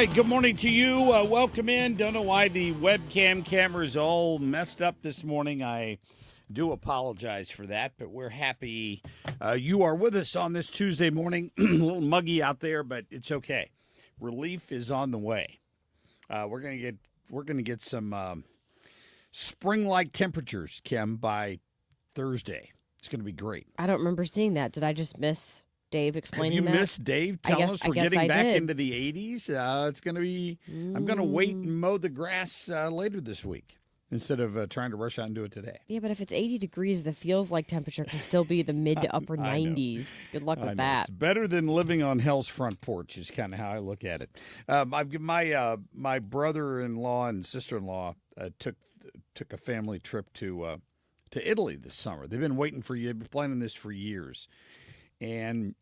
right, good morning to you. Welcome in. Don't know why the webcam camera is all messed up this morning. I do apologize for that, but we're happy you are with us on this Tuesday morning. A little muggy out there, but it's okay. Relief is on the way. We're gonna get some spring-like temperatures, Kim, by Thursday. It's gonna be great. I don't remember seeing that. Did I just miss Dave explaining that? Have you missed Dave telling us we're getting back into the 80s? It's going to be, I'm going to wait and mow the grass later this week instead of trying to rush out and do it today. Yeah, but if it's 80 degrees, the feels like temperature can still be the mid to upper 90s. Good luck with that. It's better than living on hell's front porch is kind of how I look at it. My brother-in-law and sister-in-law took a family trip to Italy this summer. They've been waiting for you, been planning this for years. And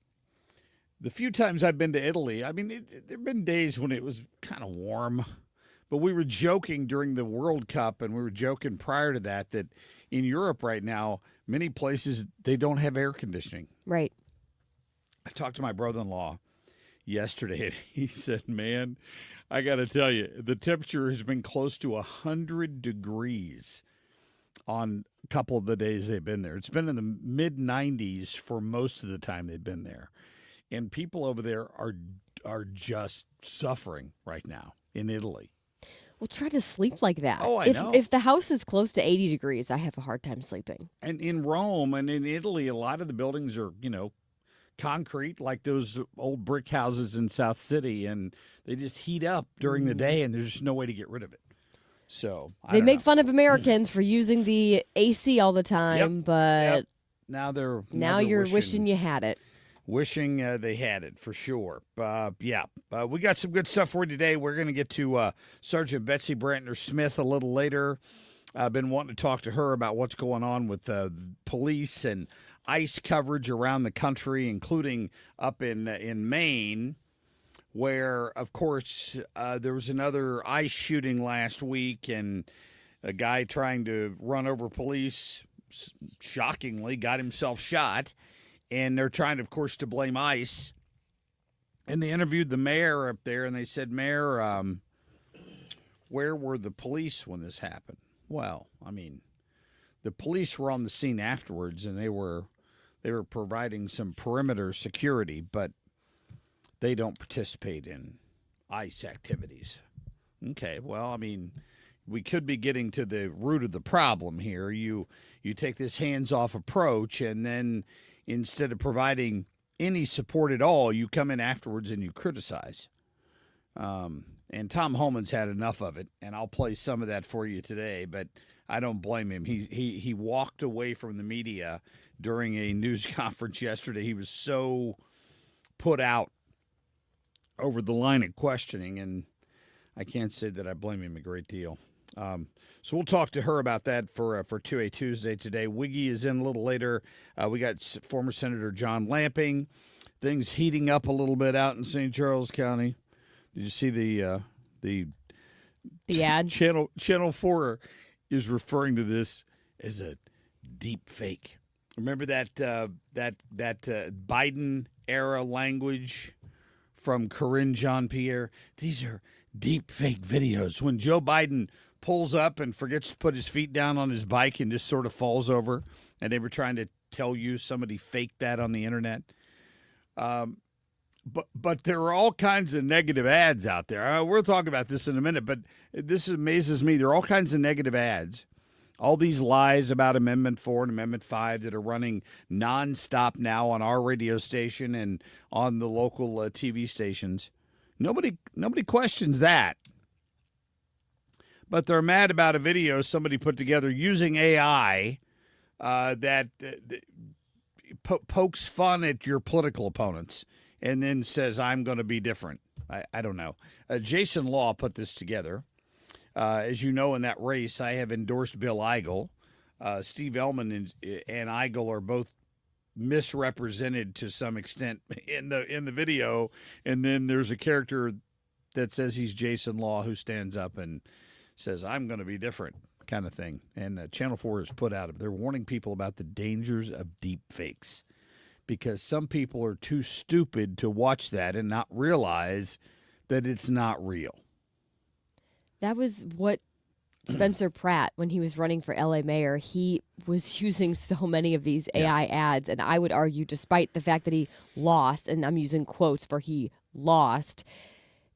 the few times I've been to Italy, I mean, there have been days when it was kind of warm. But we were joking during the World Cup, and we were joking prior to that in Europe right now, many places, they don't have air conditioning. Right. I talked to my brother-in-law yesterday, and he said, man, I got to tell you, the temperature has been close to 100 degrees on a couple of the days they've been there. It's been in the mid-90s for most of the time they've been there. And people over there are just suffering right now in Italy. Well, try to sleep like that. Oh, I know. If the house is close to 80 degrees, I have a hard time sleeping. And in Rome and in Italy, a lot of the buildings are, concrete, like those old brick houses in South City, and they just heat up during the day, and there's just no way to get rid of it. So they make fun of Americans for using the AC all the time, but now you're wishing you had it. Wishing they had it for sure. We got some good stuff for you today. We're going to get to Sergeant Betsy Brantner Smith a little later. I've been wanting to talk to her about what's going on with police and ICE coverage around the country, including up in Maine, where, of course, there was another ICE shooting last week, and a guy trying to run over police, shockingly, got himself shot. And they're trying, of course, to blame ICE. And they interviewed the mayor up there, and they said, Mayor, where were the police when this happened? Well, I mean, the police were on the scene afterwards, and they were providing some perimeter security, but they don't participate in ICE activities. Okay, well, I mean, we could be getting to the root of the problem here. You take this hands-off approach, and then instead of providing any support at all, you come in afterwards and you criticize. And Tom Homan's had enough of it, and I'll play some of that for you today, but I don't blame him. He walked away from the media during a news conference yesterday. He was so put out over the line of questioning, and I can't say that I blame him a great deal. So we'll talk to her about that for 2A Tuesday today. Wiggy is in a little later. We got former Senator John Lamping. Things heating up a little bit out in St. Charles County. Did you see the ad? Channel 4 is referring to this as a deep fake. Remember that Biden era language from Corinne Jean-Pierre? These are deep fake videos. When Joe Biden pulls up and forgets to put his feet down on his bike and just sort of falls over, and they were trying to tell you somebody faked that on the internet. But there are all kinds of negative ads out there. We'll talk about this in a minute, but this amazes me. There are all kinds of negative ads. All these lies about Amendment 4 and Amendment 5 that are running nonstop now on our radio station and on the local TV stations. Nobody questions that. But they're mad about a video somebody put together using AI that pokes fun at your political opponents and then says, I'm going to be different. I don't know. Jason Law put this together. As you know, in that race, I have endorsed Bill Eigel. Steve Ellman and Eigel are both misrepresented to some extent in the video. And then there's a character that says he's Jason Law who stands up and says, I'm going to be different, kind of thing. And Channel 4 has put out, they're warning people about the dangers of deep fakes because some people are too stupid to watch that and not realize that it's not real. That was what Spencer Pratt, when he was running for LA mayor, he was using so many of these AI ads. And I would argue, despite the fact that he lost, and I'm using quotes for he lost,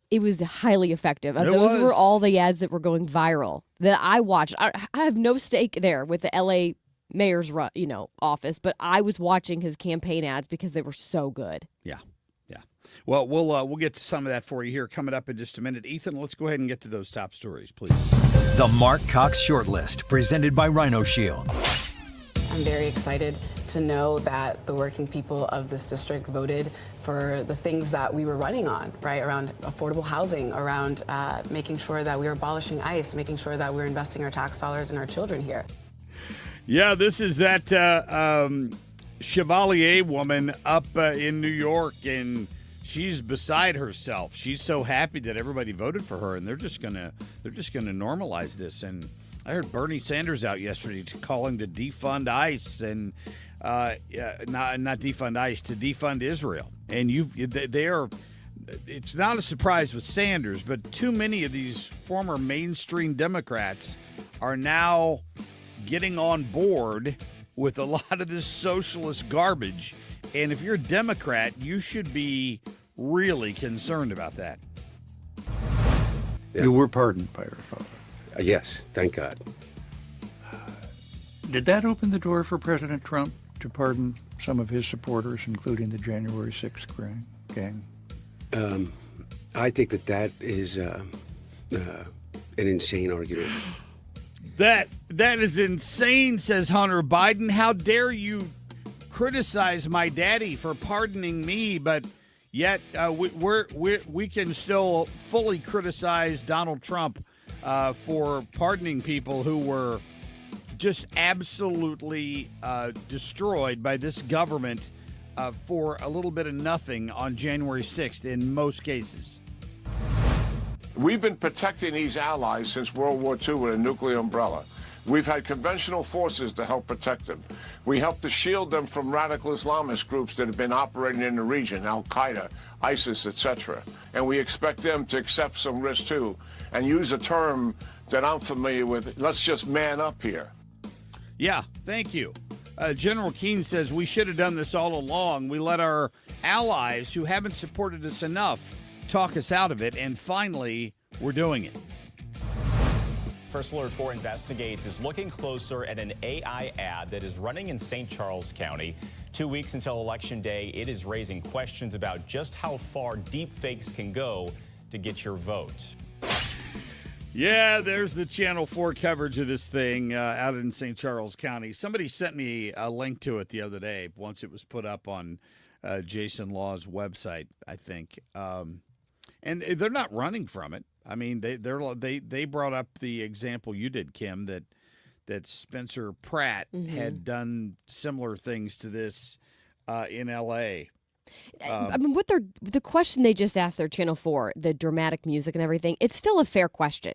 it was highly effective. Those were all the ads that were going viral that I watched. I have no stake there with the LA mayor's office, but I was watching his campaign ads because they were so good. Yeah. Well, we'll get to some of that for you here coming up in just a minute. Ethan, let's go ahead and get to those top stories, please. The Marc Cox Shortlist, presented by Rhino Shield. I'm very excited to know that the working people of this district voted for the things that we were running on, right, around affordable housing, around making sure that we were abolishing ICE, making sure that we're investing our tax dollars in our children here. Yeah, this is that Chevalier woman up in New York, and she's beside herself. She's so happy that everybody voted for her, and they're just gonna normalize this. And I heard Bernie Sanders out yesterday calling to defund ICE and not defund ICE, to defund Israel. And it's not a surprise with Sanders, but too many of these former mainstream Democrats are now getting on board with a lot of this socialist garbage. And if you're a Democrat, you should be really concerned about that. Yeah. You were pardoned by your father. Yes, thank God. Did that open the door for President Trump to pardon some of his supporters, including the January 6th gang? I think that is an insane argument. That is insane, says Hunter Biden. How dare you criticize my daddy for pardoning me, but yet we can still fully criticize Donald Trump for pardoning people who were just absolutely destroyed by this government for a little bit of nothing on January 6th in most cases. We've been protecting these allies since World War II with a nuclear umbrella. We've had conventional forces to help protect them. We help to shield them from radical Islamist groups that have been operating in the region, Al-Qaeda, ISIS, etc. And we expect them to accept some risk too, and use a term that I'm familiar with, let's just man up here. Yeah, thank you. General Keane says we should have done this all along. We let our allies who haven't supported us enough talk us out of it, and finally, we're doing it. First Alert 4 Investigates is looking closer at an AI ad that is running in St. Charles County. 2 weeks until Election Day, it is raising questions about just how far deepfakes can go to get your vote. Yeah, there's the Channel 4 coverage of this thing out in St. Charles County. Somebody sent me a link to it the other day once it was put up on Jason Law's website, I think. And they're not running from it. I mean, they brought up the example you did, Kim, that Spencer Pratt had done similar things to this in L.A. I mean, the question they just asked their Channel 4, the dramatic music and everything, it's still a fair question.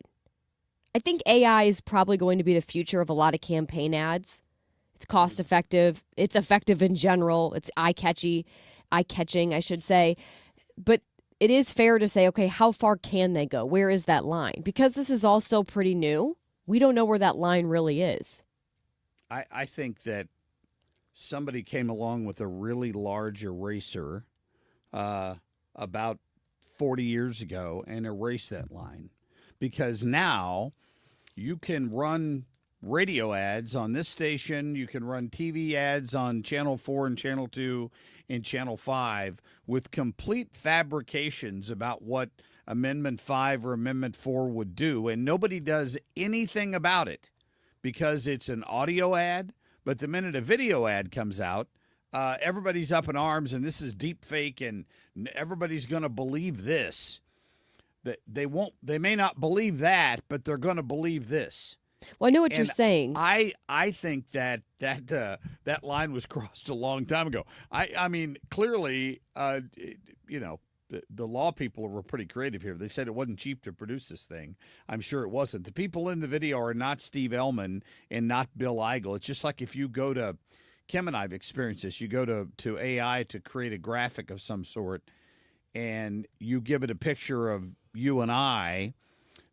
I think AI is probably going to be the future of a lot of campaign ads. It's cost effective. It's effective in general. It's eye-catching, I should say. But it is fair to say, okay, how far can they go? Where is that line? Because this is all still pretty new, we don't know where that line really is. I think that somebody came along with a really large eraser about 40 years ago and erased that line. Because now you can run radio ads on this station, you can run TV ads on Channel 4 and Channel 2 and Channel 5 with complete fabrications about what Amendment 5 or Amendment 4 would do, and nobody does anything about it because it's an audio ad. But the minute a video ad comes out, everybody's up in arms, and this is deep fake, and everybody's going to believe this. They may not believe that, but they're going to believe this. Well, I know what you're saying. I think that line was crossed a long time ago. I mean, clearly, the law people were pretty creative here. They said it wasn't cheap to produce this thing. I'm sure it wasn't. The people in the video are not Steve Ellman and not Bill Eigel. It's just like if you go to Kim and I've experienced this. You go to AI to create a graphic of some sort, and you give it a picture of you and I,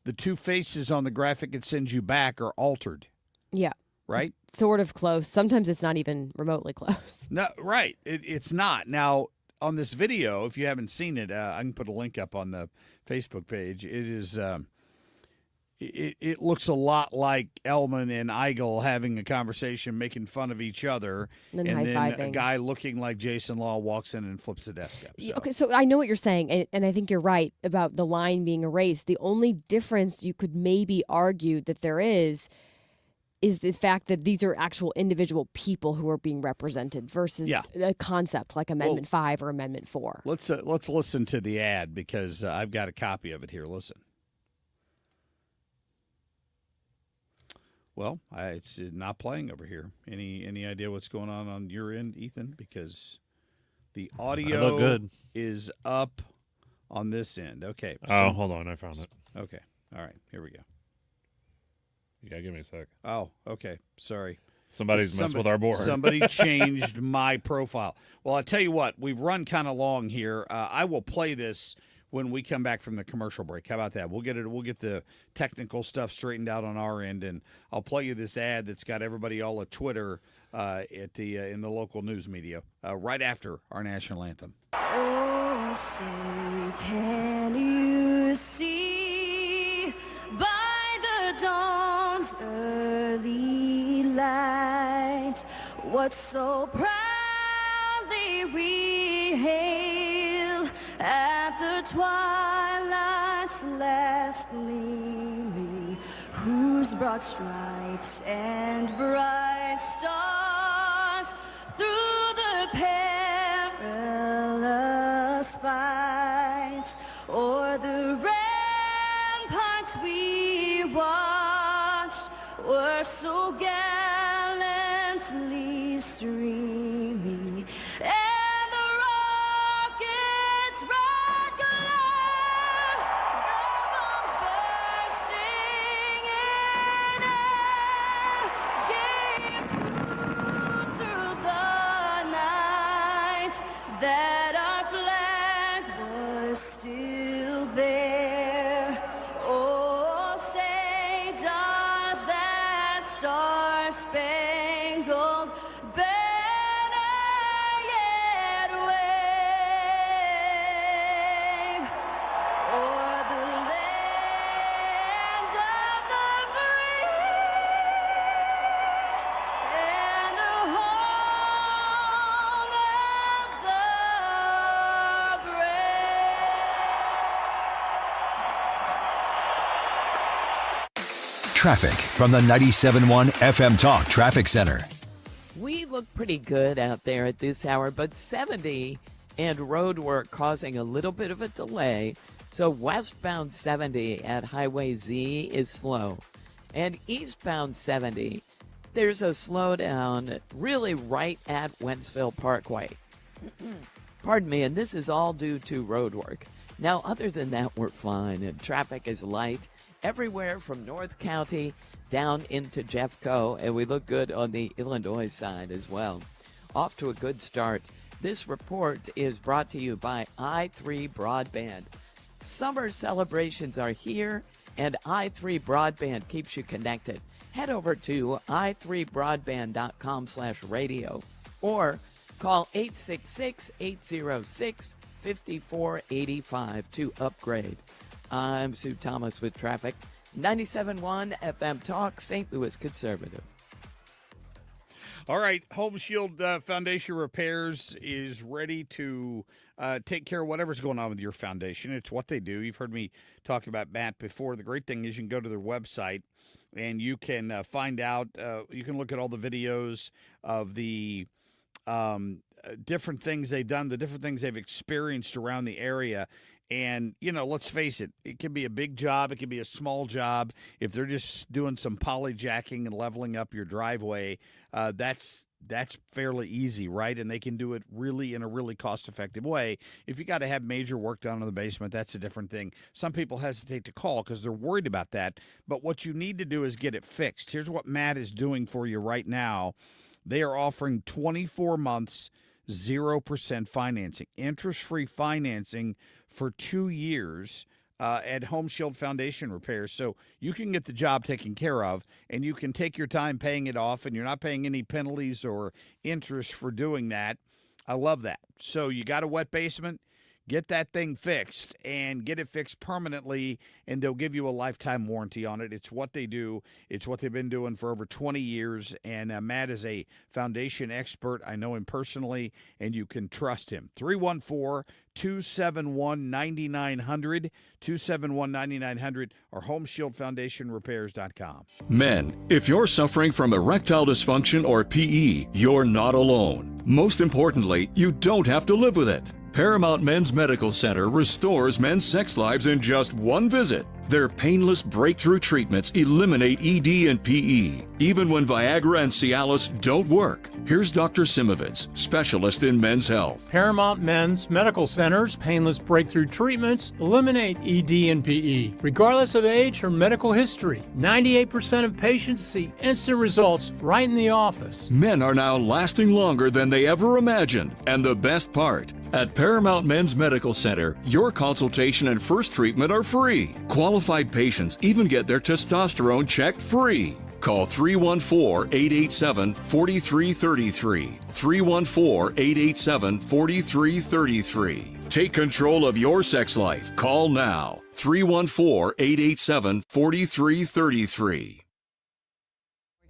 the two faces on the graphic it sends you back are altered, Yeah. right? Sort of close. Sometimes it's not even remotely close. No, right. It's not. Now, on this video, if you haven't seen it, I can put a link up on the Facebook page. It is. It looks a lot like Elman and Eigel having a conversation, making fun of each other, And then a high-fiving. guy looking like Jason Law walks in and flips the desk up. So. Okay, so I know what you're saying, and I think you're right about the line being erased. The only difference you could maybe argue that there is the fact that these are actual individual people who are being represented versus a concept like Amendment 5 or Amendment 4. Let's listen to the ad because I've got a copy of it here. Listen. Well, it's not playing over here. Any idea what's going on your end, Ethan? Because the audio is up on this end. Okay. Oh, hold on. I found it. Okay. All right. Here we go. Yeah, give me a sec. Oh, okay. Sorry. Somebody's messed with our board. Somebody changed my profile. Well, I'll tell you what. We've run kind of long here. I will play this when we come back from the commercial break. How about that? We'll get the technical stuff straightened out on our end, and I'll play you this ad that's got everybody all at Twitter in the local news media right after our national anthem. Oh, say, can you see by the dawn's early light what so proudly we hail at the twilight's last gleaming, whose broad stripes and bright stars through the perilous fight o'er the ramparts we watched were so gallantly streaming. Traffic from the 97.1 FM Talk Traffic Center. We look pretty good out there at this hour, but 70 and road work causing a little bit of a delay. So westbound 70 at Highway Z is slow. And eastbound 70, there's a slowdown really right at Wentzville Parkway. Pardon me, and this is all due to road work. Now, other than that, we're fine, and traffic is light everywhere from North County down into Jeffco, and we look good on the Illinois side as well. Off to a good start. This report is brought to you by i3 Broadband. Summer celebrations are here, and i3 Broadband keeps you connected. Head over to i3broadband.com/radio or call 866-806-5485 to upgrade. I'm Sue Thomas with traffic. 97.1 FM Talk, St. Louis Conservative. All right, Home Shield Foundation Repairs is ready to take care of whatever's going on with your foundation. It's what they do. You've heard me talk about Matt before. The great thing is you can go to their website and you can find out, you can look at all the videos of the different things they've done, the different things they've experienced around the area. And, you know, let's face it, it can be a big job. It can be a small job. If they're just doing some polyjacking and leveling up your driveway, that's fairly easy, right? And they can do it really in a really cost-effective way. If you got to have major work done in the basement, that's a different thing. Some people hesitate to call because they're worried about that. But what you need to do is get it fixed. Here's what Matt is doing for you right now. They are offering 24 months, 0% financing, interest-free financing for 2 years at Home Shield Foundation Repairs. So you can get the job taken care of, and you can take your time paying it off, and you're not paying any penalties or interest for doing that. I love that. So you got a wet basement, get that thing fixed and get it fixed permanently, and they'll give you a lifetime warranty on it. It's what they do. It's what they've been doing for over 20 years, and Matt is a foundation expert. I know him personally, and you can trust him. 314-271-9900, 271-9900, or HomeshieldFoundationRepairs.com. Men, if you're suffering from erectile dysfunction or PE, you're not alone. Most importantly, you don't have to live with it. Paramount Men's Medical Center restores men's sex lives in just one visit. Their painless breakthrough treatments eliminate ED and PE, even when Viagra and Cialis don't work. Here's Dr. Simovitz, specialist in men's health. Paramount Men's Medical Center's painless breakthrough treatments eliminate ED and PE, regardless of age or medical history. 98% of patients see instant results right in the office. Men are now lasting longer than they ever imagined. And the best part, at Paramount Men's Medical Center, your consultation and first treatment are free. Qualified patients even get their testosterone checked free. Call 314-887-4333. 314-887-4333. Take control of your sex life. Call now. 314-887-4333.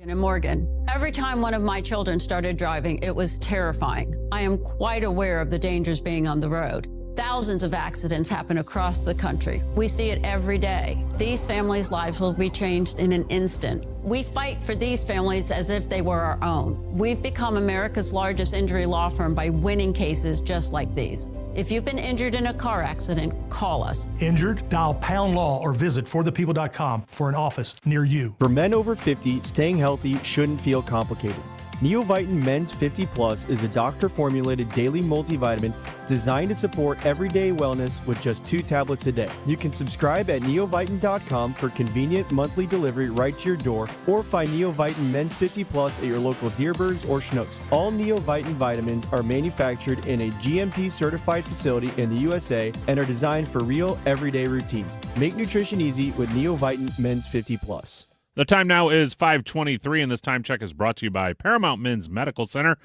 In Morgan, every time one of my children started driving, it was terrifying. I am quite aware of the dangers being on the road. Thousands of accidents happen across the country. We see it every day. These families' lives will be changed in an instant. We fight for these families as if they were our own. We've become America's largest injury law firm by winning cases just like these. If you've been injured in a car accident, call us. Injured? Dial # law or visit forthepeople.com for an office near you. For men over 50, staying healthy shouldn't feel complicated. Neovitin Men's 50 Plus is a doctor-formulated daily multivitamin designed to support everyday wellness with just 2 tablets a day. You can subscribe at neovitin.com for convenient monthly delivery right to your door, or find Neovitin Men's 50 Plus at your local Deerbirds or Schnucks. All Neovitin vitamins are manufactured in a GMP-certified facility in the USA and are designed for real, everyday routines. Make nutrition easy with Neovitin Men's 50 Plus. The time now is 5:23, and this time check is brought to you by Paramount Men's Medical Center.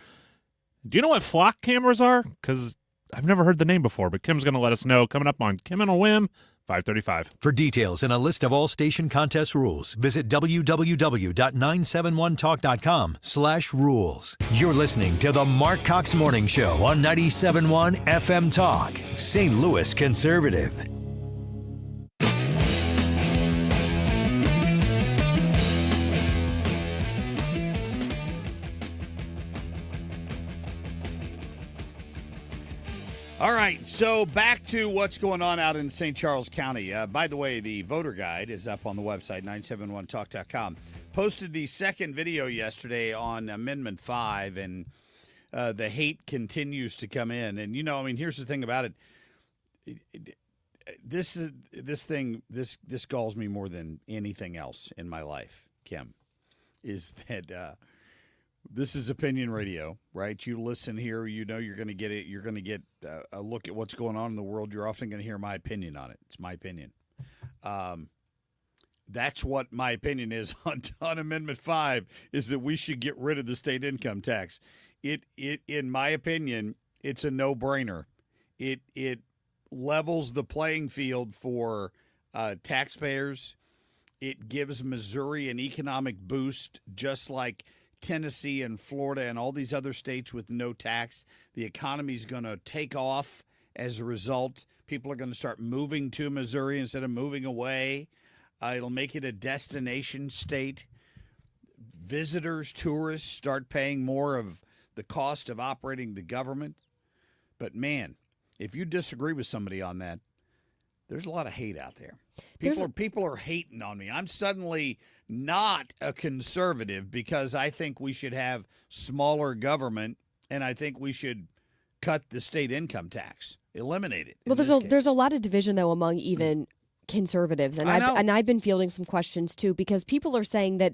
Do you know what flock cameras are? Because I've never heard the name before, but Kim's going to let us know coming up on Kim and a Whim, 5:35. For details and a list of all station contest rules, visit www.971talk.com/rules. You're listening to the Marc Cox Morning Show on 97.1 FM Talk, St. Louis Conservative. All right, so back to what's going on out in St. Charles County. By the way, the voter guide is up on the website, 971talk.com. Posted the second video yesterday on Amendment 5, and the hate continues to come in. And, here's the thing about it. This galls me more than anything else in my life, Kim, is that this is opinion radio, right? You listen here, you're going to get it. You're going to get a look at what's going on in the world. You're often going to hear my opinion on it. It's my opinion. That's what my opinion is on Amendment 5, is that we should get rid of the state income tax. It in my opinion, it's a no-brainer. It levels the playing field for taxpayers. It gives Missouri an economic boost, just like Tennessee and Florida and all these other states with no tax. The economy's going to take off as a result. People are going to start moving to Missouri instead of moving away. It'll make it a destination state. Visitors, tourists start paying more of the cost of operating the government. But, man, if you disagree with somebody on that, there's a lot of hate out there. People are hating on me. I'm suddenly not a conservative because I think we should have smaller government, and I think we should cut the state income tax, eliminate it. Well, there's a lot of division though among even conservatives, and I've been fielding some questions too, because people are saying that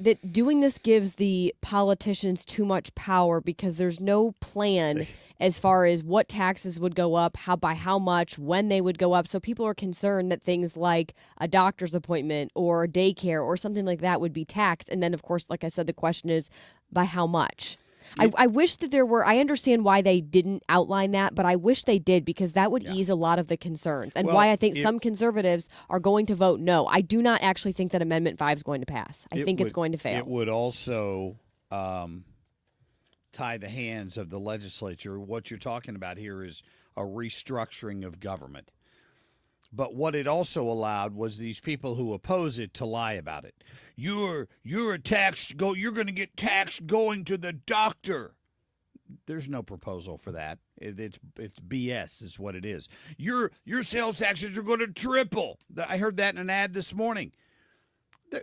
that doing this gives the politicians too much power because there's no plan as far as what taxes would go up, by how much, when they would go up. So people are concerned that things like a doctor's appointment or daycare or something like that would be taxed. And then, of course, like I said, the question is by how much? I wish that there were, I understand why they didn't outline that, but I wish they did because that would ease a lot of the concerns and why I think some conservatives are going to vote no. I do not actually think that Amendment 5 is going to pass. I think it's going to fail. It would also tie the hands of the legislature. What you're talking about here is a restructuring of government. But what it also allowed was these people who oppose it to lie about it. You're taxed. You're going to get taxed going to the doctor. There's no proposal for that. It's BS is what it is. Your sales taxes are going to triple. I heard that in an ad this morning.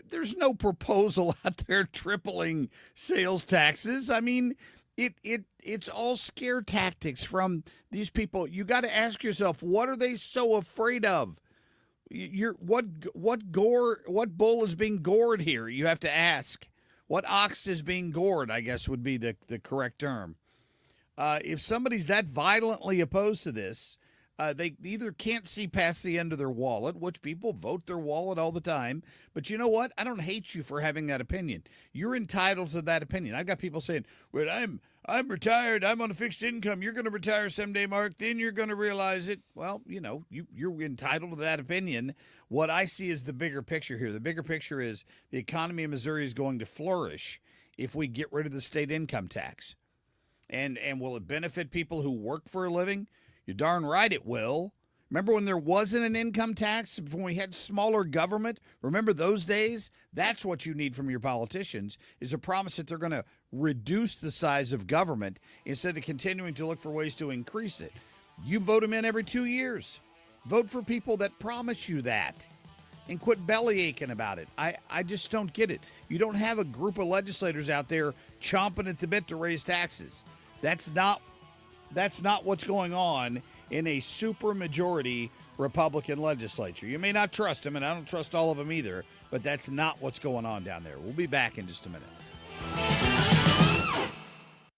There's no proposal out there tripling sales taxes. I mean, it's all scare tactics from these people. You got to ask yourself, what are they so afraid of? What bull is being gored here? You have to ask. What ox is being gored, I guess would be the correct term. If somebody's that violently opposed to this, they either can't see past the end of their wallet, which people vote their wallet all the time. But you know what? I don't hate you for having that opinion. You're entitled to that opinion. I've got people saying, well, I'm retired. I'm on a fixed income. You're going to retire someday, Mark. Then you're going to realize it. Well, you're entitled to that opinion. What I see is the bigger picture here. The bigger picture is the economy of Missouri is going to flourish if we get rid of the state income tax. And will it benefit people who work for a living? You're darn right it will. Remember when there wasn't an income tax, when we had smaller government? Remember those days? That's what you need from your politicians, is a promise that they're going to reduce the size of government instead of continuing to look for ways to increase it. You vote them in every 2 years. Vote for people that promise you that and quit belly aching about it. I just don't get it. You don't have a group of legislators out there chomping at the bit to raise taxes. That's not what's going on in a supermajority Republican legislature. You may not trust them, and I don't trust all of them either, but that's not what's going on down there. We'll be back in just a minute.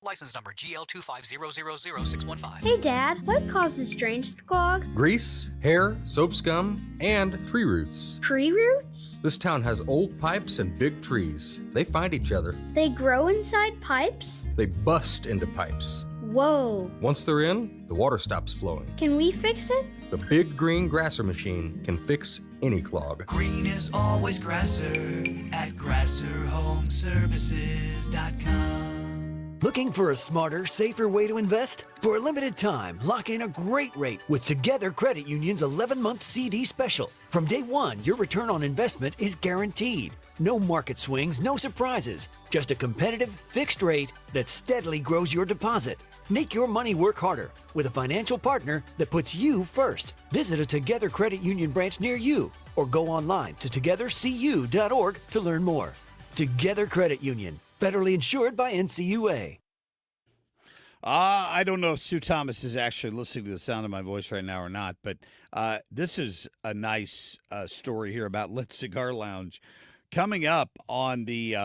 License number GL250000615. Hey, Dad, what causes drains to clog? Grease, hair, soap scum, and tree roots. Tree roots? This town has old pipes and big trees. They find each other. They grow inside pipes? They bust into pipes. Whoa. Once they're in, the water stops flowing. Can we fix it? The big green grasser machine can fix any clog. Green is always grasser at grasserhomeservices.com. Looking for a smarter, safer way to invest? For a limited time, lock in a great rate with Together Credit Union's 11-month CD special. From day one, your return on investment is guaranteed. No market swings, no surprises. Just a competitive, fixed rate that steadily grows your deposit. Make your money work harder with a financial partner that puts you first. Visit a Together Credit Union branch near you or go online to togethercu.org to learn more. Together Credit Union, federally insured by NCUA. I don't know if Sue Thomas is actually listening to the sound of my voice right now or not, but this is a nice story here about Lit Cigar Lounge. Coming up on the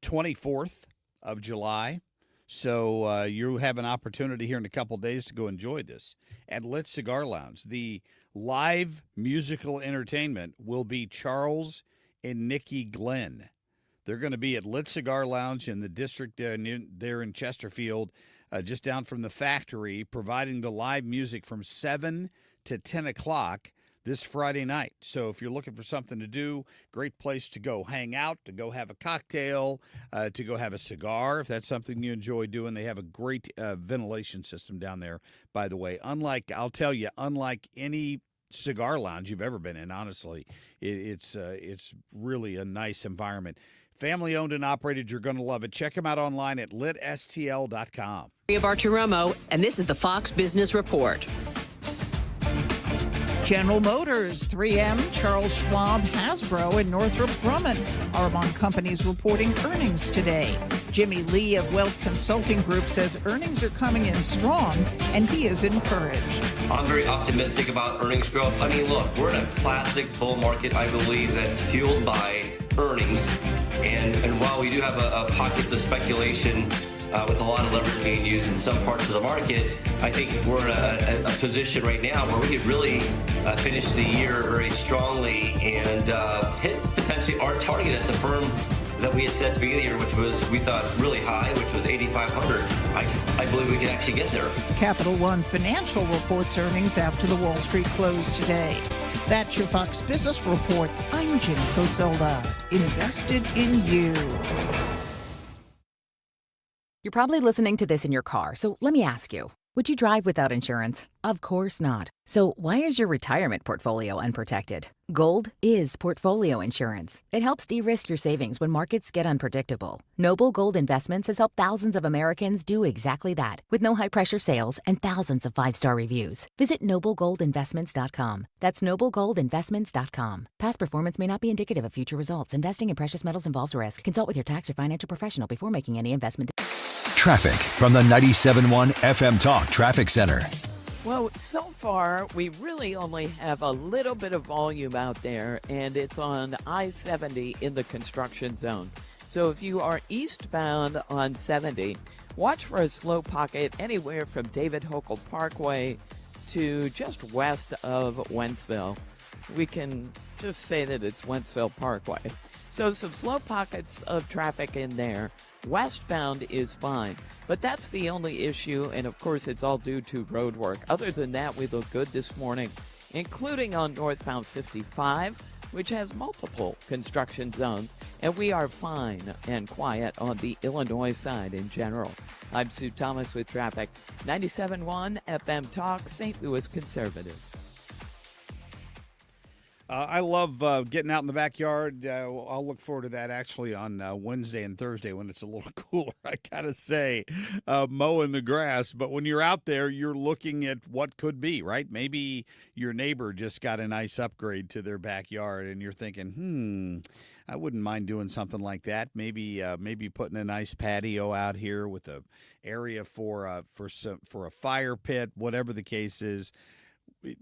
24th of July, so you have an opportunity here in a couple days to go enjoy this at Lit Cigar Lounge. The live musical entertainment will be Charles and Nikki Glenn. They're going to be at Lit Cigar Lounge in the district there in Chesterfield, just down from the factory, providing the live music from 7 to 10 o'clock this Friday night. So if you're looking for something to do, great place to go hang out, to go have a cocktail, to go have a cigar, if that's something you enjoy doing. They have a great ventilation system down there, by the way. Unlike any cigar lounge you've ever been in, honestly. It's really a nice environment. Family owned and operated. You're going to love it. Check them out online at litstl.com. Bartiromo, and this is the Fox Business Report. General Motors, 3M, Charles Schwab, Hasbro, and Northrop Grumman are among companies reporting earnings today. Jimmy Lee of Wealth Consulting Group says earnings are coming in strong, and he is encouraged. I'm very optimistic about earnings growth. I mean, look, we're in a classic bull market, I believe, that's fueled by earnings. And while we do have pockets of speculation with a lot of leverage being used in some parts of the market, I think we're in a position right now where we could really finish the year very strongly and hit potentially our target at the firm that we had set at the beginning of the year, which was, we thought, really high, which was 8,500. I believe we can actually get there. Capital One Financial reports earnings after the Wall Street close today. That's your Fox Business Report. I'm Jenny Coselda. Invested in you. You're probably listening to this in your car, so let me ask you. Would you drive without insurance? Of course not. So why is your retirement portfolio unprotected? Gold is portfolio insurance. It helps de-risk your savings when markets get unpredictable. Noble Gold Investments has helped thousands of Americans do exactly that, with no high-pressure sales and thousands of 5-star reviews. Visit noblegoldinvestments.com. That's noblegoldinvestments.com. Past performance may not be indicative of future results. Investing in precious metals involves risk. Consult with your tax or financial professional before making any investment. Traffic from the 97.1 FM Talk Traffic Center. Well, so far, we really only have a little bit of volume out there, and it's on I-70 in the construction zone. So if you are eastbound on 70, watch for a slow pocket anywhere from David Hochul Parkway to just west of Wentzville. We can just say that it's Wentzville Parkway. So some slow pockets of traffic in there. Westbound is fine, but that's the only issue, and of course it's all due to road work. Other than that, we look good this morning, including on northbound 55, which has multiple construction zones, and we are fine and quiet on the Illinois side in general. I'm Sue Thomas with traffic. 97.1 FM Talk, St. Louis Conservative. I love getting out in the backyard. I'll look forward to that actually on Wednesday and Thursday when it's a little cooler, I gotta say, mowing the grass. But when you're out there, you're looking at what could be, right? Maybe your neighbor just got a nice upgrade to their backyard, and you're thinking, I wouldn't mind doing something like that. Maybe putting a nice patio out here with a area for a fire pit, whatever the case is.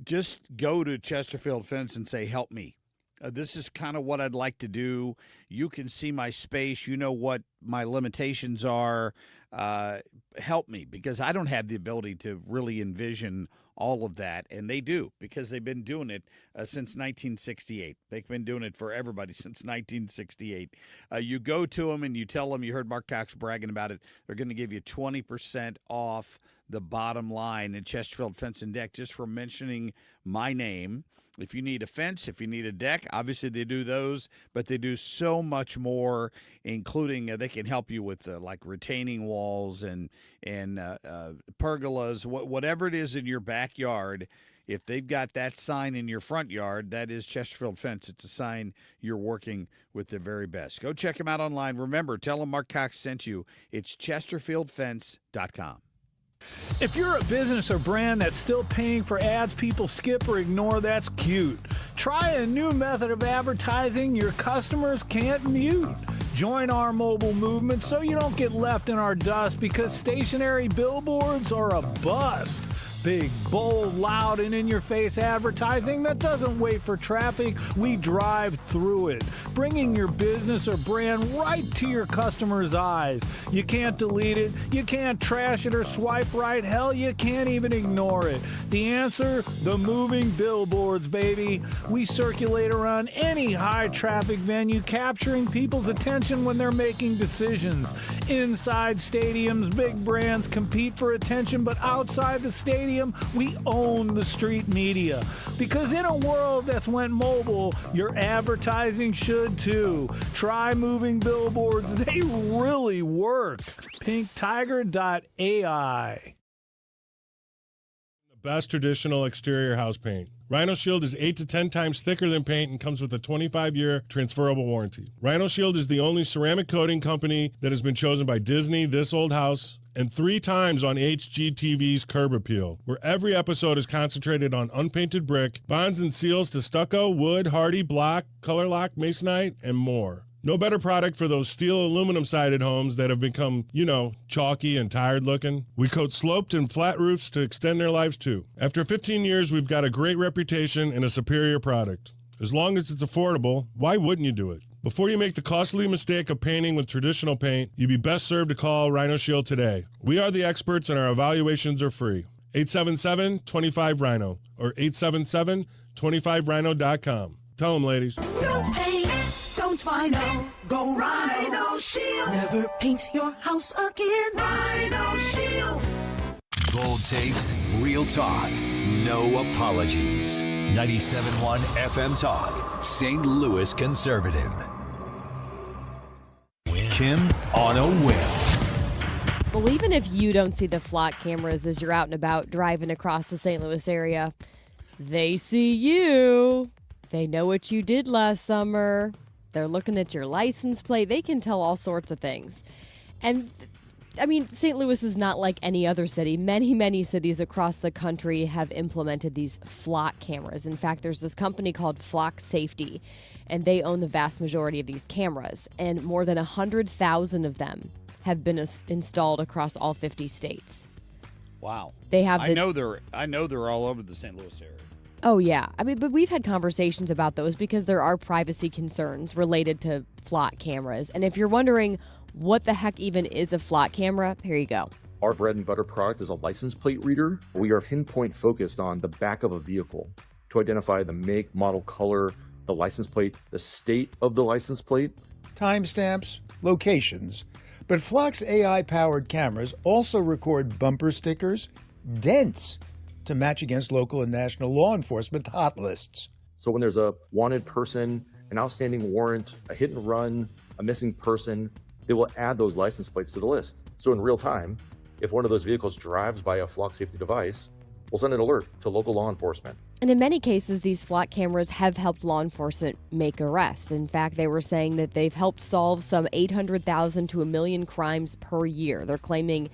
Just go to Chesterfield Fence and say, help me. This is kind of what I'd like to do. You can see my space. You know what my limitations are. Help me, because I don't have the ability to really envision all of that. And they do, because they've been doing it since 1968. They've been doing it for everybody since 1968. You go to them and you tell them, you heard Marc Cox bragging about it, they're going to give you 20% off the bottom line in Chesterfield Fence and Deck just for mentioning my name. If you need a fence, if you need a deck, obviously they do those, but they do so much more, including they can help you with like retaining walls and pergolas, whatever it is in your backyard. If they've got that sign in your front yard, that is Chesterfield Fence. It's a sign you're working with the very best. Go check them out online. Remember, tell them Marc Cox sent you. It's chesterfieldfence.com. If you're a business or brand that's still paying for ads people skip or ignore, that's cute. Try a new method of advertising your customers can't mute. Join our mobile movement so you don't get left in our dust, because stationary billboards are a bust. Big, bold, loud, and in-your-face advertising that doesn't wait for traffic. We drive through it, bringing your business or brand right to your customers' eyes. You can't delete it. You can't trash it or swipe right. Hell, you can't even ignore it. The answer? The moving billboards, baby. We circulate around any high-traffic venue, capturing people's attention when they're making decisions. Inside stadiums, big brands compete for attention, but outside the stadium, we own the street media. Because in a world that's went mobile, your advertising should too. Try moving billboards. They really work. PinkTiger.ai. The best traditional exterior house paint. Rhino Shield is 8 to 10 times thicker than paint and comes with a 25-year transferable warranty. Rhino Shield is the only ceramic coating company that has been chosen by Disney, This Old House, and 3 times on HGTV's Curb Appeal, where every episode is concentrated on unpainted brick, bonds and seals to stucco, wood, hardy, block, color lock, masonite, and more. No better product for those steel aluminum-sided homes that have become, chalky and tired looking. We coat sloped and flat roofs to extend their lives too. After 15 years, we've got a great reputation and a superior product. As long as it's affordable, why wouldn't you do it? Before you make the costly mistake of painting with traditional paint, you'd be best served to call Rhino Shield today. We are the experts and our evaluations are free. 877-25-RHINO or 877-25rhino.com. Tell them, ladies. No pain, don't Rhino. Go Rhino Shield. Never paint your house again. Rhino Shield. Bold takes, real talk, no apologies. 97.1 FM Talk, St. Louis conservative. Kim on a whim. Well, even if you don't see the flock cameras as you're out and about driving across the St. Louis area, they see you. They know what you did last summer. They're looking at your license plate. They can tell all sorts of things. And I mean, St. Louis is not like any other city. Many, many cities across the country have implemented these flock cameras. In fact, there's this company called Flock Safety, and they own the vast majority of these cameras. And more than 100,000 of them have been installed across all 50 states. Wow. They have. I know they're all over the St. Louis area. Oh, yeah. I mean, but we've had conversations about those because there are privacy concerns related to flock cameras. And if you're wondering what the heck even is a flock camera, here you go. Our bread and butter product is a license plate reader. We are pinpoint focused on the back of a vehicle to identify the make, model, color, the license plate, the state of the license plate. Timestamps, locations. But Flock's AI-powered cameras also record bumper stickers, dents, to match against local and national law enforcement hot lists. So when there's a wanted person, an outstanding warrant, a hit and run, a missing person, they will add those license plates to the list. So in real time, if one of those vehicles drives by a Flock Safety device, we'll send an alert to local law enforcement. And in many cases, these flock cameras have helped law enforcement make arrests. In fact, they were saying that they've helped solve some 800,000 to 1 million crimes per year. They're claiming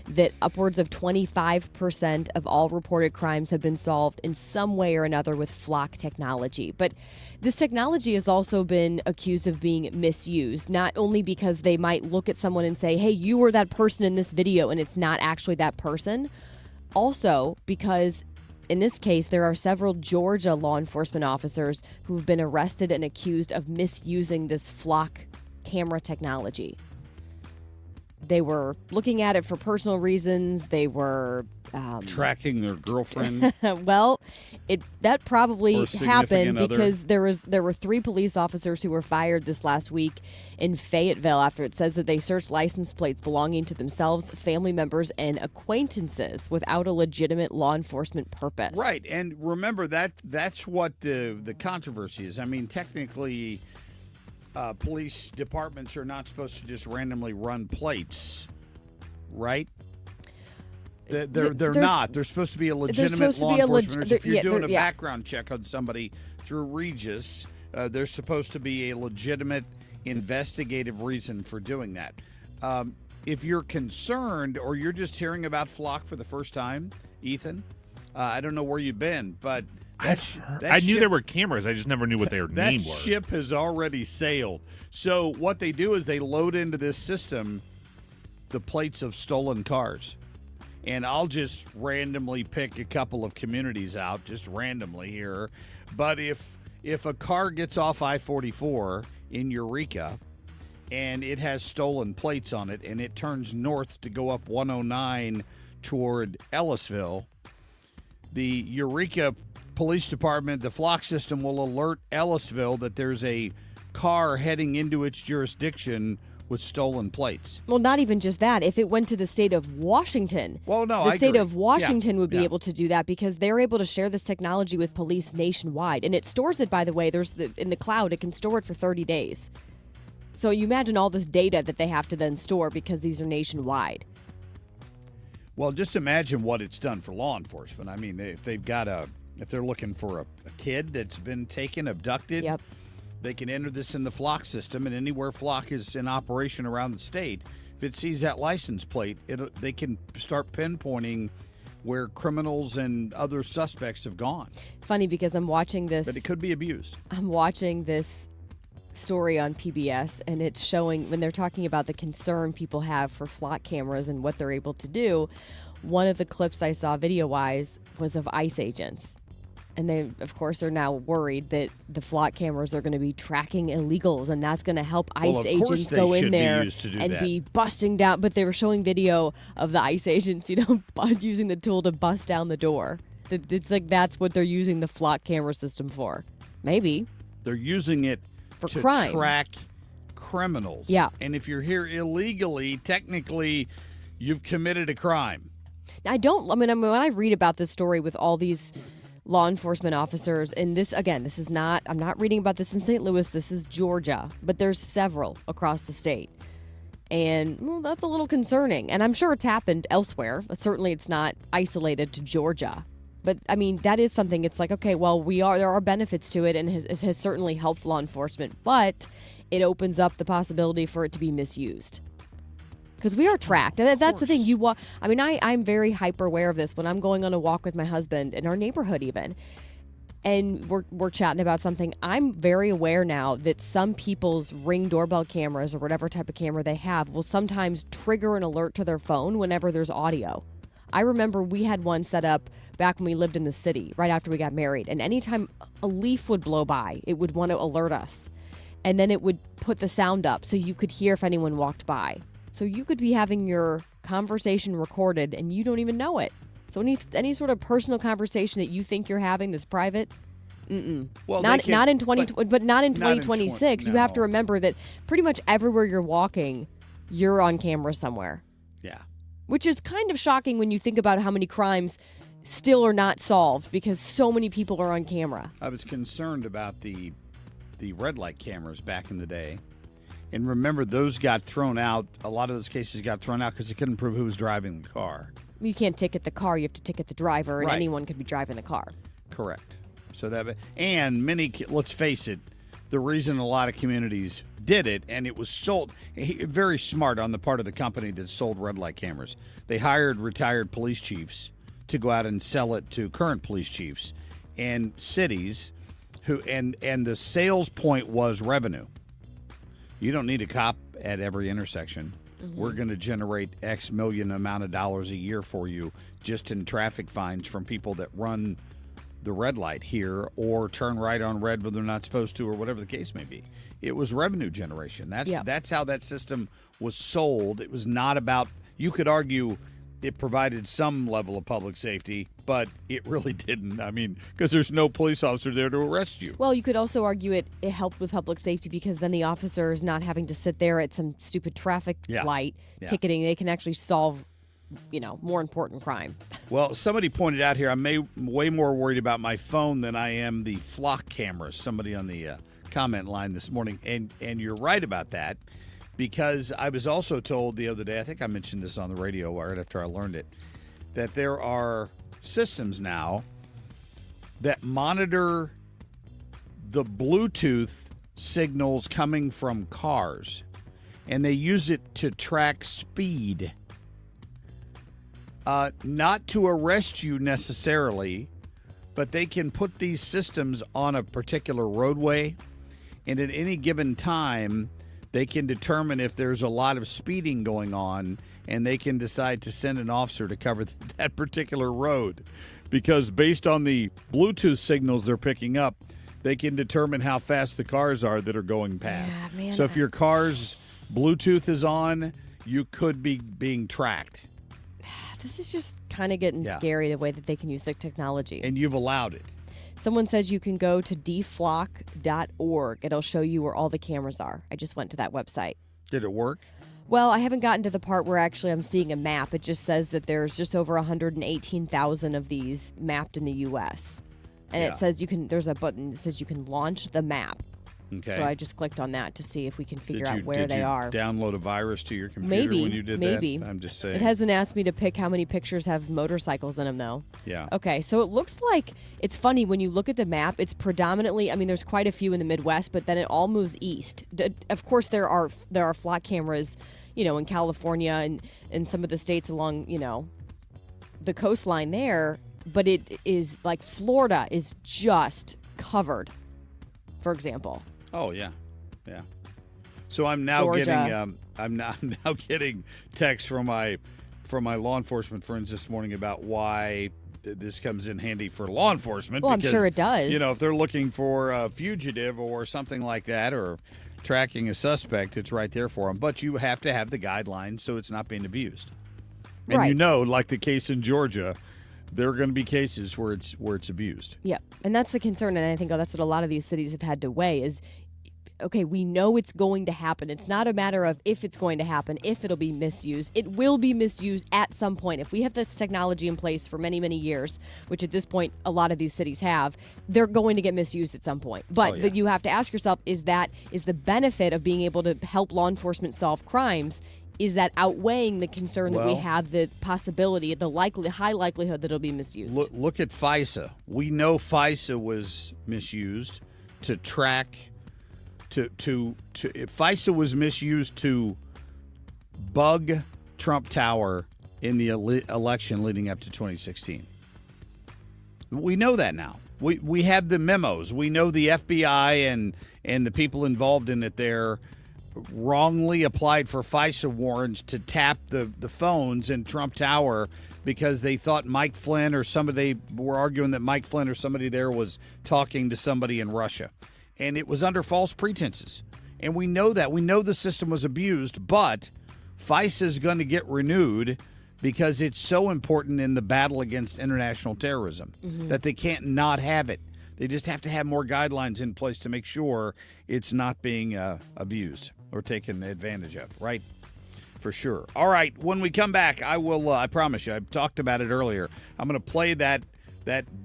that upwards of 25% of all reported crimes have been solved in some way or another with flock technology. But this technology has also been accused of being misused, not only because they might look at someone and say, hey, you were that person in this video, and it's not actually that person. Also because in this case, there are several Georgia law enforcement officers who've been arrested and accused of misusing this flock camera technology. They were looking at it for personal reasons. They were tracking their girlfriend. Well, that probably happened other. because there were 3 police officers who were fired this last week in Fayetteville after it says that they searched license plates belonging to themselves, family members, and acquaintances without a legitimate law enforcement purpose. Right, and remember that's what the controversy is. I mean, technically, police departments are not supposed to just randomly run plates, right? They're not. They're supposed to be a legitimate law enforcement. If you're doing a background check on somebody through Regis, there's supposed to be a legitimate investigative reason for doing that. If you're concerned or you're just hearing about Flock for the first time, Ethan, I don't know where you've been, but I knew there were cameras. I just never knew what their name That were. ship has already sailed. So what they do is they load into this system the plates of stolen cars. And I'll just randomly pick a couple of communities out, just randomly here. But if a car gets off I-44 in Eureka and it has stolen plates on it and it turns north to go up 109 toward Ellisville, the Eureka Police Department, the Flock system will alert Ellisville that there's a car heading into its jurisdiction with stolen plates. Well, not even just that. If it went to the state of Washington, the state of Washington would be able to do that because they're able to share this technology with police nationwide. And it stores it, by the way, in the cloud, it can store it for 30 days. So you imagine all this data that they have to then store because these are nationwide. Well, just imagine what it's done for law enforcement. I mean, if they're looking for a kid that's been taken, abducted, they can enter this in the Flock system, and anywhere Flock is in operation around the state, if it sees that license plate, they can start pinpointing where criminals and other suspects have gone. Funny because I'm watching this. But it could be abused. I'm watching this story on PBS, and it's showing when they're talking about the concern people have for Flock cameras and what they're able to do. One of the clips I saw video-wise was of ICE agents. And they, of course, are now worried that the flock cameras are going to be tracking illegals, and that's going to help ICE of course agents they go should in be there used to do and that. be busting down. But they were showing video of the ICE agents, using the tool to bust down the door. It's like that's what they're using the flock camera system for. Maybe. They're using it for to crime. track criminals. Yeah. And if you're here illegally, technically, you've committed a crime. When I read about this story with all these law enforcement officers, and this is not, I'm not reading about this in St. Louis, this is Georgia, but there's several across the state. And that's a little concerning. And I'm sure it's happened elsewhere. Certainly it's not isolated to Georgia. But, that is something. It's like, okay, well, there are benefits to it, and it has certainly helped law enforcement. But it opens up the possibility for it to be misused. Because we are tracked. And that's the thing. I'm very hyper aware of this when I'm going on a walk with my husband in our neighborhood even. And we're chatting about something. I'm very aware now that some people's Ring doorbell cameras or whatever type of camera they have will sometimes trigger an alert to their phone whenever there's audio. I remember we had one set up back when we lived in the city, right after we got married. And anytime a leaf would blow by, it would want to alert us. And then it would put the sound up so you could hear if anyone walked by. So you could be having your conversation recorded and you don't even know it. So any sort of personal conversation that you think you're having that's private, Well, not in 2026. no. You have to remember that pretty much everywhere you're walking, you're on camera somewhere. Yeah. Which is kind of shocking when you think about how many crimes still are not solved because so many people are on camera. I was concerned about the red light cameras back in the day. And remember, those got thrown out. A lot of those cases got thrown out because they couldn't prove who was driving the car. You can't ticket the car. You have to ticket the driver, and Right. anyone could be driving the car. Correct. So let's face it, the reason a lot of communities did it, and it was sold, very smart on the part of the company that sold red light cameras. They hired retired police chiefs to go out and sell it to current police chiefs and cities and the sales point was revenue. You don't need a cop at every intersection. Mm-hmm. We're going to generate X million amount of dollars a year for you just in traffic fines from people that run the red light here or turn right on red when they're not supposed to or whatever the case may be. It was revenue generation. That's how that system was sold. It was not about, you could argue it provided some level of public safety, but it really didn't. Because there's no police officer there to arrest you. Well, you could also argue it helped with public safety because then the officer is not having to sit there at some stupid traffic light ticketing. They can actually solve, more important crime. Well, somebody pointed out here, I'm way more worried about my phone than I am the flock cameras. Somebody on the comment line this morning. And you're right about that. Because I was also told the other day, I think I mentioned this on the radio right after I learned it, that there are systems now that monitor the Bluetooth signals coming from cars, and they use it to track speed. Not to arrest you necessarily, but they can put these systems on a particular roadway, and at any given time, they can determine if there's a lot of speeding going on, and they can decide to send an officer to cover that particular road. Because based on the Bluetooth signals they're picking up, they can determine how fast the cars are that are going past. Yeah, man, so if your car's Bluetooth is on, you could be being tracked. This is just kind of getting scary, the way that they can use the technology. And you've allowed it. Someone says you can go to deflock.org. It'll show you where all the cameras are. I just went to that website. Did it work? Well, I haven't gotten to the part where actually I'm seeing a map. It just says that there's just over 118,000 of these mapped in the U.S. And it says there's a button that says you can launch the map. Okay. So I just clicked on that to see if we can figure out where they are. Did you download a virus to your computer when you did maybe. that? I'm just saying. It hasn't asked me to pick how many pictures have motorcycles in them, though. Yeah. Okay, so it looks like it's funny when you look at the map. It's predominantly, there's quite a few in the Midwest, but then it all moves east. Of course, there are flock cameras, in California and some of the states along, the coastline there. But it is like Florida is just covered, for example. Oh yeah. So I'm now Georgia. I'm now getting texts from my law enforcement friends this morning about why this comes in handy for law enforcement. Well, because, I'm sure it does. You know, if they're looking for a fugitive or something like that, or tracking a suspect, it's right there for them. But you have to have the guidelines so it's not being abused. And Right. you know, like the case in Georgia, there are going to be cases where it's abused. Yeah, and that's the concern, and I think that's what a lot of these cities have had to weigh is, okay, we know it's going to happen. It's not a matter of if it's going to happen, if it'll be misused. It will be misused at some point. If we have this technology in place for many, many years, which at this point a lot of these cities have, they're going to get misused at some point. But you have to ask yourself, is the benefit of being able to help law enforcement solve crimes, is that outweighing the concern that we have the possibility, high likelihood that it'll be misused? Look at FISA. We know FISA was misused to track. FISA was misused to bug Trump Tower in the election leading up to 2016. We know that now. We have the memos. We know the FBI and the people involved in it there wrongly applied for FISA warrants to tap the phones in Trump Tower because they thought Mike Flynn or somebody were arguing that Mike Flynn or somebody there was talking to somebody in Russia. And it was under false pretenses. And we know that. We know the system was abused, but FISA is going to get renewed because it's so important in the battle against international terrorism that they can't not have it. They just have to have more guidelines in place to make sure it's not being abused or taken advantage of, right? For sure. All right, when we come back, I will, I promise you, I talked about it earlier. I'm going to play that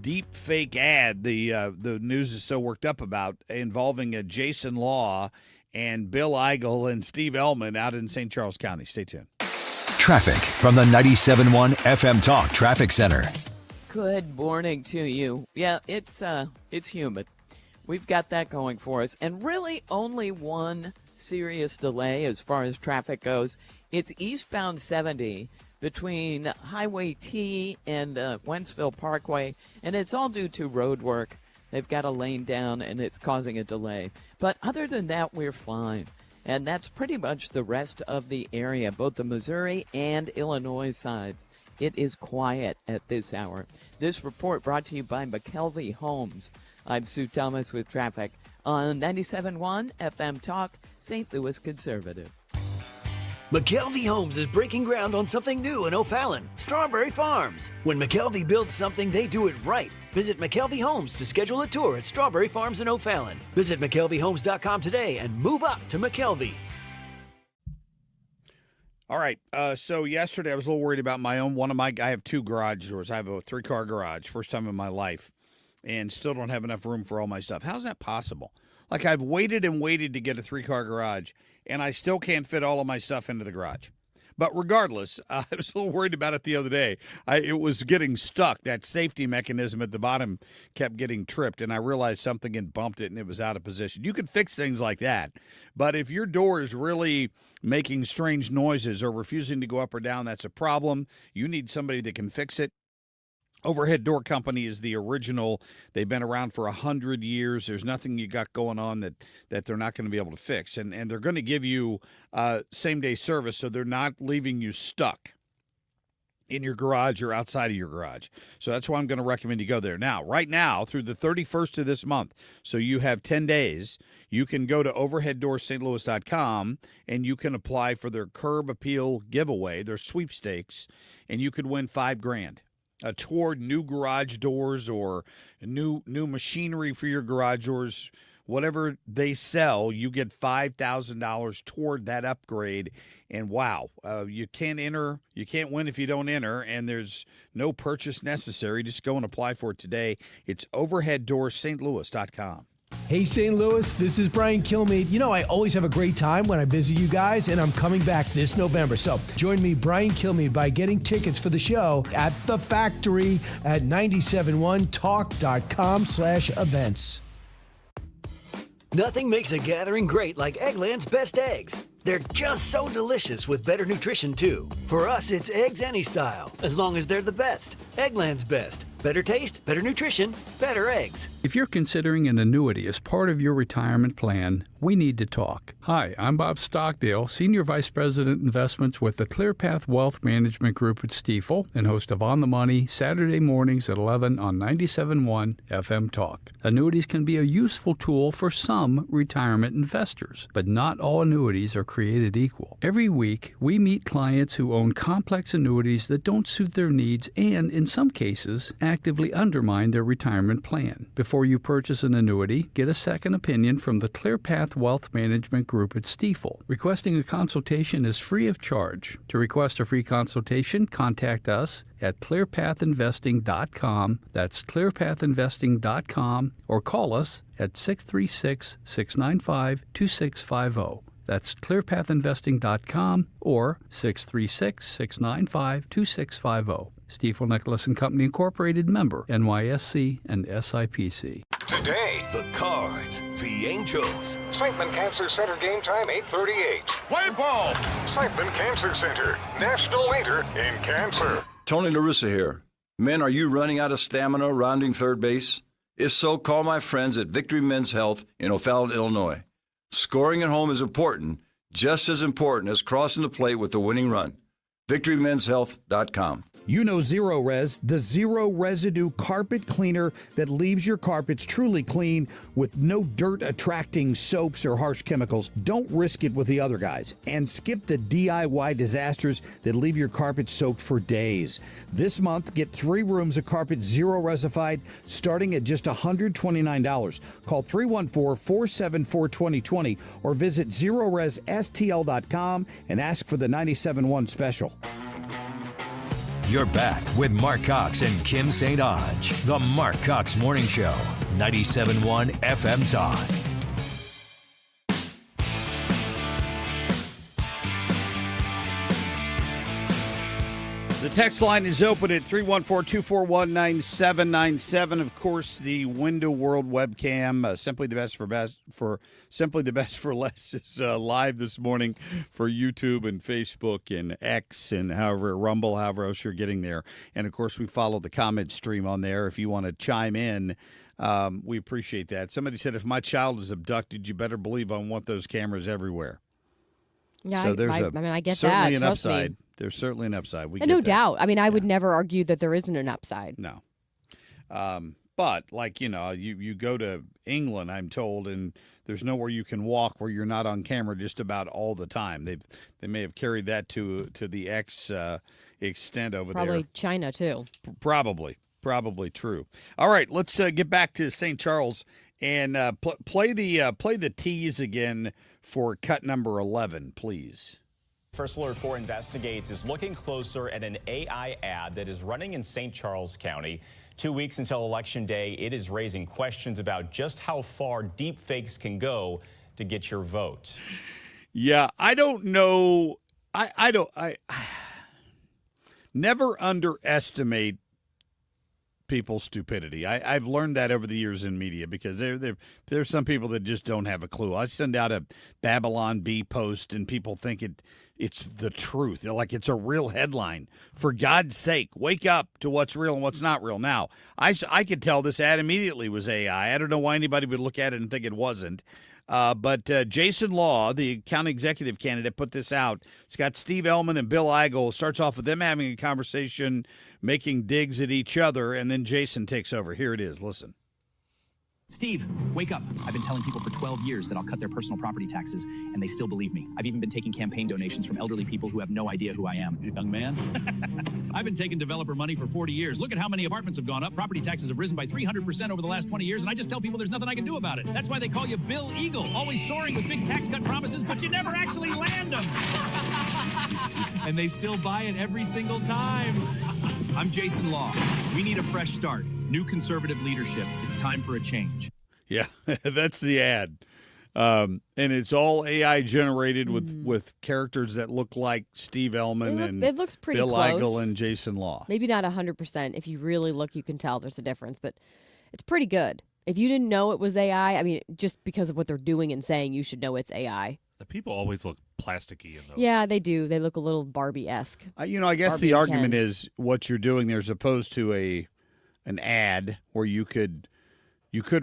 deep fake ad the news is so worked up about involving Jason Law and Bill Eigel and Steve Ellman out in St. Charles County. Stay tuned. Traffic from the 97.1 FM Talk Traffic Center. Good morning to you. Yeah, it's humid. We've got that going for us. And really only one serious delay as far as traffic goes. It's eastbound 70 between Highway T and Wentzville Parkway, and it's all due to road work. They've got a lane down, and it's causing a delay. But other than that, we're fine. And that's pretty much the rest of the area, both the Missouri and Illinois sides. It is quiet at this hour. This report brought to you by McKelvey Homes. I'm Sue Thomas with traffic on 97.1 FM Talk, St. Louis Conservative. McKelvey Homes is breaking ground on something new in O'Fallon, Strawberry Farms. When McKelvey builds something, they do it right. Visit McKelvey Homes to schedule a tour at Strawberry Farms in O'Fallon. Visit McKelveyHomes.com today and move up to McKelvey. All right, so yesterday I was a little worried about I have 2 garage doors. I have a 3-car garage, first time in my life, and still don't have enough room for all my stuff. How's that possible? Like, I've waited and waited to get a 3-car garage, and I still can't fit all of my stuff into the garage. But regardless, I was a little worried about it the other day. It was getting stuck. That safety mechanism at the bottom kept getting tripped, and I realized something had bumped it, and it was out of position. You can fix things like that, but if your door is really making strange noises or refusing to go up or down, that's a problem. You need somebody that can fix it. Overhead Door Company is the original. They've been around for 100 years. There's nothing you got going on that they're not going to be able to fix. And they're going to give you same-day service, so they're not leaving you stuck in your garage or outside of your garage. So that's why I'm going to recommend you go there. Now, right now, through the 31st of this month, so you have 10 days, you can go to overheaddoorsstlouis.com and you can apply for their Curb Appeal giveaway, their sweepstakes, and you could win $5,000. Toward new garage doors or new machinery for your garage doors, whatever they sell, you get $5,000 toward that upgrade. And wow, you can't win if you don't enter, and there's no purchase necessary. Just go and apply for it today. It's overheaddoorsstlouis.com. Hey, St. Louis, this is Brian Kilmeade. You know, I always have a great time when I visit you guys, and I'm coming back this November. So join me, Brian Kilmeade, by getting tickets for the show at The Factory at 971talk.com/events. Nothing makes a gathering great like Eggland's Best Eggs. They're just so delicious with better nutrition, too. For us, it's eggs any style, as long as they're the best. Eggland's Best. Better taste, better nutrition, better eggs. If you're considering an annuity as part of your retirement plan, we need to talk. Hi, I'm Bob Stockdale, Senior Vice President Investments with the ClearPath Wealth Management Group at Stifel and host of On the Money Saturday mornings at 11 on 97.1 FM Talk. Annuities can be a useful tool for some retirement investors, but not all annuities are created equal. Every week, we meet clients who own complex annuities that don't suit their needs and, in some cases, actively undermine their retirement plan. Before you purchase an annuity, get a second opinion from the ClearPath Wealth Management Group at Stifel. Requesting a consultation is free of charge. To request a free consultation, contact us at clearpathinvesting.com. That's clearpathinvesting.com, or call us at 636-695-2650. That's clearpathinvesting.com or 636-695-2650. Stifel Nicholas and Company Incorporated, member NYSE and SIPC. Today, the Cards, the Angels. Siteman Cancer Center game time 8:38. Play ball. Siteman Cancer Center, national leader in cancer. Tony La Russa here. Men, are you running out of stamina rounding third base? If so, call my friends at Victory Men's Health in O'Fallon, Illinois. Scoring at home is important, just as important as crossing the plate with the winning run. VictoryMen'sHealth.com. You know Zero Res, the zero residue carpet cleaner that leaves your carpets truly clean with no dirt attracting soaps or harsh chemicals. Don't risk it with the other guys and skip the DIY disasters that leave your carpet soaked for days. This month, get 3 rooms of carpet zero resified starting at just $129. Call 314-474-2020 or visit ZeroResSTL.com and ask for the 97.1 special. You're back with Marc Cox and Kim St. Onge. The Marc Cox Morning Show, 97.1 FM Talk. The text line is open at 314-241-9797. Of course, the Window World webcam, simply the best for less, is live this morning for YouTube and Facebook and X and however Rumble, however else you're getting there. And of course, we follow the comment stream on there. If you want to chime in, we appreciate that. Somebody said, if my child is abducted, you better believe I want those cameras everywhere. Yeah, so there's I get certainly that. an Trust upside. me. There's certainly an upside. We and get no that. doubt. I mean, I would never argue that there isn't an upside. No. But, like, you go to England, I'm told, and there's nowhere you can walk where you're not on camera just about all the time. They may have carried that to the X extent over there. Probably China, too. Probably true. All right, let's get back to St. Charles and play the tease again for cut number 11, please. First Alert 4 Investigates is looking closer at an AI ad that is running in St. Charles County. 2 weeks until Election Day, it is raising questions about just how far deepfakes can go to get your vote. Yeah, I don't know. I never underestimate people's stupidity. I've learned that over the years in media because there's some people that just don't have a clue. I send out a Babylon Bee post and people think it's the truth. They're like, it's a real headline. For God's sake, wake up to what's real and what's not real. Now, I could tell this ad immediately was AI. I don't know why anybody would look at it and think it wasn't. But Jason Law, the county executive candidate, put this out. It's got Steve Ellman and Bill Eigel. It starts off with them having a conversation, making digs at each other, and then Jason takes over. Here it is. Listen. Steve, wake up. I've been telling people for 12 years that I'll cut their personal property taxes, and they still believe me. I've even been taking campaign donations from elderly people who have no idea who I am. Young man, I've been taking developer money for 40 years. Look at how many apartments have gone up. Property taxes have risen by 300% over the last 20 years, and I just tell people there's nothing I can do about it. That's why they call you Bill Eagle, always soaring with big tax cut promises, but you never actually land them. And they still buy it every single time. I'm Jason Law. We need a fresh start. New conservative leadership. It's time for a change. Yeah, that's the ad. And it's all AI generated with characters that look like Steve Ellman and it looks pretty Bill close. Eigel and Jason Law. Maybe not 100%. If you really look, you can tell there's a difference, but it's pretty good. If you didn't know it was AI, I mean, just because of what they're doing and saying, you should know it's AI. The people always look plasticky in those. Yeah, they do. They look a little Barbie-esque. I guess Barbie the and argument Ken. is what you're doing there as opposed to a an ad where you could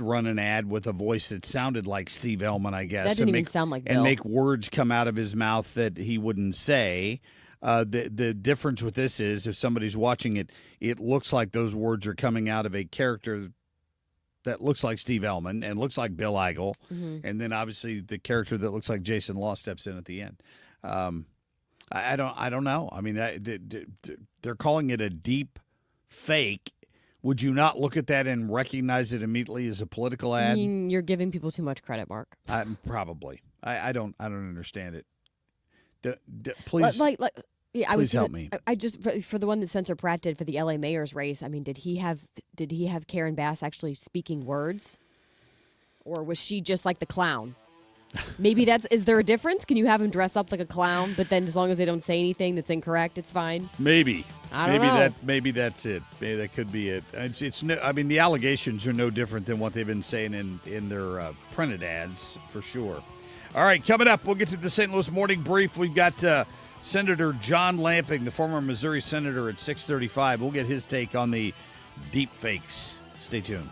run an ad with a voice that sounded like Steve Ehlmann, I guess. That didn't even sound like Bill. And make words come out of his mouth that he wouldn't say. The difference with this is if somebody's watching it, it looks like those words are coming out of a character that looks like Steve Ehlmann and looks like Bill Eigel. Mm-hmm. And then obviously the character that looks like Jason Law steps in at the end. I don't know. I mean, they're calling it a deep fake. Would you not look at that and recognize it immediately as a political ad? I mean, you're giving people too much credit, Mark. Probably. I don't understand it. Please, yeah, please help me. I just for the one that Spencer Pratt did for the LA mayor's race. I mean, did he have Karen Bass actually speaking words, or was she just like the clown? Maybe is there a difference? Can you have him dress up like a clown, but then as long as they don't say anything that's incorrect, it's fine? Maybe. I don't know. Maybe that's it. Maybe that could be it. It's no, I mean, the allegations are no different than what they've been saying in their printed ads, for sure. All right, coming up, we'll get to the St. Louis Morning Brief. We've got Senator John Lamping, the former Missouri senator, at 6:35. We'll get his take on the deep fakes. Stay tuned.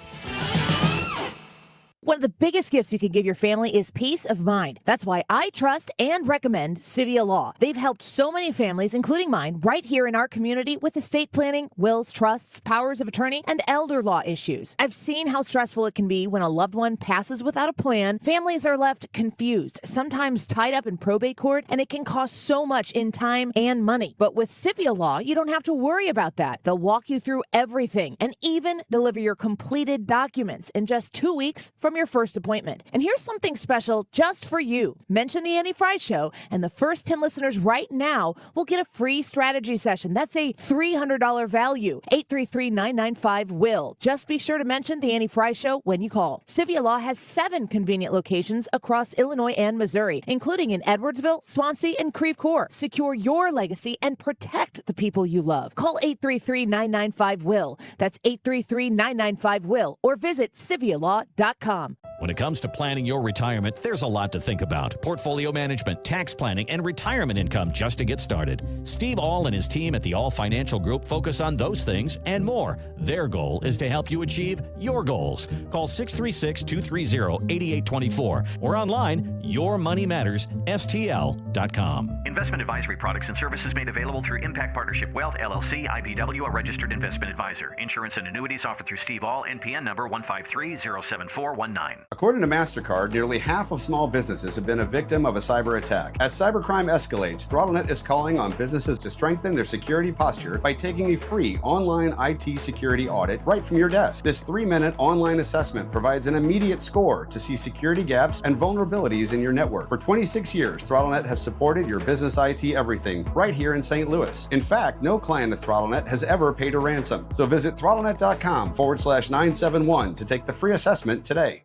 One of the biggest gifts you can give your family is peace of mind. That's why I trust and recommend Civia Law. They've helped so many families, including mine, right here in our community with estate planning, wills, trusts, powers of attorney, and elder law issues. I've seen how stressful it can be when a loved one passes without a plan. Families are left confused, sometimes tied up in probate court, and it can cost so much in time and money. But with Civia Law, you don't have to worry about that. They'll walk you through everything and even deliver your completed documents in just 2 weeks from your first appointment. And here's something special just for you. Mention the Annie Fry Show, and the first 10 listeners right now will get a free strategy session. That's a $300 value. 833-995-WILL. Just be sure to mention the Annie Fry Show when you call. Civia Law has 7 convenient locations across Illinois and Missouri, including in Edwardsville, Swansea, and Creve Coeur. Secure your legacy and protect the people you love. Call 833-995-WILL. That's 833-995-WILL, or visit civialaw.com. When it comes to planning your retirement, there's a lot to think about. Portfolio management, tax planning, and retirement income just to get started. Steve All and his team at the All Financial Group focus on those things and more. Their goal is to help you achieve your goals. Call 636-230-8824 or online, yourmoneymattersstl.com. Investment advisory products and services made available through Impact Partnership Wealth, LLC, IBW, a registered investment advisor. Insurance and annuities offered through Steve All, NPN number 153-07419. According to MasterCard, nearly half of small businesses have been a victim of a cyber attack. As cybercrime escalates, ThrottleNet is calling on businesses to strengthen their security posture by taking a free online IT security audit right from your desk. This 3-minute online assessment provides an immediate score to see security gaps and vulnerabilities in your network. For 26 years, ThrottleNet has supported your business IT everything right here in St. Louis. In fact, no client of ThrottleNet has ever paid a ransom. So visit throttlenet.com/971 to take the free assessment today.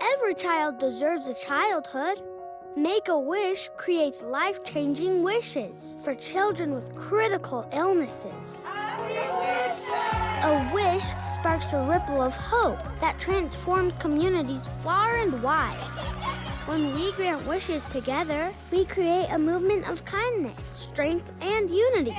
Every child deserves a childhood. Make-A-Wish creates life-changing wishes for children with critical illnesses. A wish sparks a ripple of hope that transforms communities far and wide. When we grant wishes together, we create a movement of kindness, strength, and unity.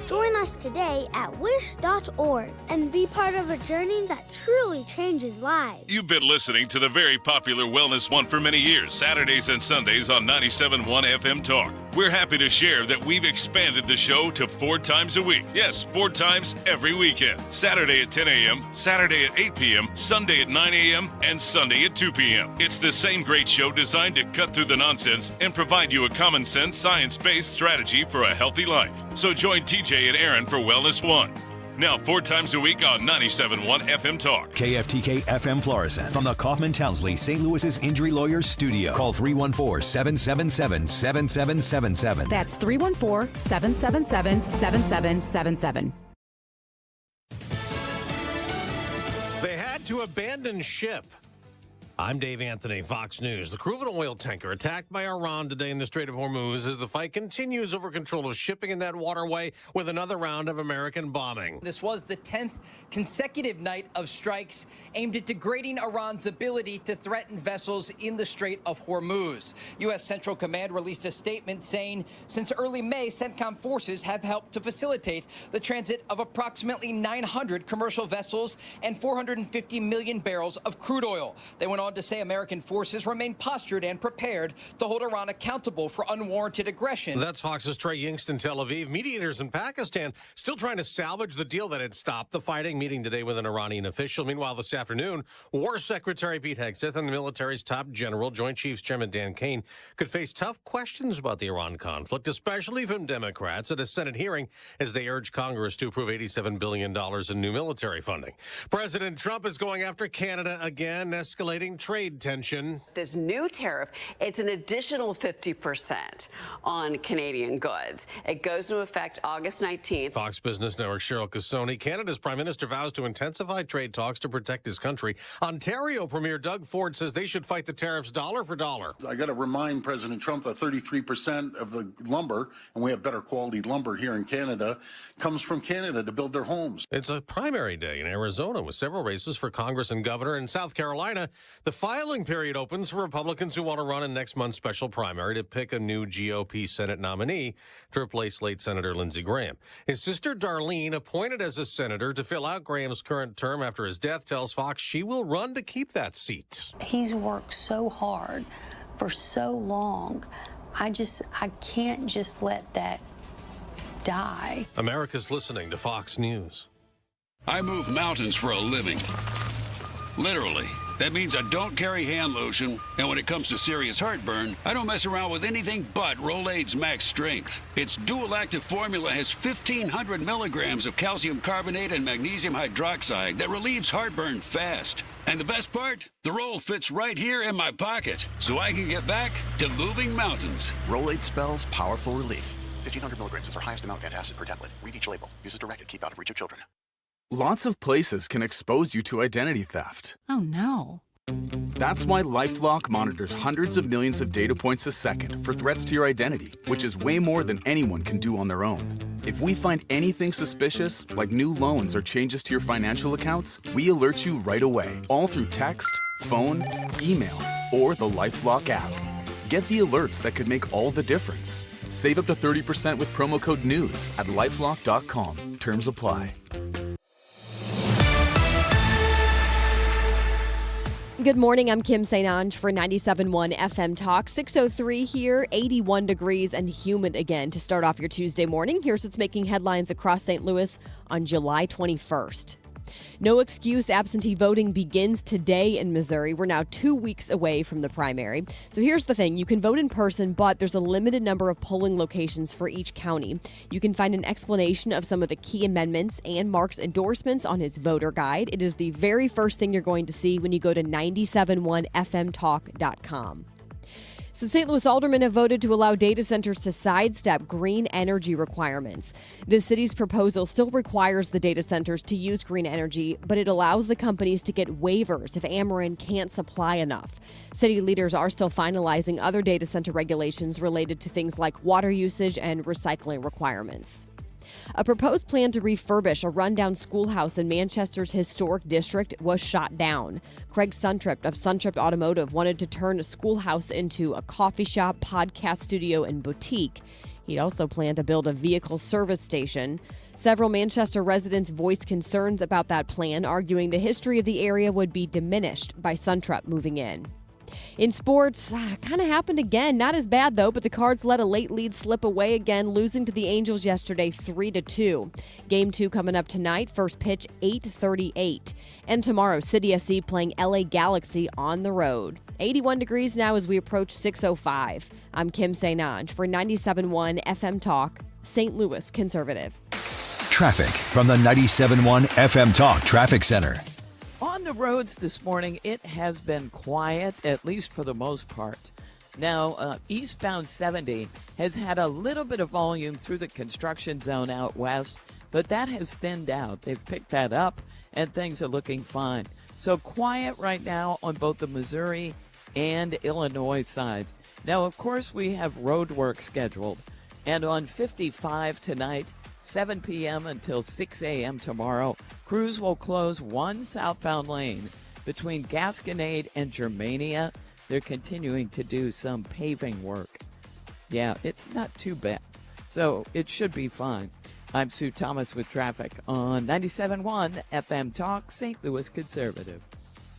Join us today at wish.org and be part of a journey that truly changes lives. You've been listening to the very popular Wellness One for many years, Saturdays and Sundays on 97.1 FM Talk. We're happy to share that we've expanded the show to 4 times a week. Yes, 4 times every weekend. Saturday at 10 a.m., Saturday at 8 p.m., Sunday at 9 a.m., and Sunday at 2 p.m. It's the same great show designed to cut through the nonsense and provide you a common sense, science-based strategy for a healthy life. So join TJ and Aaron for Wellness One. Now 4 times a week on 97.1 FM Talk. KFTK FM Florissant from the Kaufman Townsley St. Louis's Injury Lawyers Studio. Call 314-777-7777. That's 314-777-7777. They had to abandon ship. I'm Dave Anthony, Fox News. The crew of an oil tanker attacked by Iran today in the Strait of Hormuz as the fight continues over control of shipping in that waterway with another round of American bombing. This was the 10th consecutive night of strikes aimed at degrading Iran's ability to threaten vessels in the Strait of Hormuz. U.S. Central Command released a statement saying since early May, CENTCOM forces have helped to facilitate the transit of approximately 900 commercial vessels and 450 million barrels of crude oil. They went on to say American forces remain postured and prepared to hold Iran accountable for unwarranted aggression. That's Fox's Trey Yingst in Tel Aviv. Mediators in Pakistan still trying to salvage the deal that had stopped the fighting, meeting today with an Iranian official. Meanwhile, this afternoon, War Secretary Pete Hegseth and the military's top general, Joint Chiefs Chairman Dan Kane, could face tough questions about the Iran conflict, especially from Democrats at a Senate hearing as they urge Congress to approve $87 billion in new military funding. President Trump is going after Canada again, escalating trade tension. This new tariff, it's an additional 50% on Canadian goods. It goes into effect August 19th. Fox Business Network Cheryl Casoni. Canada's Prime Minister vows to intensify trade talks to protect his country. Ontario Premier Doug Ford says they should fight the tariffs dollar for dollar. I got to remind President Trump that 33% of the lumber, and we have better quality lumber here in Canada, comes from Canada to build their homes. It's a primary day in Arizona with several races for Congress and governor. In South Carolina, the filing period opens for Republicans who want to run in next month's special primary to pick a new GOP Senate nominee to replace late Senator Lindsey Graham. His sister Darlene, appointed as a senator to fill out Graham's current term after his death, tells Fox she will run to keep that seat. He's worked so hard for so long. I can't just let that die. America's listening to Fox News. I move mountains for a living. Literally. That means I don't carry hand lotion, and when it comes to serious heartburn, I don't mess around with anything but Rolaids Max Strength. Its dual-active formula has 1,500 milligrams of calcium carbonate and magnesium hydroxide that relieves heartburn fast. And the best part? The roll fits right here in my pocket, so I can get back to moving mountains. Rolaids spells powerful relief. 1,500 milligrams is our highest amount of antacid per tablet. Read each label. Use as directed. Keep out of reach of children. Lots of places can expose you to identity theft. Oh, no. That's why LifeLock monitors hundreds of millions of data points a second for threats to your identity, which is way more than anyone can do on their own. If we find anything suspicious, like new loans or changes to your financial accounts, we alert you right away, all through text, phone, email, or the LifeLock app. Get the alerts that could make all the difference. Save up to 30% with promo code NEWS at LifeLock.com. Terms apply. Good morning. I'm Kim St. Ange for 97.1 FM Talk. 6:03 here, 81 degrees and humid again to start off your Tuesday morning. Here's what's making headlines across St. Louis on July 21st. No excuse absentee voting begins today in Missouri. We're now 2 weeks away from the primary. So here's the thing. You can vote in person, but there's a limited number of polling locations for each county. You can find an explanation of some of the key amendments and Mark's endorsements on his voter guide. It is the very first thing you're going to see when you go to 971fmtalk.com. Some St. Louis aldermen have voted to allow data centers to sidestep green energy requirements. The city's proposal still requires the data centers to use green energy, but it allows the companies to get waivers if Ameren can't supply enough. City leaders are still finalizing other data center regulations related to things like water usage and recycling requirements. A proposed plan to refurbish a rundown schoolhouse in Manchester's historic district was shot down. Craig Suntripp of Suntripp Automotive wanted to turn a schoolhouse into a coffee shop, podcast studio, and boutique. He'd also planned to build a vehicle service station. Several Manchester residents voiced concerns about that plan, arguing the history of the area would be diminished by Suntripp moving in. In sports, kind of happened again. Not as bad, though, but the Cards let a late lead slip away again, losing to the Angels yesterday 3-2. Game 2 coming up tonight. First pitch, 8:38. And tomorrow, City SC playing LA Galaxy on the road. 81 degrees now as we approach 6:05. I'm Kim St. Ange for 97.1 FM Talk, St. Louis Conservative. Traffic from the 97.1 FM Talk Traffic Center. On the roads this morning, it has been quiet, at least for the most part. Now, eastbound 70 has had a little bit of volume through the construction zone out west. but that has thinned out. They've picked that up, and things are looking fine. So quiet right now on both the Missouri and Illinois sides. Now, of course, we have road work scheduled, and on 55 tonight, 7 p.m. until 6 a.m. tomorrow, crews will close one southbound lane between Gasconade and Germania. They're continuing to do some paving work. Yeah, it's not too bad. So it should be fine. I'm Sue Thomas with traffic on 97.1 FM Talk, St. Louis Conservative.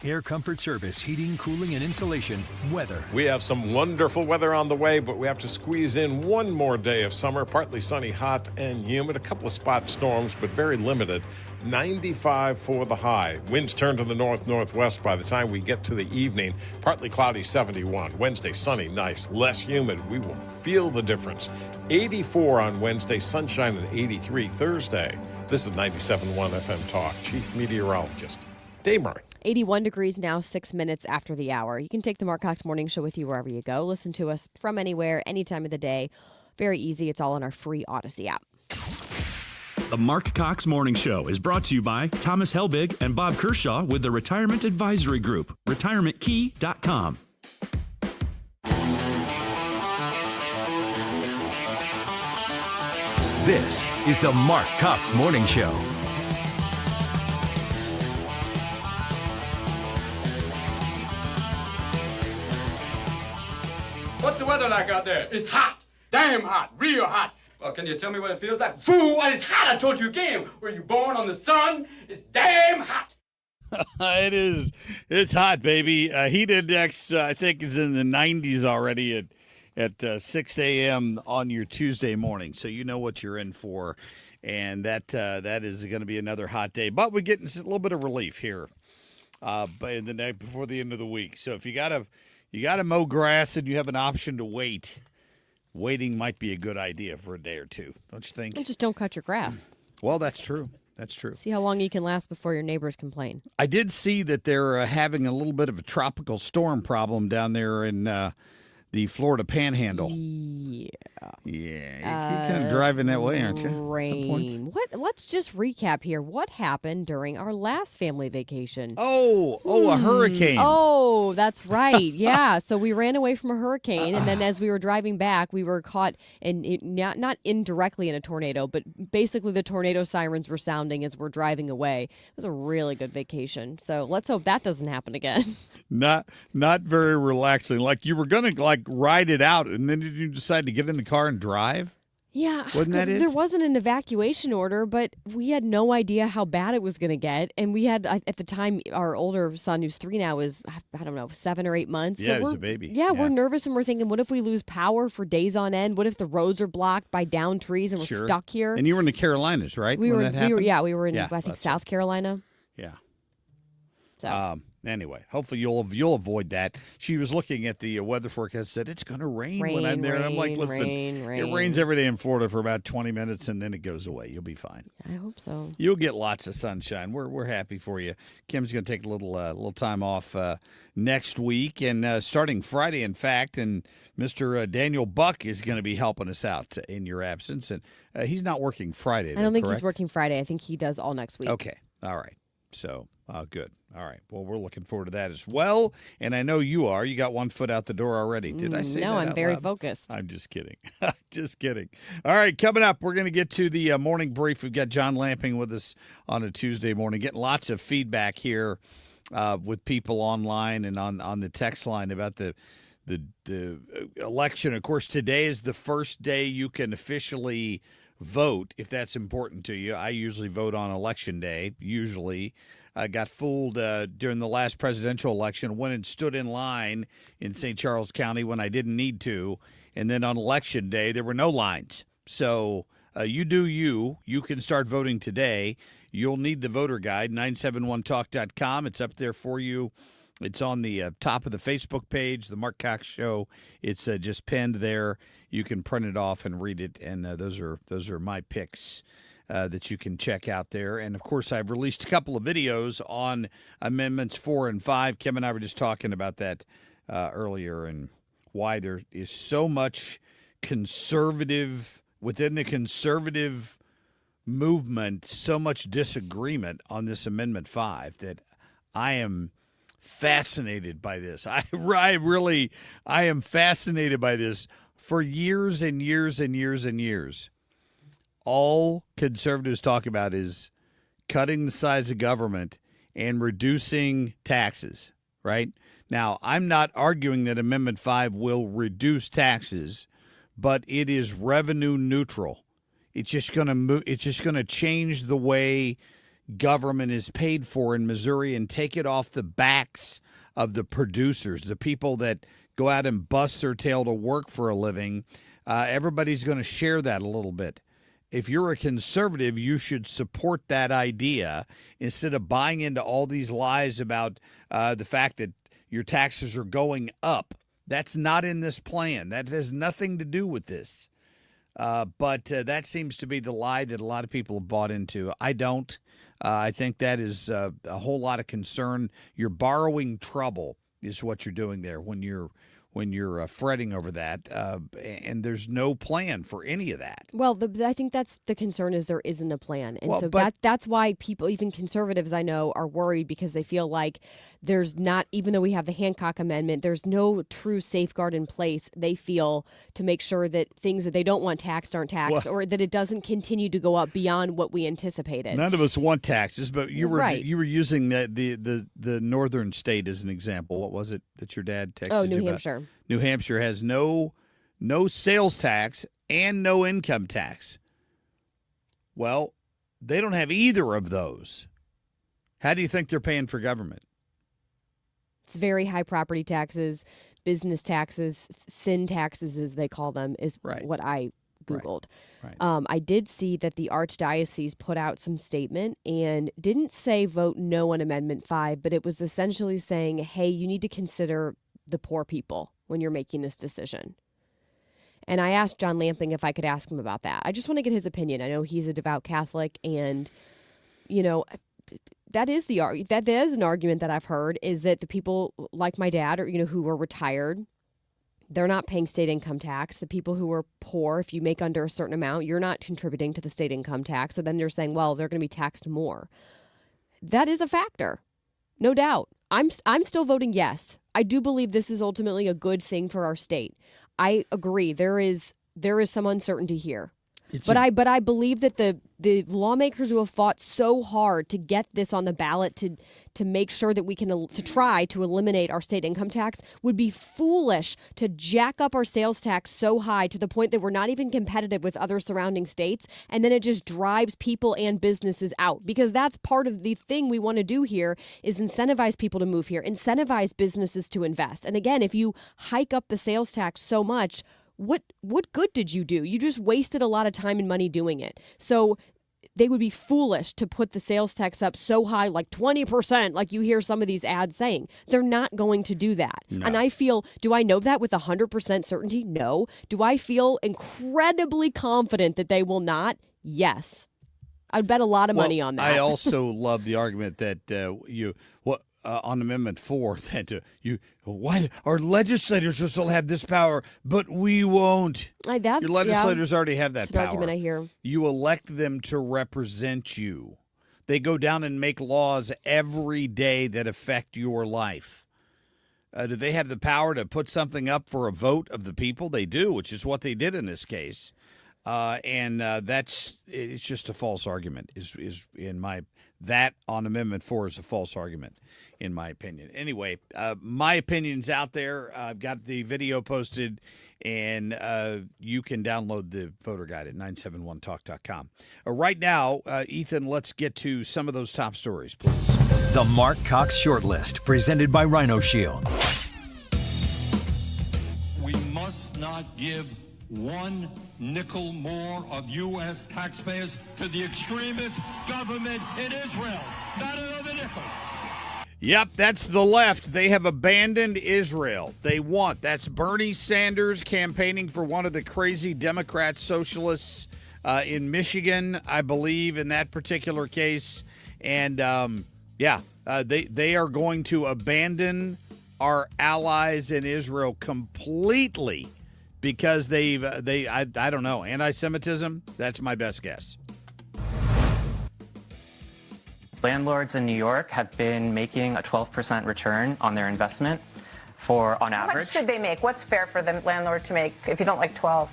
Air Comfort Service, heating, cooling, and insulation. Weather. We have some wonderful weather on the way, but we have to squeeze in one more day of summer. Partly sunny, hot, and humid. A couple of spot storms, but very limited. 95 for the high. Winds turn to the north-northwest by the time we get to the evening. Partly cloudy, 71. Wednesday, sunny, nice, less humid. We will feel the difference. 84 on Wednesday, sunshine, and 83 Thursday. This is 97.1 FM Talk. Chief Meteorologist Dave Murray. 81 degrees now, 6 minutes after the hour. You can take the Marc Cox Morning Show with you wherever you go. Listen to us from anywhere, any time of the day. Very easy. It's all on our free Odyssey app. The Marc Cox Morning Show is brought to you by Thomas Helbig and Bob Kershaw with the Retirement Advisory Group, retirementkey.com. This is the Marc Cox Morning Show. What's the weather like out there? It's hot. Damn hot. Real hot. Well, can you tell me what it feels like? Fool, what is hot? I told you again. Were you born on the sun? It's damn hot. It is. It's hot, baby. Heat index, I think, is in the 90s already at 6 a.m. on your Tuesday morning. So you know what you're in for. And that is going to be another hot day. But we're getting a little bit of relief here in the night before the end of the week. So if you got to mow grass and you have an option to wait, waiting might be a good idea for a day or two, don't you think? And just don't cut your grass. Well, that's true. That's true. See how long you can last before your neighbors complain. I did see that they're having a little bit of a tropical storm problem down there in the Florida Panhandle. Yeah. Yeah. You're kind of driving that way, aren't you? Rain. What? Let's just recap here. What happened during our last family vacation? A hurricane. Oh, that's right. Yeah. So we ran away from a hurricane, and then as we were driving back, we were caught not indirectly in a tornado, but basically the tornado sirens were sounding as we're driving away. It was a really good vacation. So let's hope that doesn't happen again. Not very relaxing. Like you were gonna ride it out, and then did you decide to get in the car and drive? Yeah. Wasn't that it? There wasn't an evacuation order, but we had no idea how bad it was going to get. And we had, at the time, our older son, who's 3 now, was, 7 or 8 months. Yeah, so he was a baby. Yeah, we're nervous, and we're thinking, what if we lose power for days on end? What if the roads are blocked by downed trees and we're stuck here? And you were in the Carolinas, right? We were in, Yeah, I think, South Carolina. Yeah. So. Anyway, hopefully you'll avoid that. She was looking at the weather forecast, said it's going to rain when I'm there. And I'm like, listen, it rains every day in Florida for about 20 minutes, and then it goes away. You'll be fine. I hope so. You'll get lots of sunshine. We're happy for you. Kim's going to take a little time off next week, and starting Friday, in fact, and Mr. Daniel Buck is going to be helping us out in your absence. And he's not working Friday, I don't think correct? he's working Friday. I think he does all next week. Okay. All right. So, good. All right. Well, we're looking forward to that as well. And I know you are. You got one foot out the door already. Did I say that? No, I'm out very loud? focused. I'm just kidding. Just kidding. All right. Coming up, we're going to get to the morning brief. We've got John Lamping with us on a Tuesday morning, getting lots of feedback here with people online and on the text line about the election. Of course, today is the first day you can officially vote, if that's important to you. I usually vote on Election Day, usually. I got fooled during the last presidential election, went and stood in line in St. Charles County when I didn't need to, and then on Election Day, there were no lines. So you do you. You can start voting today. You'll need the voter guide, 971talk.com. It's up there for you. It's on the top of the Facebook page, The Marc Cox Show. It's just pinned there. You can print it off and read it, and those are my picks that you can check out there. And, of course, I've released a couple of videos on Amendments 4 and 5. Kim and I were just talking about that earlier and why there is so much conservative, within the conservative movement, so much disagreement on this Amendment 5 that I am fascinated by this. I am fascinated by this for years and years and years and years. All conservatives talk about is cutting the size of government and reducing taxes, right? Now, I'm not arguing that Amendment 5 will reduce taxes, but it is revenue neutral. It's just going to change the way government is paid for in Missouri and take it off the backs of the producers, the people that go out and bust their tail to work for a living. Everybody's going to share that a little bit. If you're a conservative, you should support that idea instead of buying into all these lies about the fact that your taxes are going up. That's not in this plan. That has nothing to do with this. But that seems to be the lie that a lot of people have bought into. I don't. I think that is a whole lot of concern. You're borrowing trouble is what you're doing there when you're fretting over that, and there's no plan for any of that. Well, I think that's the concern is there isn't a plan. And so that's why people, even conservatives I know, are worried because they feel like there's not, even though we have the Hancock Amendment, there's no true safeguard in place, they feel, to make sure that things that they don't want taxed aren't taxed, or that it doesn't continue to go up beyond what we anticipated. None of us want taxes, but you were Right. you were using the northern state as an example. What was it that your dad texted you about? New Hampshire. New Hampshire has no sales tax and no income tax. Well, they don't have either of those. How do you think they're paying for government? It's very high property taxes, business taxes, sin taxes, as they call them, is what I Googled. Right. I did see that the Archdiocese put out some statement and didn't say vote no on Amendment 5, but it was essentially saying, hey, you need to consider the poor people when you're making this decision. And I asked John Lamping if I could ask him about that. I just want to get his opinion. I know he's a devout Catholic, and, that is an argument that I've heard, is that the people like my dad, or who are retired, they're not paying state income tax. The people who are poor, if you make under a certain amount, you're not contributing to the state income tax. So then they're saying, well, they're going to be taxed more. That is a factor, no doubt. I'm still voting yes. I do believe this is ultimately a good thing for our state. I agree. There is some uncertainty here. But I believe that the lawmakers who have fought so hard to get this on the ballot to make sure that we can to try to eliminate our state income tax would be foolish to jack up our sales tax so high to the point that we're not even competitive with other surrounding states, and then it just drives people and businesses out, because that's part of the thing we want to do here is incentivize people to move here, incentivize businesses to invest. And again, if you hike up the sales tax so much, what good did you do? You just wasted a lot of time and money doing it. So they would be foolish to put the sales tax up so high, like 20%, like you hear some of these ads saying. They're not going to do that. No. And I feel, do I know that with 100% certainty? No. Do I feel incredibly confident that they will not? Yes. I'd bet a lot of money on that. I also love the argument that on Amendment 4 that why our legislators will still have this power, but we won't. Your legislators already have that It's an power. argument I hear. You elect them to represent you. They go down and make laws every day that affect your life. Do they have the power to put something up for a vote of the people? They do, which is what they did in this case. It's just a false argument. That on Amendment 4 is a false argument, in my opinion. Anyway, my opinion's out there. I've got the video posted, and you can download the voter guide at 971talk.com. Right now, Ethan, let's get to some of those top stories, please. The Marc Cox Shortlist, presented by Rhino Shield. We must not give one nickel more of U.S. taxpayers to the extremist government in Israel. Not another nickel. Yep, that's the left. They have abandoned Israel. That's Bernie Sanders campaigning for one of the crazy Democrat socialists in Michigan, I believe, in that particular case. And, they are going to abandon our allies in Israel completely because I don't know, anti-Semitism? That's my best guess. Landlords in New York have been making a 12% return on their investment on average. How much should they make? What's fair for the landlord to make if you don't like 12?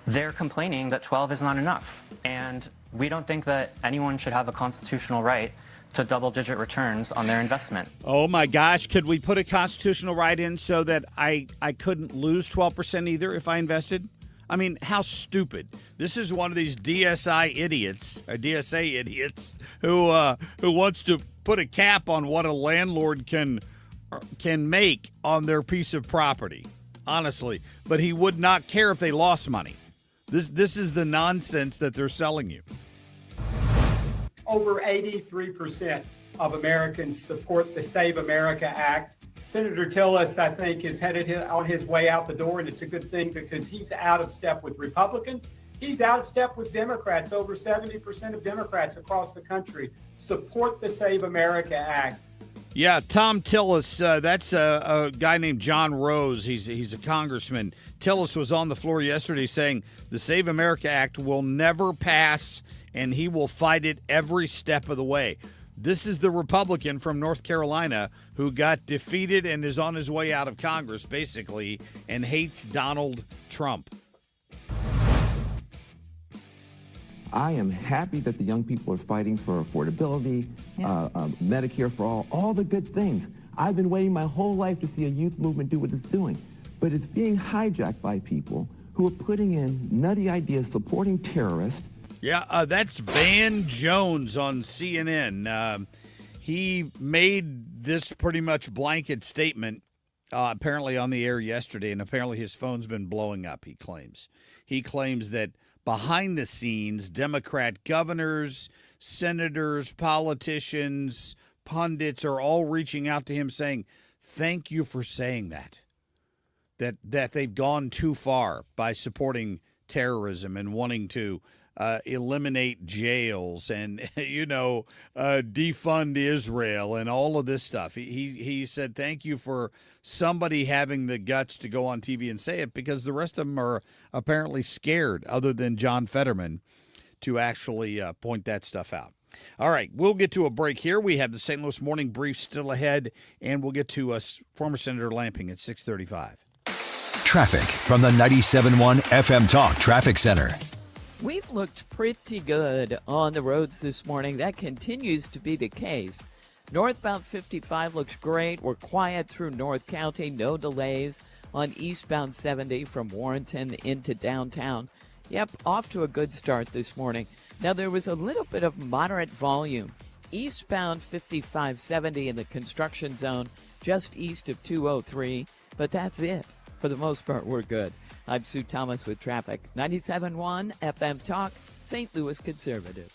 They're complaining that 12 is not enough. And we don't think that anyone should have a constitutional right to double-digit returns on their investment. Oh, my gosh. Could we put a constitutional right in so that I couldn't lose 12% either if I invested? I mean, how stupid. This is one of these DSA idiots who wants to put a cap on what a landlord can make on their piece of property, honestly. But he would not care if they lost money. This is the nonsense that they're selling you. Over 83% of Americans support the Save America Act. Senator Tillis, I think, is headed on his way out the door, and it's a good thing because he's out of step with Republicans. He's out of step with Democrats. Over 70% of Democrats across the country support the Save America Act. Yeah, Tom Tillis, that's a guy named John Rose. He's a congressman. Tillis was on the floor yesterday saying the Save America Act will never pass, and he will fight it every step of the way. This is the Republican from North Carolina who got defeated and is on his way out of Congress, basically, and hates Donald Trump. I am happy that the young people are fighting for affordability, Medicare for all the good things. I've been waiting my whole life to see a youth movement do what it's doing. But it's being hijacked by people who are putting in nutty ideas supporting terrorists. Yeah, that's Van Jones on CNN. He made this pretty much blanket statement apparently on the air yesterday, and apparently his phone's been blowing up, he claims. He claims that behind the scenes, Democrat governors, senators, politicians, pundits are all reaching out to him saying, thank you for saying that they've gone too far by supporting terrorism and wanting to eliminate jails and, defund Israel and all of this stuff. He said, thank you for somebody having the guts to go on TV and say it, because the rest of them are apparently scared, other than John Fetterman, to actually point that stuff out. All right, we'll get to a break here. We have the St. Louis Morning Brief still ahead, and we'll get to former Senator Lamping at 6:35. Traffic from the 97.1 FM Talk Traffic Center. We've looked pretty good on the roads this morning. That continues to be the case. Northbound 55 looks great. We're quiet through North County. No delays on eastbound 70 from Warrenton into downtown. Yep, off to a good start this morning. Now, there was a little bit of moderate volume. Eastbound 5570 in the construction zone, just east of 203. But that's it. For the most part, we're good. I'm Sue Thomas with traffic. 97.1 FM Talk, St. Louis Conservative.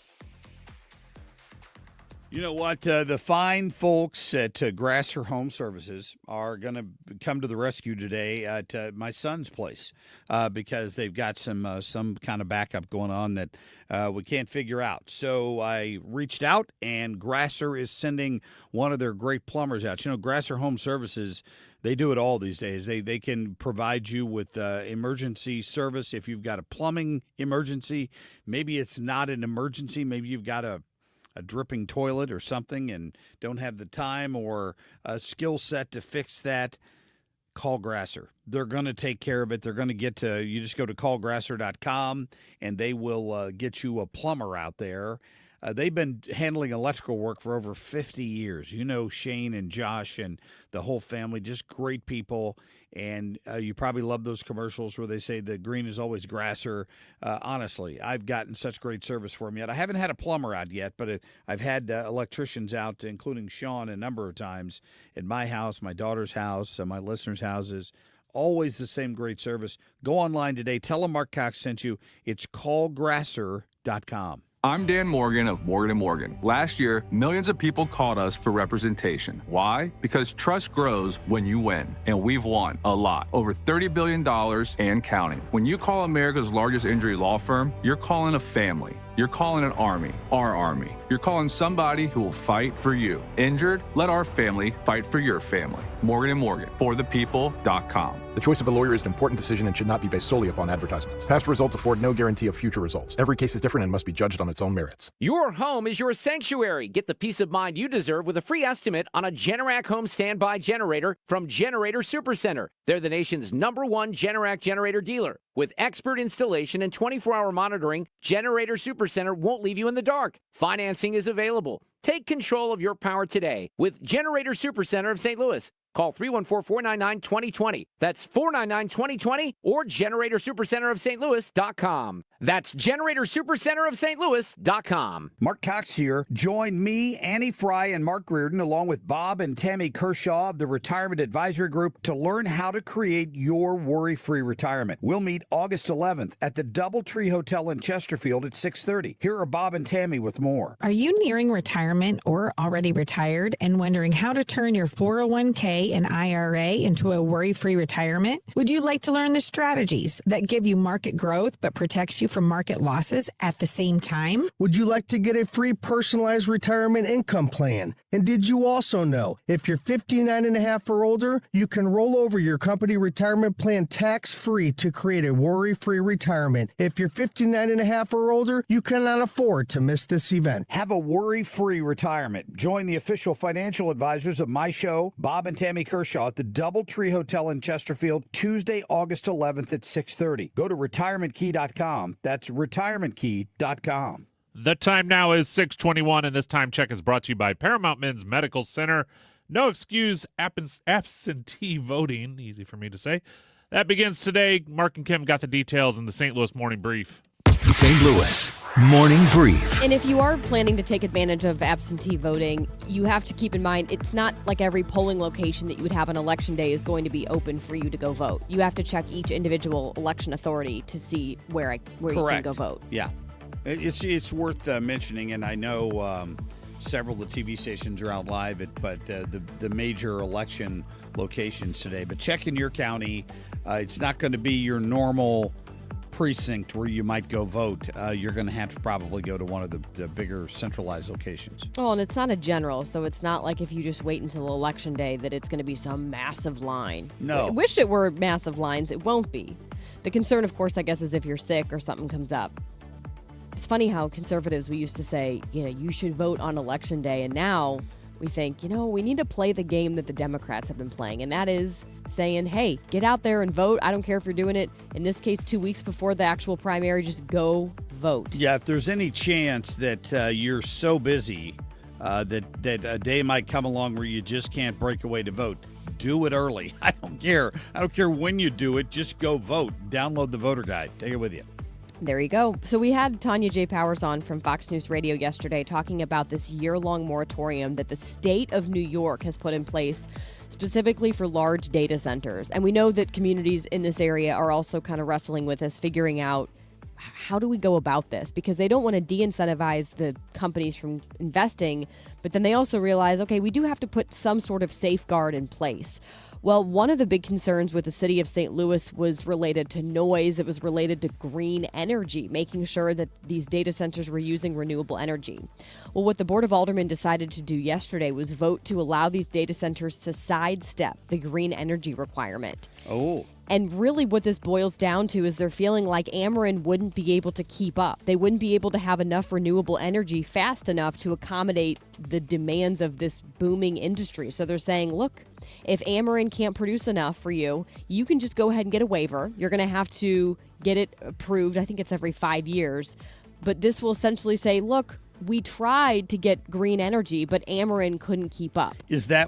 You know what? The fine folks at Grasser Home Services are going to come to the rescue today at my son's place because they've got some kind of backup going on that we can't figure out. So I reached out, and Grasser is sending one of their great plumbers out. You know, Grasser Home Services, they do it all these days. They can provide you with emergency service if you've got a plumbing emergency. Maybe it's not an emergency. Maybe you've got a dripping toilet or something and don't have the time or a skill set to fix that. Call Grasser. They're going to take care of it. They're going to you just go to callgrasser.com and they will get you a plumber out there. They've been handling electrical work for over 50 years. You know, Shane and Josh and the whole family, just great people. And you probably love those commercials where they say the green is always Grasser. Honestly, I've gotten such great service for them yet. I haven't had a plumber out yet, but I've had electricians out, including Sean, a number of times at my house, my daughter's house, my listeners' houses. Always the same great service. Go online today. Tell them Marc Cox sent you. It's callgrasser.com. I'm Dan Morgan of Morgan & Morgan. Last year, millions of people called us for representation. Why? Because trust grows when you win, and we've won a lot. Over $30 billion and counting. When you call America's largest injury law firm, you're calling a family. You're calling an army, our army. You're calling somebody who will fight for you. Injured? Let our family fight for your family. Morgan & Morgan, forthepeople.com. The choice of a lawyer is an important decision and should not be based solely upon advertisements. Past results afford no guarantee of future results. Every case is different and must be judged on its own merits. Your home is your sanctuary. Get the peace of mind you deserve with a free estimate on a Generac home standby generator from Generator Supercenter. They're the nation's #1 Generac generator dealer. With expert installation and 24-hour monitoring, Generator Supercenter won't leave you in the dark. Financing is available. Take control of your power today with Generator Supercenter of St. Louis. Call 314-499-2020. That's 499-2020 or GeneratorSupercenterofStLouis.com. That's GeneratorSupercenterofStLouis.com. Marc Cox here. Join me, Annie Fry, and Mark Reardon, along with Bob and Tammy Kershaw of the Retirement Advisory Group, to learn how to create your worry-free retirement. We'll meet August 11th at the Doubletree Hotel in Chesterfield at 6:30. Here are Bob and Tammy with more. Are you nearing retirement or already retired and wondering how to turn your 401k and IRA into a worry-free retirement? Would you like to learn the strategies that give you market growth but protects you from market losses at the same time? Would you like to get a free personalized retirement income plan? And did you also know if you're 59 and a half or older, you can roll over your company retirement plan tax-free to create a worry-free retirement? If you're 59 and a half or older, you cannot afford to miss this event. Have a worry-free retirement. Join the official financial advisors of my show, Bob and Tammy Kershaw, at the Doubletree Hotel in Chesterfield, Tuesday, August 11th at 6:30. Go to retirementkey.com. That's retirementkey.com. The time now is 6:21, and this time check is brought to you by Paramount Men's Medical Center. No excuse absentee voting, easy for me to say. That begins today. Mark and Kim got the details in the St. Louis Morning Brief. St. Louis Morning Brief. And if you are planning to take advantage of absentee voting, you have to keep in mind it's not like every polling location that you would have on Election Day is going to be open for you to go vote. You have to check each individual election authority to see where you can go vote. Yeah. It's worth mentioning, and I know several of the TV stations are out live at the major election locations today. But check in your county. It's not going to be your normal precinct where you might go vote. You're going to have to probably go to one of the bigger centralized locations. Oh, and it's not a general, so it's not like if you just wait until Election Day that it's going to be some massive line. No. I wish it were massive lines. It won't be. The concern, of course, I guess, is if you're sick or something comes up. It's funny how conservatives, we used to say, you should vote on Election Day, and now we think, we need to play the game that the Democrats have been playing, and that is saying, hey, get out there and vote. I don't care if you're doing it, in this case, 2 weeks before the actual primary, just go vote. Yeah, if there's any chance that you're so busy that a day might come along where you just can't break away to vote, do it early. I don't care. I don't care when you do it. Just go vote. Download the voter guide. Take it with you. There you go. So we had Tanya J. Powers on from Fox News Radio yesterday talking about this year-long moratorium that the state of New York has put in place specifically for large data centers. And we know that communities in this area are also kind of wrestling with this, figuring out how do we go about this? Because they don't want to de-incentivize the companies from investing, but then they also realize, okay, we do have to put some sort of safeguard in place. Well, one of the big concerns with the city of St. Louis was related to noise. It was related to green energy, making sure that these data centers were using renewable energy. Well, what the Board of Aldermen decided to do yesterday was vote to allow these data centers to sidestep the green energy requirement. Oh. And really what this boils down to is they're feeling like Ameren wouldn't be able to keep up. They wouldn't be able to have enough renewable energy fast enough to accommodate the demands of this booming industry. So they're saying, look, if Ameren can't produce enough for you, you can just go ahead and get a waiver. You're going to have to get it approved. I think it's every 5 years. But this will essentially say, look, we tried to get green energy, but Ameren couldn't keep up.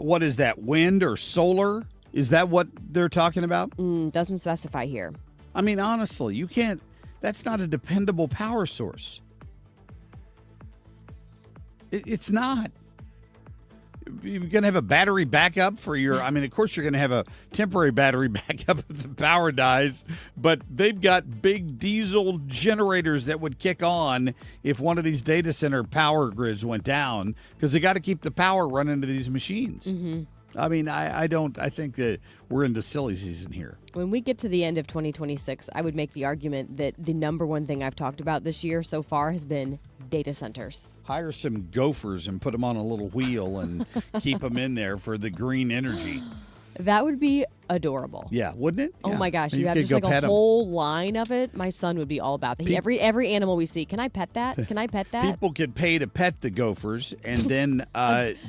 What is that, wind or solar? Is that what they're talking about? Doesn't specify here. I mean, honestly, you can't. That's not a dependable power source. It's not. You're going to have a battery backup for your. I mean, of course, you're going to have a temporary battery backup if the power dies, but they've got big diesel generators that would kick on if one of these data center power grids went down because they got to keep the power running to these machines. Mm-hmm. I mean, I think that we're into silly season here. When we get to the end of 2026, I would make the argument that the number one thing I've talked about this year so far has been data centers. Hire some gophers and put them on a little wheel and keep them in there for the green energy. That would be adorable. Yeah, wouldn't it? Oh Yeah. my gosh, And you have could just go like a pet 'em. whole line of it. My son would be all about that. Every animal we see, can I pet that? Can I pet that? People could pay to pet the gophers, and then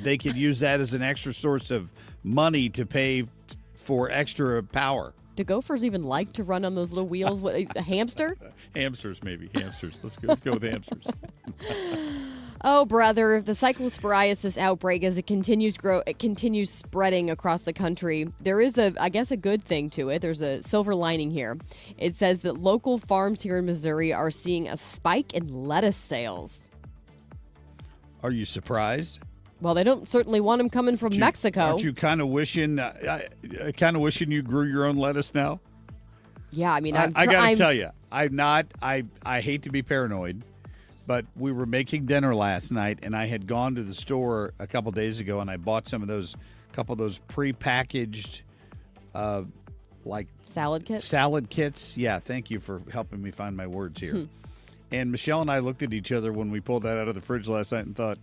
they could use that as an extra source of money to pay for extra power. Do gophers even like to run on those little wheels? What, a hamster? Hamsters, maybe. Hamsters. Let's go with hamsters. Oh, brother, the cyclosporiasis outbreak, as it continues spreading across the country, there is I guess a good thing to it. There's a silver lining here. It says that local farms here in Missouri are seeing a spike in lettuce sales. Are you surprised? Well, they don't certainly want them coming from Mexico. Aren't you kind of wishing you grew your own lettuce now? Yeah, I mean, I got to tell you, I hate to be paranoid, but we were making dinner last night, and I had gone to the store a couple days ago, and I bought couple of those prepackaged, like salad kits. Salad kits. Yeah, thank you for helping me find my words here. And Michelle and I looked at each other when we pulled that out of the fridge last night and thought,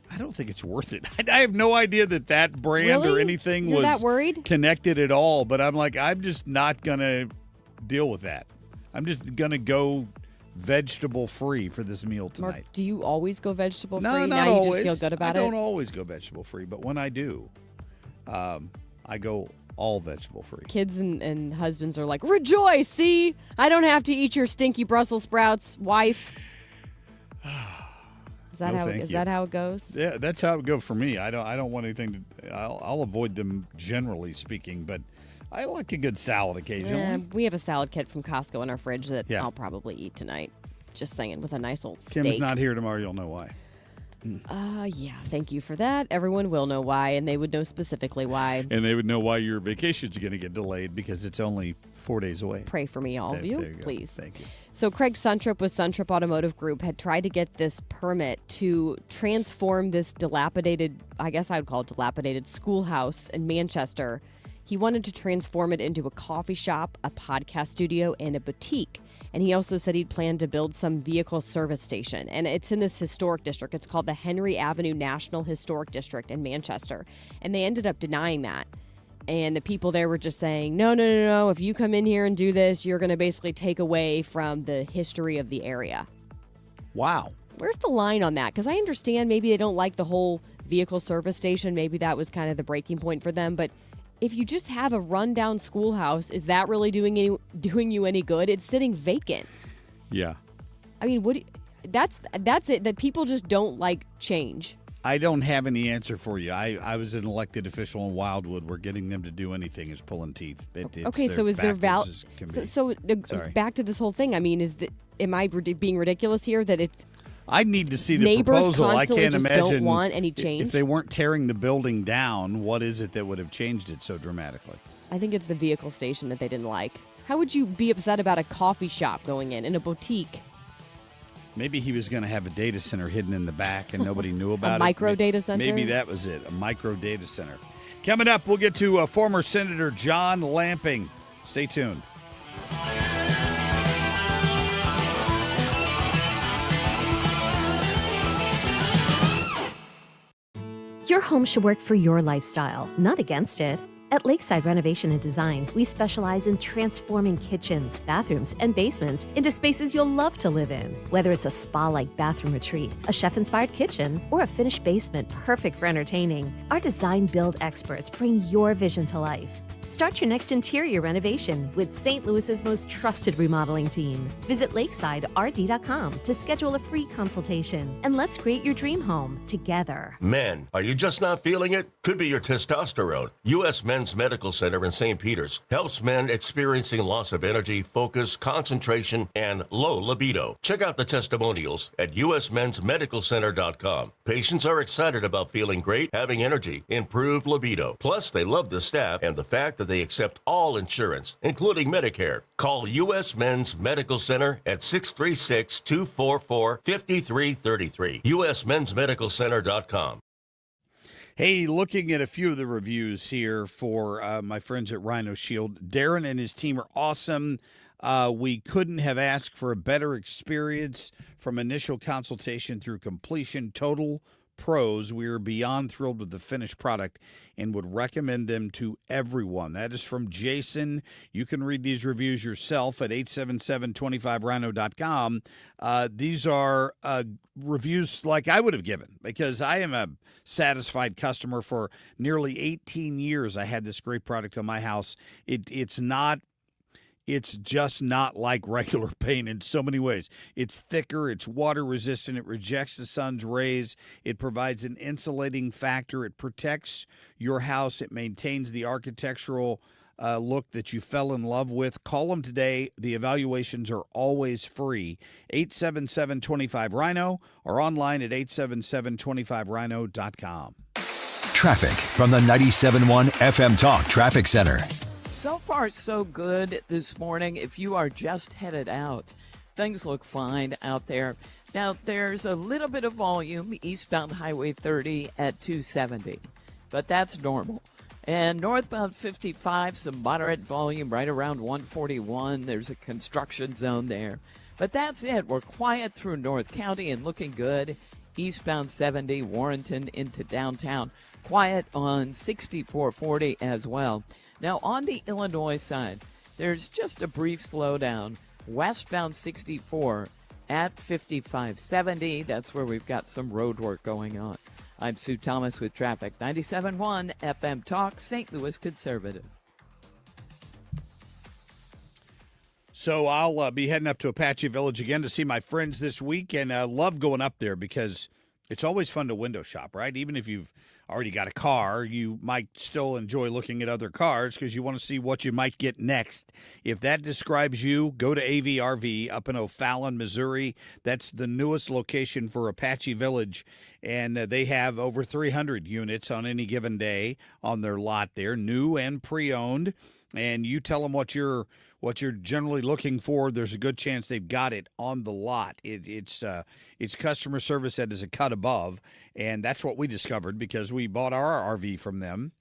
I don't think it's worth it. I have no idea that brand Really? or anything You're was that worried? connected at all. But I'm like, I'm just not going to deal with that. I'm just going to go vegetable free for this meal tonight. Mark, do you always go vegetable free? No, not now always. You just feel good about I it? don't always go vegetable free, but when I do, I go all vegetable free. Kids and husbands are like, rejoice, see? I don't have to eat your stinky Brussels sprouts, wife. Is that how it goes? Yeah, that's how it goes for me. I don't want anything to. I'll avoid them generally speaking, but I like a good salad occasionally. We have a salad kit from Costco in our fridge that I'll probably eat tonight. Just saying, with a nice old steak. Kim's not here tomorrow. You'll know why. Yeah, thank you for that. Everyone will know why, and they would know specifically why. And they would know why your vacation's going to get delayed because it's only 4 days away. Pray for me, all of you, There you go. please. Thank you. So Craig Suntrip with Suntrip Automotive Group had tried to get this permit to transform this dilapidated, I guess I would call it dilapidated, schoolhouse in Manchester. He wanted to transform it into a coffee shop, a podcast studio, and a boutique. And he also said he'd planned to build some vehicle service station. And it's in this historic district. It's called the Henry Avenue National Historic District in Manchester. And they ended up denying that. And the people there were just saying, no. If you come in here and do this, you're going to basically take away from the history of the area. Wow. Where's the line on that? Because I understand maybe they don't like the whole vehicle service station. Maybe that was kind of the breaking point for them. But if you just have a rundown schoolhouse, is that really doing you any good? It's sitting vacant. Yeah. I mean, that's it. That people just don't like change. I don't have any answer for you. I was an elected official in Wildwood. We're getting them to do anything is pulling teeth. Okay, so is there value? So back to this whole thing. I mean, am I being ridiculous here? That it's I need to see the neighbors proposal. I constantly can't just imagine don't want any change. If they weren't tearing the building down, what is it that would have changed it so dramatically? I think it's the vehicle station that they didn't like. How would you be upset about a coffee shop going in a boutique? Maybe he was going to have a data center hidden in the back and nobody knew about it. A micro data center? Maybe that was it, a micro data center. Coming up, we'll get to former Senator John Lamping. Stay tuned. Your home should work for your lifestyle, not against it. At Lakeside Renovation and Design, we specialize in transforming kitchens, bathrooms, and basements into spaces you'll love to live in. Whether it's a spa-like bathroom retreat, a chef-inspired kitchen, or a finished basement perfect for entertaining, our design-build experts bring your vision to life. Start your next interior renovation with St. Louis's most trusted remodeling team. Visit lakesiderd.com to schedule a free consultation, and let's create your dream home together. Men, are you just not feeling it? Could be your testosterone. U.S. Men's Medical Center in St. Peters helps men experiencing loss of energy, focus, concentration, and low libido. Check out the testimonials at usmensmedicalcenter.com. Patients are excited about feeling great, having energy, improved libido. Plus, they love the staff and the fact that they accept all insurance, including Medicare. Call U.S. Men's Medical Center at 636-244-5333. usmensmedicalcenter.com. Hey, looking at a few of the reviews here for my friends at Rhino Shield. Darren and his team are awesome. We couldn't have asked for a better experience from initial consultation through completion. Total pros. We are beyond thrilled with the finished product and would recommend them to everyone. That is from Jason. You can read these reviews yourself at 877-25rhino.com. These are reviews like I would have given, because I am a satisfied customer. For nearly 18 years, I had this great product on my house. It's just not like regular paint in so many ways. It's thicker, it's water resistant, it rejects the sun's rays, it provides an insulating factor, it protects your house, it maintains the architectural look that you fell in love with. Call them today. The evaluations are always free. 877-25RHINO or online at 877-25rhino.com. Traffic from the 97.1 FM Talk Traffic Center. So far, so good this morning. If you are just headed out, things look fine out there. Now, there's a little bit of volume eastbound Highway 30 at 270, but that's normal. And northbound 55, some moderate volume right around 141. There's a construction zone there. But that's it. We're quiet through North County and looking good. Eastbound 70, Warrenton into downtown. Quiet on 6440 as well. Now, on the Illinois side, there's just a brief slowdown. Westbound 64 at 5570. That's where we've got some road work going on. I'm Sue Thomas with traffic. 97.1 FM Talk, St. Louis Conservative. So I'll be heading up to Apache Village again to see my friends this week, and I love going up there because it's always fun to window shop, right? Even if you've already got a car, you might still enjoy looking at other cars because you want to see what you might get next. If that describes you, go to AVRV up in O'Fallon, Missouri. That's the newest location for Apache Village, and they have over 300 units on any given day on their lot there, new and pre-owned. And you tell them what you're generally looking for, there's a good chance they've got it on the lot. It's customer service that is a cut above, and that's what we discovered because we bought our RV from them,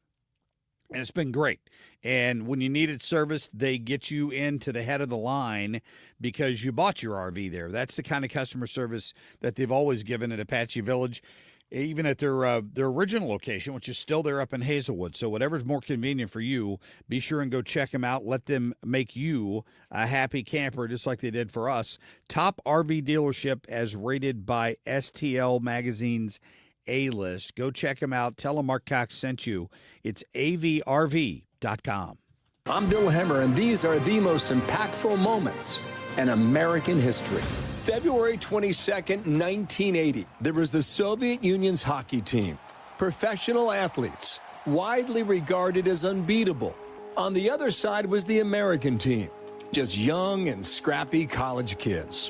and it's been great. And when you needed service, they get you into the head of the line because you bought your RV there. That's the kind of customer service that they've always given at Apache Village, even at their original location, which is still there up in Hazelwood. So whatever's more convenient for you, be sure and go check them out. Let them make you a happy camper, just like they did for us. Top RV dealership as rated by STL Magazine's A-List. Go check them out. Tell them Marc Cox sent you. It's avrv.com. I'm Bill Hemmer, and these are the most impactful moments in American history. February 22nd, 1980, there was the Soviet Union's hockey team. Professional athletes, widely regarded as unbeatable. On the other side was the American team, just young and scrappy college kids.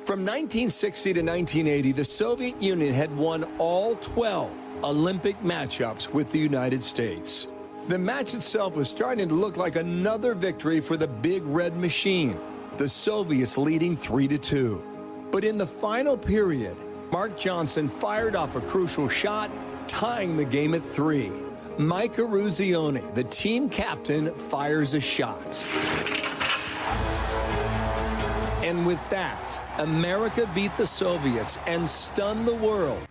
From 1960 to 1980, the Soviet Union had won all 12 Olympic matchups with the United States. The match itself was starting to look like another victory for the Big Red Machine, the Soviets leading 3-2. But in the final period, Mark Johnson fired off a crucial shot, tying the game at 3. Mike Eruzione, the team captain, fires a shot. And with that, America beat the Soviets and stunned the world.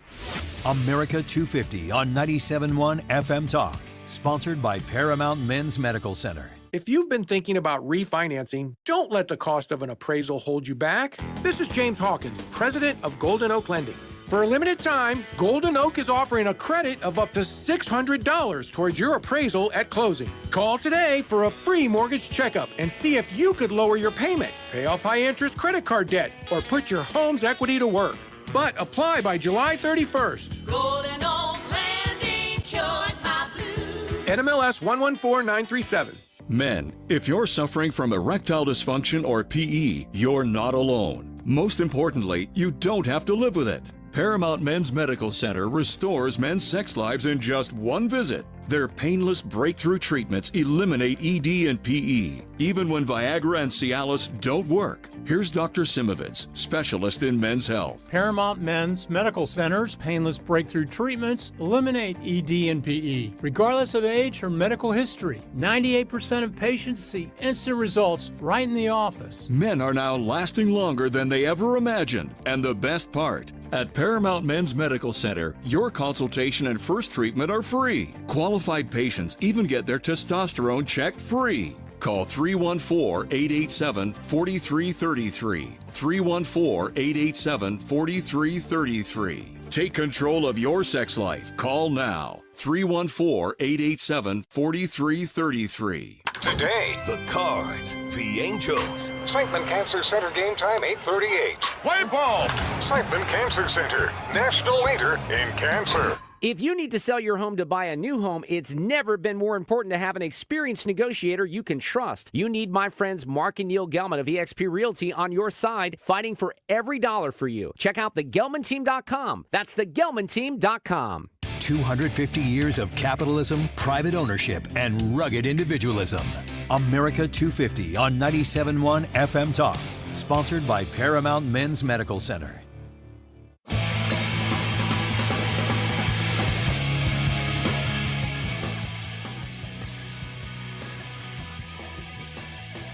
America 250 on 97.1 FM Talk. Sponsored by Paramount Men's Medical Center. If you've been thinking about refinancing, don't let the cost of an appraisal hold you back. This is James Hawkins, president of Golden Oak Lending. For a limited time, Golden Oak is offering a credit of up to $600 towards your appraisal at closing. Call today for a free mortgage checkup and see if you could lower your payment, pay off high-interest credit card debt, or put your home's equity to work. But apply by July 31st. Golden Oak Lending cured my blues. NMLS 114937. Men, if you're suffering from erectile dysfunction or PE, you're not alone. Most importantly, you don't have to live with it. Paramount Men's Medical Center restores men's sex lives in just one visit. Their painless breakthrough treatments eliminate ED and PE, even when Viagra and Cialis don't work. Here's Dr. Simovitz, specialist in men's health. Paramount Men's Medical Center's painless breakthrough treatments eliminate ED and PE, regardless of age or medical history. 98% of patients see instant results right in the office. Men are now lasting longer than they ever imagined. And the best part, at Paramount Men's Medical Center, your consultation and first treatment are free. Qualified patients even get their testosterone checked free. Call 314-887-4333. 314-887-4333. Take control of your sex life. Call now. 314-887-4333. Today, the Cards, the Angels. Siteman Cancer Center game time 8:38. Play ball. Siteman Cancer Center, national leader in cancer. If you need to sell your home to buy a new home, it's never been more important to have an experienced negotiator you can trust. You need my friends Mark and Neil Gelman of eXp Realty on your side, fighting for every dollar for you. Check out thegelmanteam.com. That's thegelmanteam.com. 250 years of capitalism, private ownership, and rugged individualism. America 250 on 97.1 FM Talk. Sponsored by Paramount Men's Medical Center.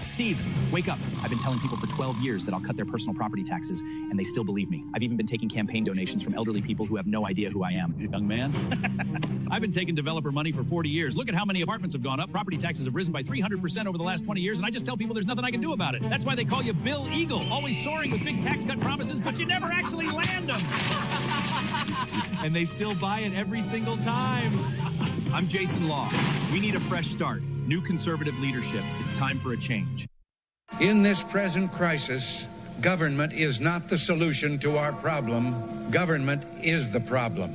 Steve, wake up. I've been telling people for 12 years that I'll cut their personal property taxes, and they still believe me. I've even been taking campaign donations from elderly people who have no idea who I am. Young man, I've been taking developer money for 40 years. Look at how many apartments have gone up. Property taxes have risen by 300% over the last 20 years, and I just tell people there's nothing I can do about it. That's why they call you Bill Eagle, always soaring with big tax cut promises, but you never actually land them. And they still buy it every single time. I'm Jason Law. We need a fresh start. New conservative leadership. It's time for a change. In this present crisis, government is not the solution to our problem. Government is the problem.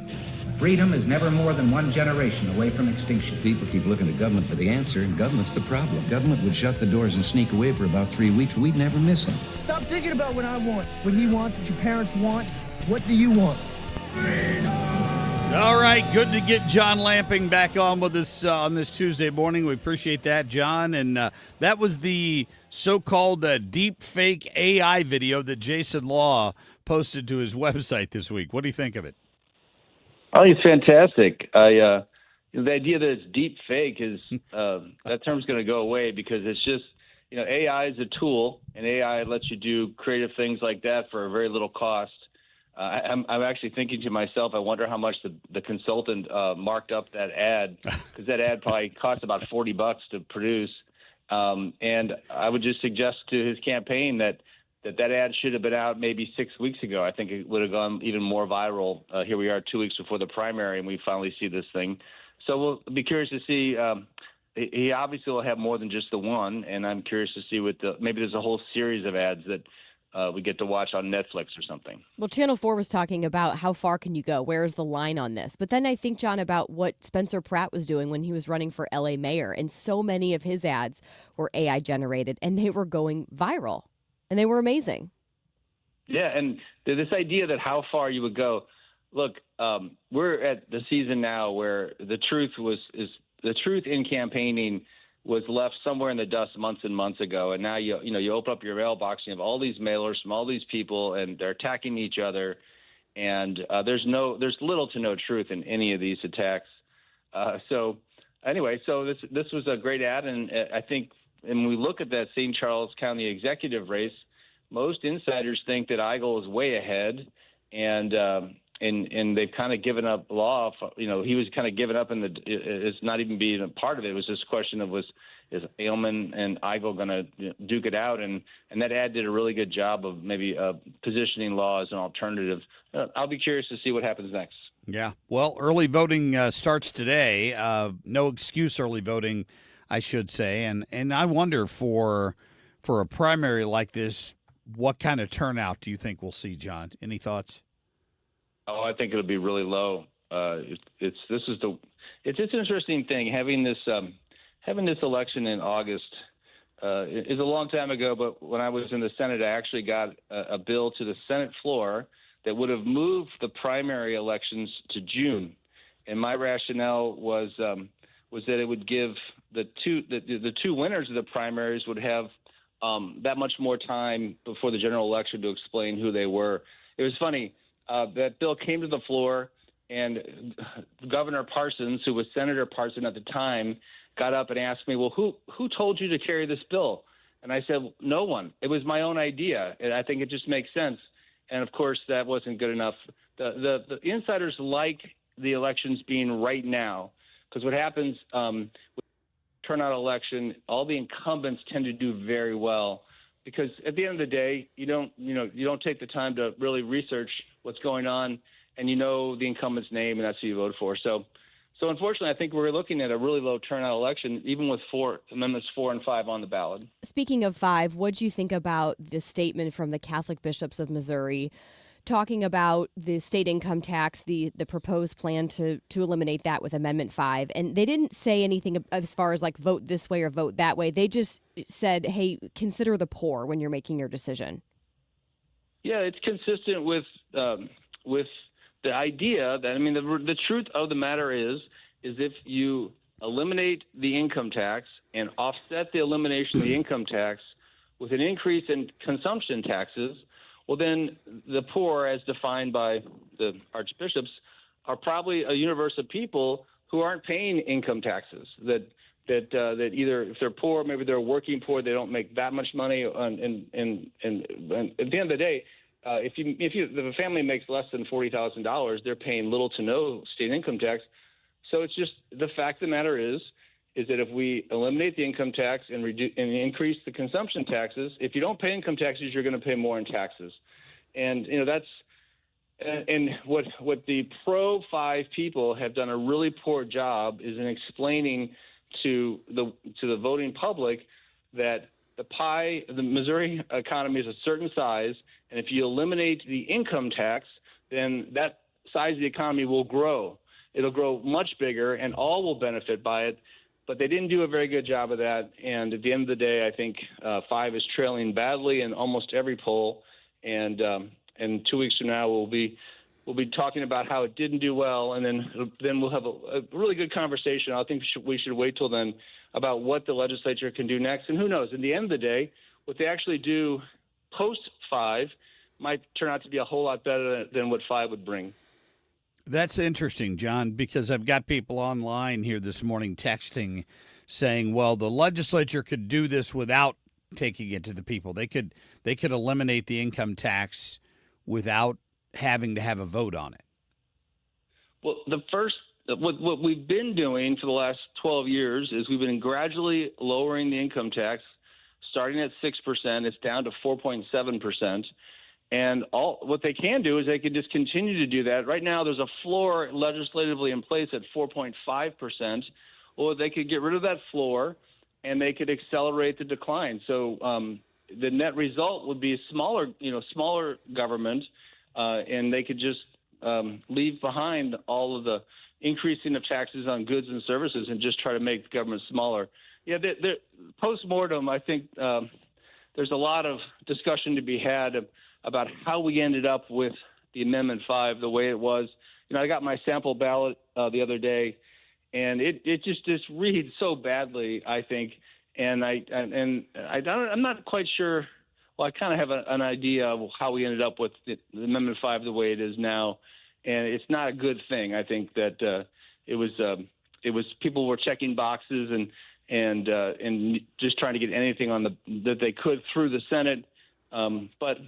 Freedom is never more than one generation away from extinction. People keep looking to government for the answer, and government's the problem. Government would shut the doors and sneak away for about 3 weeks. We'd never miss him. Stop thinking about what I want, what he wants, what your parents want. What do you want? All right, good to get John Lamping back on with us on this Tuesday morning. We appreciate that, John. And that was the so-called deep fake AI video that Jason Law posted to his website this week. What do you think of it? I think it's fantastic. The idea that it's deep fake is that term's going to go away because it's just, AI is a tool, and AI lets you do creative things like that for a very little cost. I'm actually thinking to myself, I wonder how much the consultant marked up that ad, because that ad probably cost about $40 to produce. And I would just suggest to his campaign that ad should have been out maybe 6 weeks ago. I think it would have gone even more viral. Here we are 2 weeks before the primary, and we finally see this thing. So we'll be curious to see. He obviously will have more than just the one, and I'm curious to see maybe there's a whole series of ads that we get to watch on Netflix or something. Well, Channel 4 was talking about how far can you go? Where is the line on this? But then I think, John, about what Spencer Pratt was doing when he was running for LA mayor. And so many of his ads were AI generated, and they were going viral. And they were amazing. Yeah, and this idea that how far you would go. Look, we're at the season now where the truth in campaigning was left somewhere in the dust months and months ago, and now you open up your mailbox and you have all these mailers from all these people, and they're attacking each other, and there's little to no truth in any of these attacks. So this was a great ad, and I think, and when we look at that St. Charles County executive race, most insiders think that Eigel is way ahead, and they've kind of given up Law. He was kind of given up it's not even being a part of it. It was just a question of is Ailman and Eigel going to duke it out? And that ad did a really good job of maybe positioning Law as an alternative. I'll be curious to see what happens next. Yeah. Well, early voting starts today. No excuse early voting, I should say. And I wonder for a primary like this, what kind of turnout do you think we'll see, John? Any thoughts? Oh, I think it'll be really low. It's an interesting thing having this election in August. Is a long time ago, but when I was in the Senate, I actually got a bill to the Senate floor that would have moved the primary elections to June. And my rationale was that it would give the two winners of the primaries would have that much more time before the general election to explain who they were. It was funny. That bill came to the floor, and Governor Parsons, who was Senator Parsons at the time, got up and asked me, well, who told you to carry this bill? And I said, no one. It was my own idea, and I think it just makes sense. And, of course, that wasn't good enough. The insiders like the elections being right now, because what happens with turnout election, all the incumbents tend to do very well, because at the end of the day, you don't take the time to really research what's going on, and you know the incumbent's name, and that's who you vote for. So unfortunately, I think we're looking at a really low turnout election, even with amendments 4 and 5 on the ballot. Speaking of 5, what do you think about the statement from the Catholic bishops of Missouri talking about the state income tax, the proposed plan to eliminate that with Amendment 5? And they didn't say anything as far as like vote this way or vote that way. They just said, hey, consider the poor when you're making your decision. Yeah, it's consistent with the idea that, I mean, the truth of the matter is if you eliminate the income tax and offset the elimination of the income tax with an increase in consumption taxes, well, then the poor, as defined by the archbishops, are probably a universe of people who aren't paying income taxes. That either if they're poor, maybe they're working poor, they don't make that much money. And at the end of the day, if a family makes less than $40,000, they're paying little to no state income tax. So it's just the fact of the matter is that if we eliminate the income tax and increase the consumption taxes, if you don't pay income taxes, you're going to pay more in taxes. And what the pro-5 people have done a really poor job is in explaining to the voting public that the Missouri economy is a certain size, and if you eliminate the income tax, then that size of the economy will grow. It'll grow much bigger, and all will benefit by it. But they didn't do a very good job of that. And at the end of the day, I think 5 is trailing badly in almost every poll. And 2 weeks from now, we'll be talking about how it didn't do well, and then we'll have a really good conversation. I think we should wait till then about what the legislature can do next. And who knows? In the end of the day, what they actually do post 5 might turn out to be a whole lot better than what 5 would bring. That's interesting, John, because I've got people online here this morning texting saying, well, the legislature could do this without taking it to the people. They could eliminate the income tax without having to have a vote on it. Well, what we've been doing for the last 12 years is we've been gradually lowering the income tax, starting at 6%. It's down to 4.7%. And what they can do is they can just continue to do that. Right now, there's a floor legislatively in place at 4.5%. Or they could get rid of that floor, and they could accelerate the decline. So the net result would be smaller government, and they could just leave behind all of the increasing of taxes on goods and services and just try to make the government smaller. Yeah, post-mortem, I think there's a lot of discussion to be had about how we ended up with the Amendment 5 the way it was. I got my sample ballot the other day, and it just reads so badly, I think. And I'm not quite sure. Well, I kind of have an idea of how we ended up with the Amendment 5 the way it is now, and it's not a good thing. I think that it was people were checking boxes and just trying to get anything that they could through the Senate. But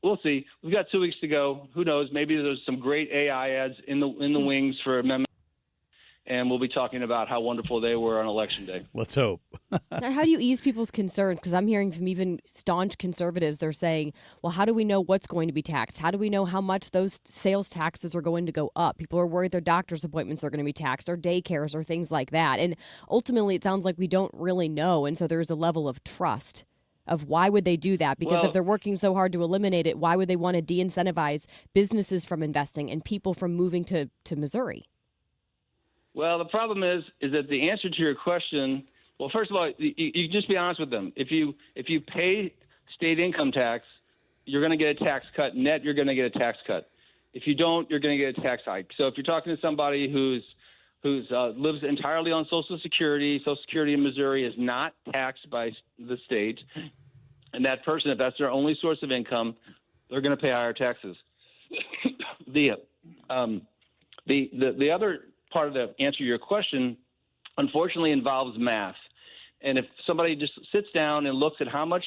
we'll see. We've got 2 weeks to go. Who knows? Maybe there's some great AI ads in the wings for amendment, and we'll be talking about how wonderful they were on Election Day. Let's hope. How do you ease people's concerns? Because I'm hearing from even staunch conservatives, they're saying, well, how do we know what's going to be taxed? How do we know how much those sales taxes are going to go up? People are worried their doctor's appointments are going to be taxed, or daycares, or things like that. And ultimately, it sounds like we don't really know. And so there's a level of trust of why would they do that? Because if they're working so hard to eliminate it, why would they want to de-incentivize businesses from investing and people from moving to Missouri? Well, the problem is that the answer to your question, well, first of all, you just be honest with them. If you pay state income tax, you're going to get a tax cut. Net, you're going to get a tax cut. If you don't, you're going to get a tax hike. So if you're talking to somebody who's lives entirely on Social Security in Missouri is not taxed by the state, and that person, if that's their only source of income, they're going to pay higher taxes. The other part of the answer to your question, unfortunately, involves math. And if somebody just sits down and looks at how much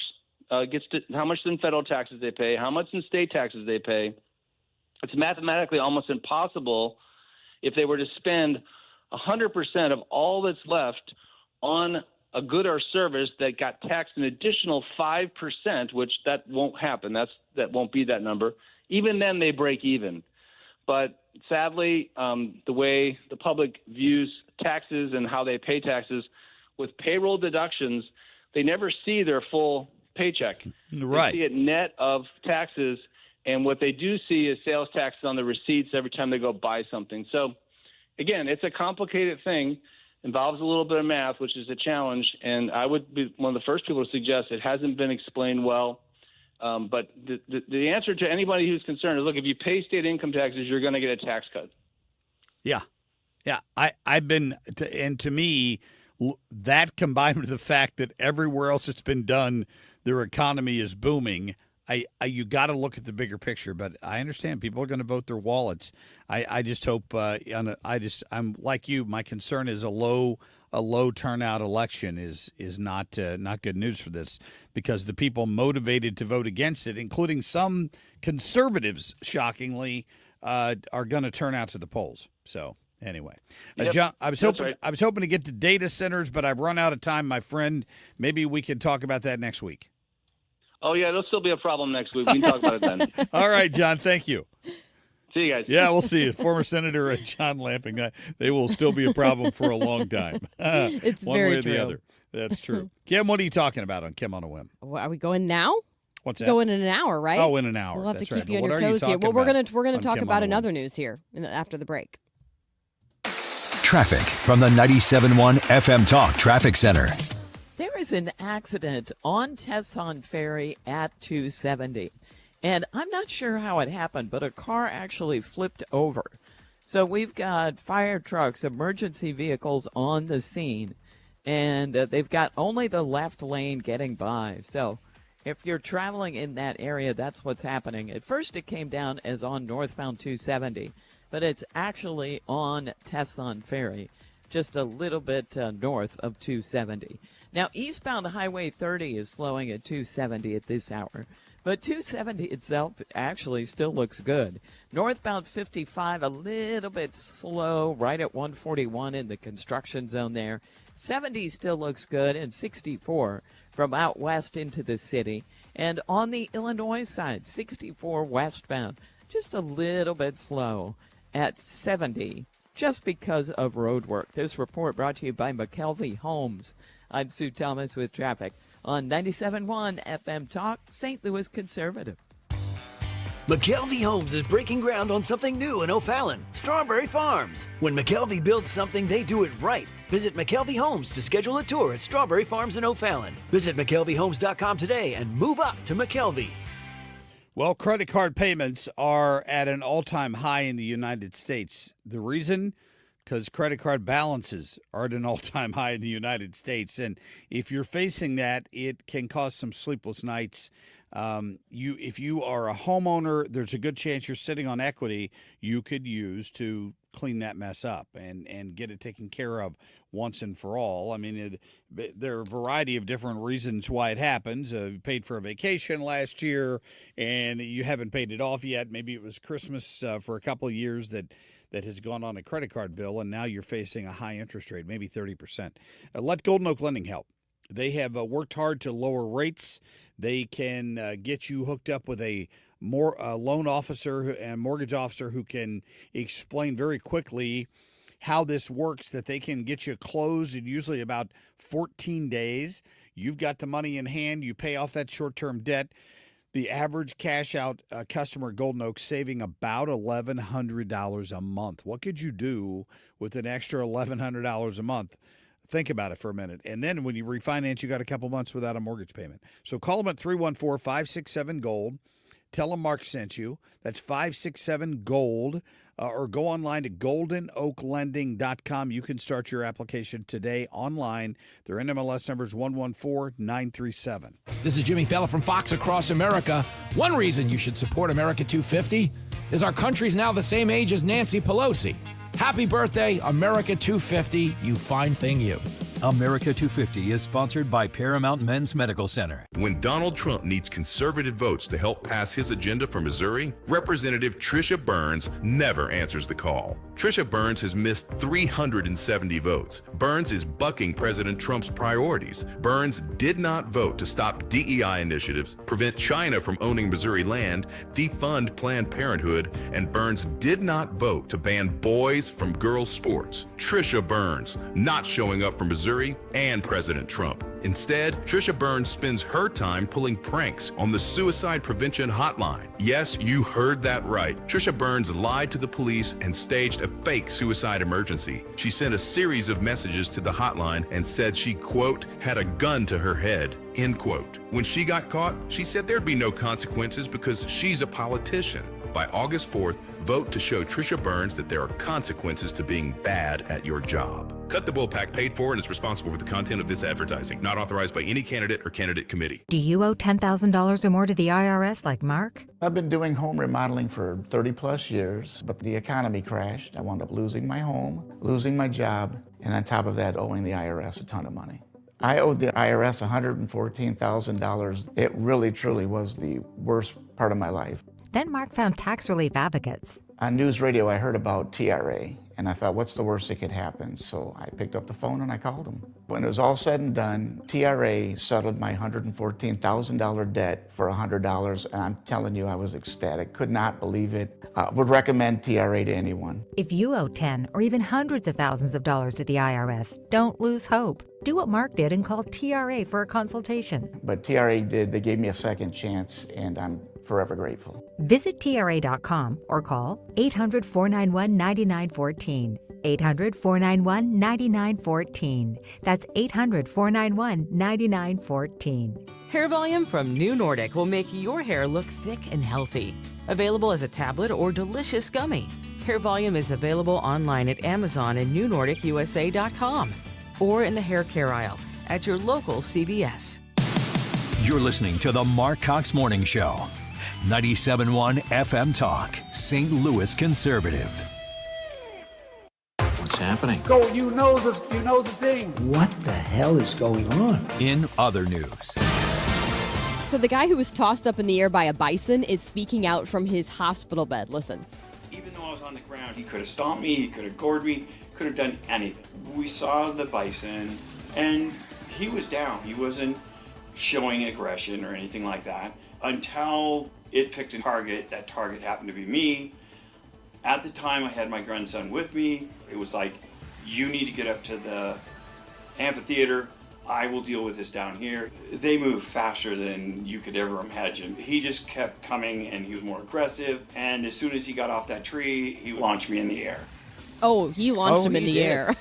in federal taxes they pay, how much in state taxes they pay, it's mathematically almost impossible if they were to spend 100% of all that's left on a good or service that got taxed an additional 5%, which that won't happen. That won't be that number. Even then, they break even. But sadly, the way the public views taxes and how they pay taxes, with payroll deductions, they never see their full paycheck. Right. They see it net of taxes, and what they do see is sales taxes on the receipts every time they go buy something. So, again, it's a complicated thing, involves a little bit of math, which is a challenge, and I would be one of the first people to suggest it hasn't been explained well. But the answer to anybody who's concerned is, look, if you pay state income taxes, you're going to get a tax cut. Yeah. I've been, and to me, that combined with the fact that everywhere else it's been done, their economy is booming. You got to look at the bigger picture, but I understand people are going to vote their wallets. I just hope. I'm like you. My concern is a low turnout election is not good news for this, because the people motivated to vote against it, including some conservatives, shockingly, are going to turn out to the polls. So. Anyway, Yep, John, I was hoping to get to data centers, but I've run out of time, my friend. Maybe we can talk about that next week. Oh, yeah, it'll still be a problem next week. We can talk about it then. All right, John, thank you. See you guys. Yeah, we'll see. Former Senator John Lamping, they will still be a problem for a long time. It's one very way or true. the other. That's true. Kim, what are you talking about on Kim on a Whim? Well, are we going now? What's that? Going in an hour, right? Oh, in an hour. We'll have That's to keep right. you on But your what are you toes here. Well, talking we're going about to talk on Kim about on a Whim? another news here after the break. Traffic from the 97.1 FM Talk Traffic Center. There is an accident on Tesson Ferry at 270. And I'm not sure how it happened, but a car actually flipped over. So we've got fire trucks, emergency vehicles on the scene, and they've got only the left lane getting by. So if you're traveling in that area, that's what's happening. At first it came down as on northbound 270, but it's actually on Tesson Ferry, just a little bit north of 270. Now, eastbound Highway 30 is slowing at 270 at this hour, but 270 itself actually still looks good. Northbound 55, a little bit slow, right at 141 in the construction zone there. 70 still looks good, and 64 from out west into the city. And on the Illinois side, 64 westbound, just a little bit slow at 70, just because of road work. This report brought to you by McKelvey Homes. I'm Sue Thomas with traffic on 97.1 FM Talk, St. Louis Conservative. McKelvey Homes is breaking ground on something new in O'Fallon, Strawberry Farms. When McKelvey builds something, they do it right. Visit McKelvey Homes to schedule a tour at Strawberry Farms in O'Fallon. Visit McKelveyHomes.com today and move up to McKelvey. Well, credit card payments are at an all-time high in the United States. The reason? Because credit card balances are at an all-time high in the United States. And if you're facing that, it can cause some sleepless nights. If you are a homeowner, there's a good chance you're sitting on equity you could use to clean that mess up and get it taken care of once and for all. I mean, there are a variety of different reasons why it happens. You paid for a vacation last year and you haven't paid it off yet. Maybe it was Christmas for a couple of years that has gone on a credit card bill, and now you're facing a high interest rate, maybe 30%. Let Golden Oak Lending help. They have worked hard to lower rates. They can get you hooked up with a loan officer and mortgage officer who can explain very quickly how this works, that they can get you closed in usually about 14 days. You've got the money in hand. You pay off that short-term debt. The average cash-out customer at Golden Oak saving about $1,100 a month. What could you do with an extra $1,100 a month? Think about it for a minute. And then when you refinance, you got a couple months without a mortgage payment. So call them at 314-567-GOLD. Tell them Mark sent you. That's 567-GOLD. Or go online to goldenoaklending.com. You can start your application today online. Their NMLS number is 114937. This is Jimmy Fallon from Fox Across America. One reason you should support America 250 is our country's now the same age as Nancy Pelosi. Happy birthday, America 250, you fine thing, you. America 250 is sponsored by Paramount Men's Medical Center. When Donald Trump needs conservative votes to help pass his agenda for Missouri, Representative Trisha Burns never answers the call. Trisha Burns has missed 370 votes. Burns is bucking President Trump's priorities. Burns did not vote to stop DEI initiatives, prevent China from owning Missouri land, defund Planned Parenthood, and Burns did not vote to ban boys from girls' sports. Trisha Burns not showing up for Missouri and President Trump. Instead, Trisha Burns spends her time pulling pranks on the suicide prevention hotline. Yes, you heard that right. Trisha Burns lied to the police and staged a fake suicide emergency. She sent a series of messages to the hotline and said she, quote, had a gun to her head, end quote. When she got caught, she said there'd be no consequences because she's a politician. By August 4th, vote to show Trisha Burns that there are consequences to being bad at your job. Cut the Bullpack paid for and is responsible for the content of this advertising, not authorized by any candidate or candidate committee. Do you owe $10,000 or more to the IRS like Mark? I've been doing home remodeling for 30 plus years, but the economy crashed. I wound up losing my home, losing my job, and on top of that, owing the IRS a ton of money. I owed the IRS $114,000. It really, truly was the worst part of my life. Then Mark found tax relief advocates. On news radio, I heard about TRA, and I thought, what's the worst that could happen? So I picked up the phone and I called them. When it was all said and done, TRA settled my $114,000 debt for $100, and I'm telling you, I was ecstatic. Could not believe it. Would recommend TRA to anyone. If you owe 10 or even hundreds of thousands of dollars to the IRS, don't lose hope. Do what Mark did and call TRA for a consultation. But TRA did. They gave me a second chance, and I'm forever grateful. Visit TRA.com or call 800-491-9914. 800-491-9914. That's 800-491-9914. Hair Volume from New Nordic will make your hair look thick and healthy. Available as a tablet or delicious gummy. Hair Volume is available online at Amazon and NewNordicUSA.com or in the hair care aisle at your local CVS. You're listening to the Marc Cox Morning Show. 97.1 FM Talk, St. Louis Conservative. What's happening? Go, you know the thing. What the hell is going on? In other news. So the guy who was tossed up in the air by a bison is speaking out from his hospital bed. Listen. Even though I was on the ground, he could have stomped me, he could have gored me, could have done anything. We saw the bison, and he was down. He wasn't showing aggression or anything like that until it picked a target. That target happened to be me. At the time, I had my grandson with me. It was like, you need to get up to the amphitheater. I will deal with this down here. They move faster than you could ever imagine. He just kept coming, and he was more aggressive. And as soon as he got off that tree, he launched me in the air. Oh, he launched him in the air.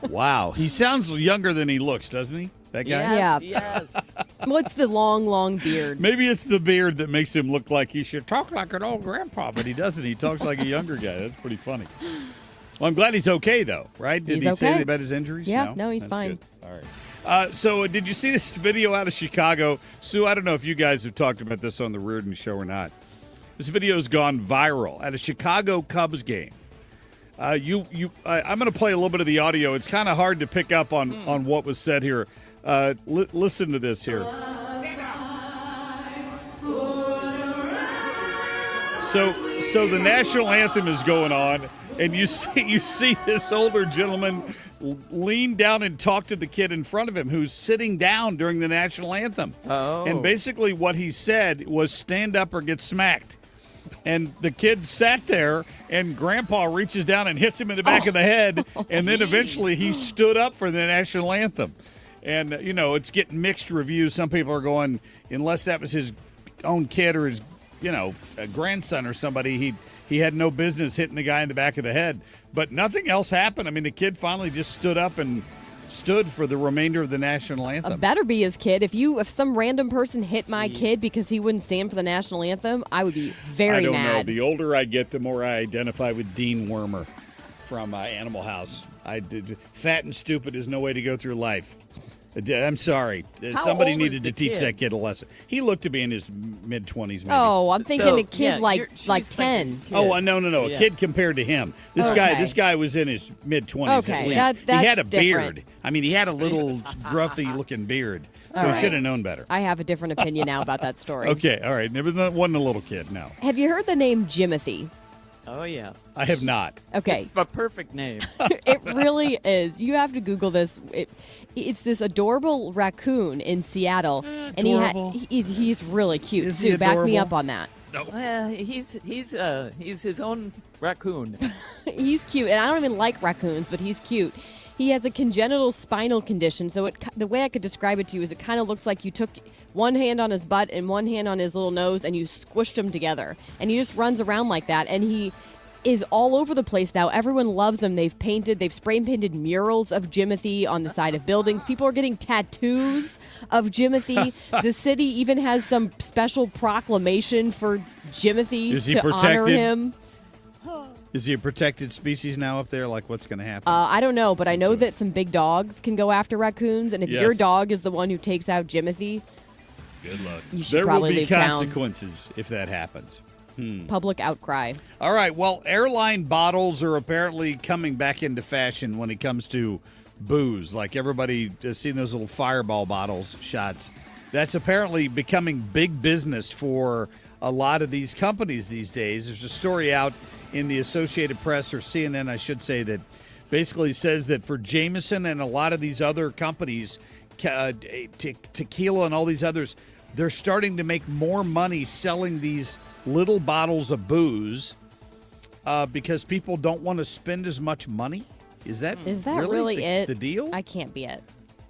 Wow. He sounds younger than he looks, doesn't he? That guy? Yeah. Yes. What's the long beard? Maybe it's the beard that makes him look like he should talk like an old grandpa, but he doesn't. He talks like a younger guy. That's pretty funny. Well, I'm glad he's okay, though, right? Did he say anything about his injuries? Yeah, no, he's fine. Good. All right. So did you see this video out of Chicago? Sue, I don't know if you guys have talked about this on the Reardon Show or not. This video's gone viral at a Chicago Cubs game. I'm going to play a little bit of the audio. It's kind of hard to pick up on what was said here. Listen to this here. So the national anthem is going on, and you see this older gentleman lean down and talk to the kid in front of him who's sitting down during the national anthem. Oh. And basically what he said was stand up or get smacked. And the kid sat there, and Grandpa reaches down and hits him in the back of the head, and then eventually he stood up for the national anthem. And, it's getting mixed reviews. Some people are going, unless that was his own kid or his, a grandson or somebody, he had no business hitting the guy in the back of the head. But nothing else happened. I mean, the kid finally just stood up and stood for the remainder of the national anthem. Better be his kid. If some random person hit my kid because he wouldn't stand for the national anthem, I would be very I don't mad. know. The older I get, the more I identify with Dean Wormer from Animal House. Fat and stupid is no way to go through life. I'm sorry. Somebody old needed is to the teach kid? that kid a lesson. He looked to be in his mid-20s, maybe. Oh, I'm thinking So, a kid yeah, like she's 10. Oh, no. Yeah. A kid compared to him. This guy was in his mid-20s Okay, at least. that's he had a different. beard. I mean, he had a little gruffy-looking beard, so All he right. should have known better. I have a different opinion now about that story. Okay, all right. Wasn't a little kid, no. Have you heard the name Jimothy? Oh, yeah. I have not. Okay. It's a perfect name. It really is. You have to Google this. It's this adorable raccoon in Seattle, and he's really cute. Is he Sue, back me adorable? up on that. Well, he's his own raccoon. He's cute, and I don't even like raccoons, but he's cute. He has a congenital spinal condition, so the way I could describe it to you is it kind of looks like you took one hand on his butt and one hand on his little nose, and you squished them together, and he just runs around like that, and he is all over the place now. Everyone loves him. They've spray painted murals of Jimothy on the side of buildings. People are getting tattoos of Jimothy. The city even has some special proclamation for Jimothy Is he to honor protected? him. Is he a protected species now up there? Like, what's going to happen? I don't know, but I know that some big dogs can go after raccoons, and if your Yes. dog is the one who takes out Jimothy, Good luck. you should There will probably be leave town. consequences if that happens. Public outcry. All right. Well, airline bottles are apparently coming back into fashion when it comes to booze. Like everybody has seen those little Fireball bottles shots. That's apparently becoming big business for a lot of these companies these days. There's a story out in the Associated Press, or CNN, I should say, that basically says that for Jameson and a lot of these other companies, tequila and all these others, they're starting to make more money selling these little bottles of booze because people don't want to spend as much money. Is that really it? The deal? I can't be it.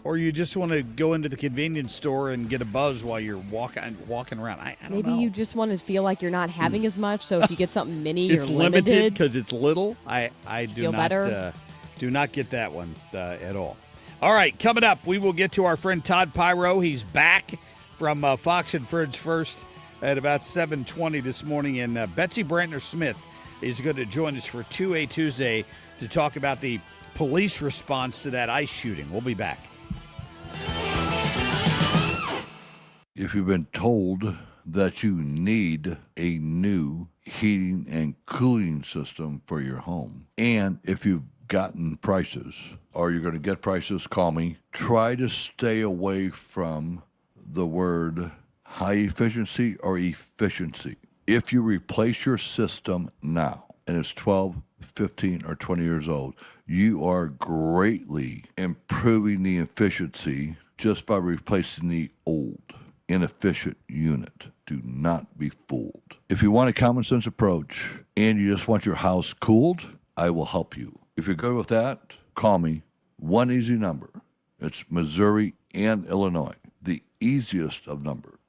Or you just want to go into the convenience store and get a buzz while you're walking around? I don't Maybe know. you just want to feel like you're not having as much, so if you get something mini, It's you're limited limited. because it's little. I do Feel not better? Do not get that one at all. All right, coming up, we will get to our friend Todd Piro. He's back from Fox and Friends First at about 7:20 this morning, and Betsy Brantner Smith is going to join us for 2A Tuesday to talk about the police response to that ICE shooting. We'll be back. If you've been told that you need a new heating and cooling system for your home, and if you've gotten prices or you're going to get prices, call me. Try to stay away from the word high efficiency or efficiency. If you replace your system now and it's 12, 15, or 20 years old, you are greatly improving the efficiency just by replacing the old, inefficient unit. Do not be fooled. If you want a common sense approach and you just want your house cooled, I will help you. If you're good with that, call me. One easy number. It's Missouri and Illinois. The easiest of numbers,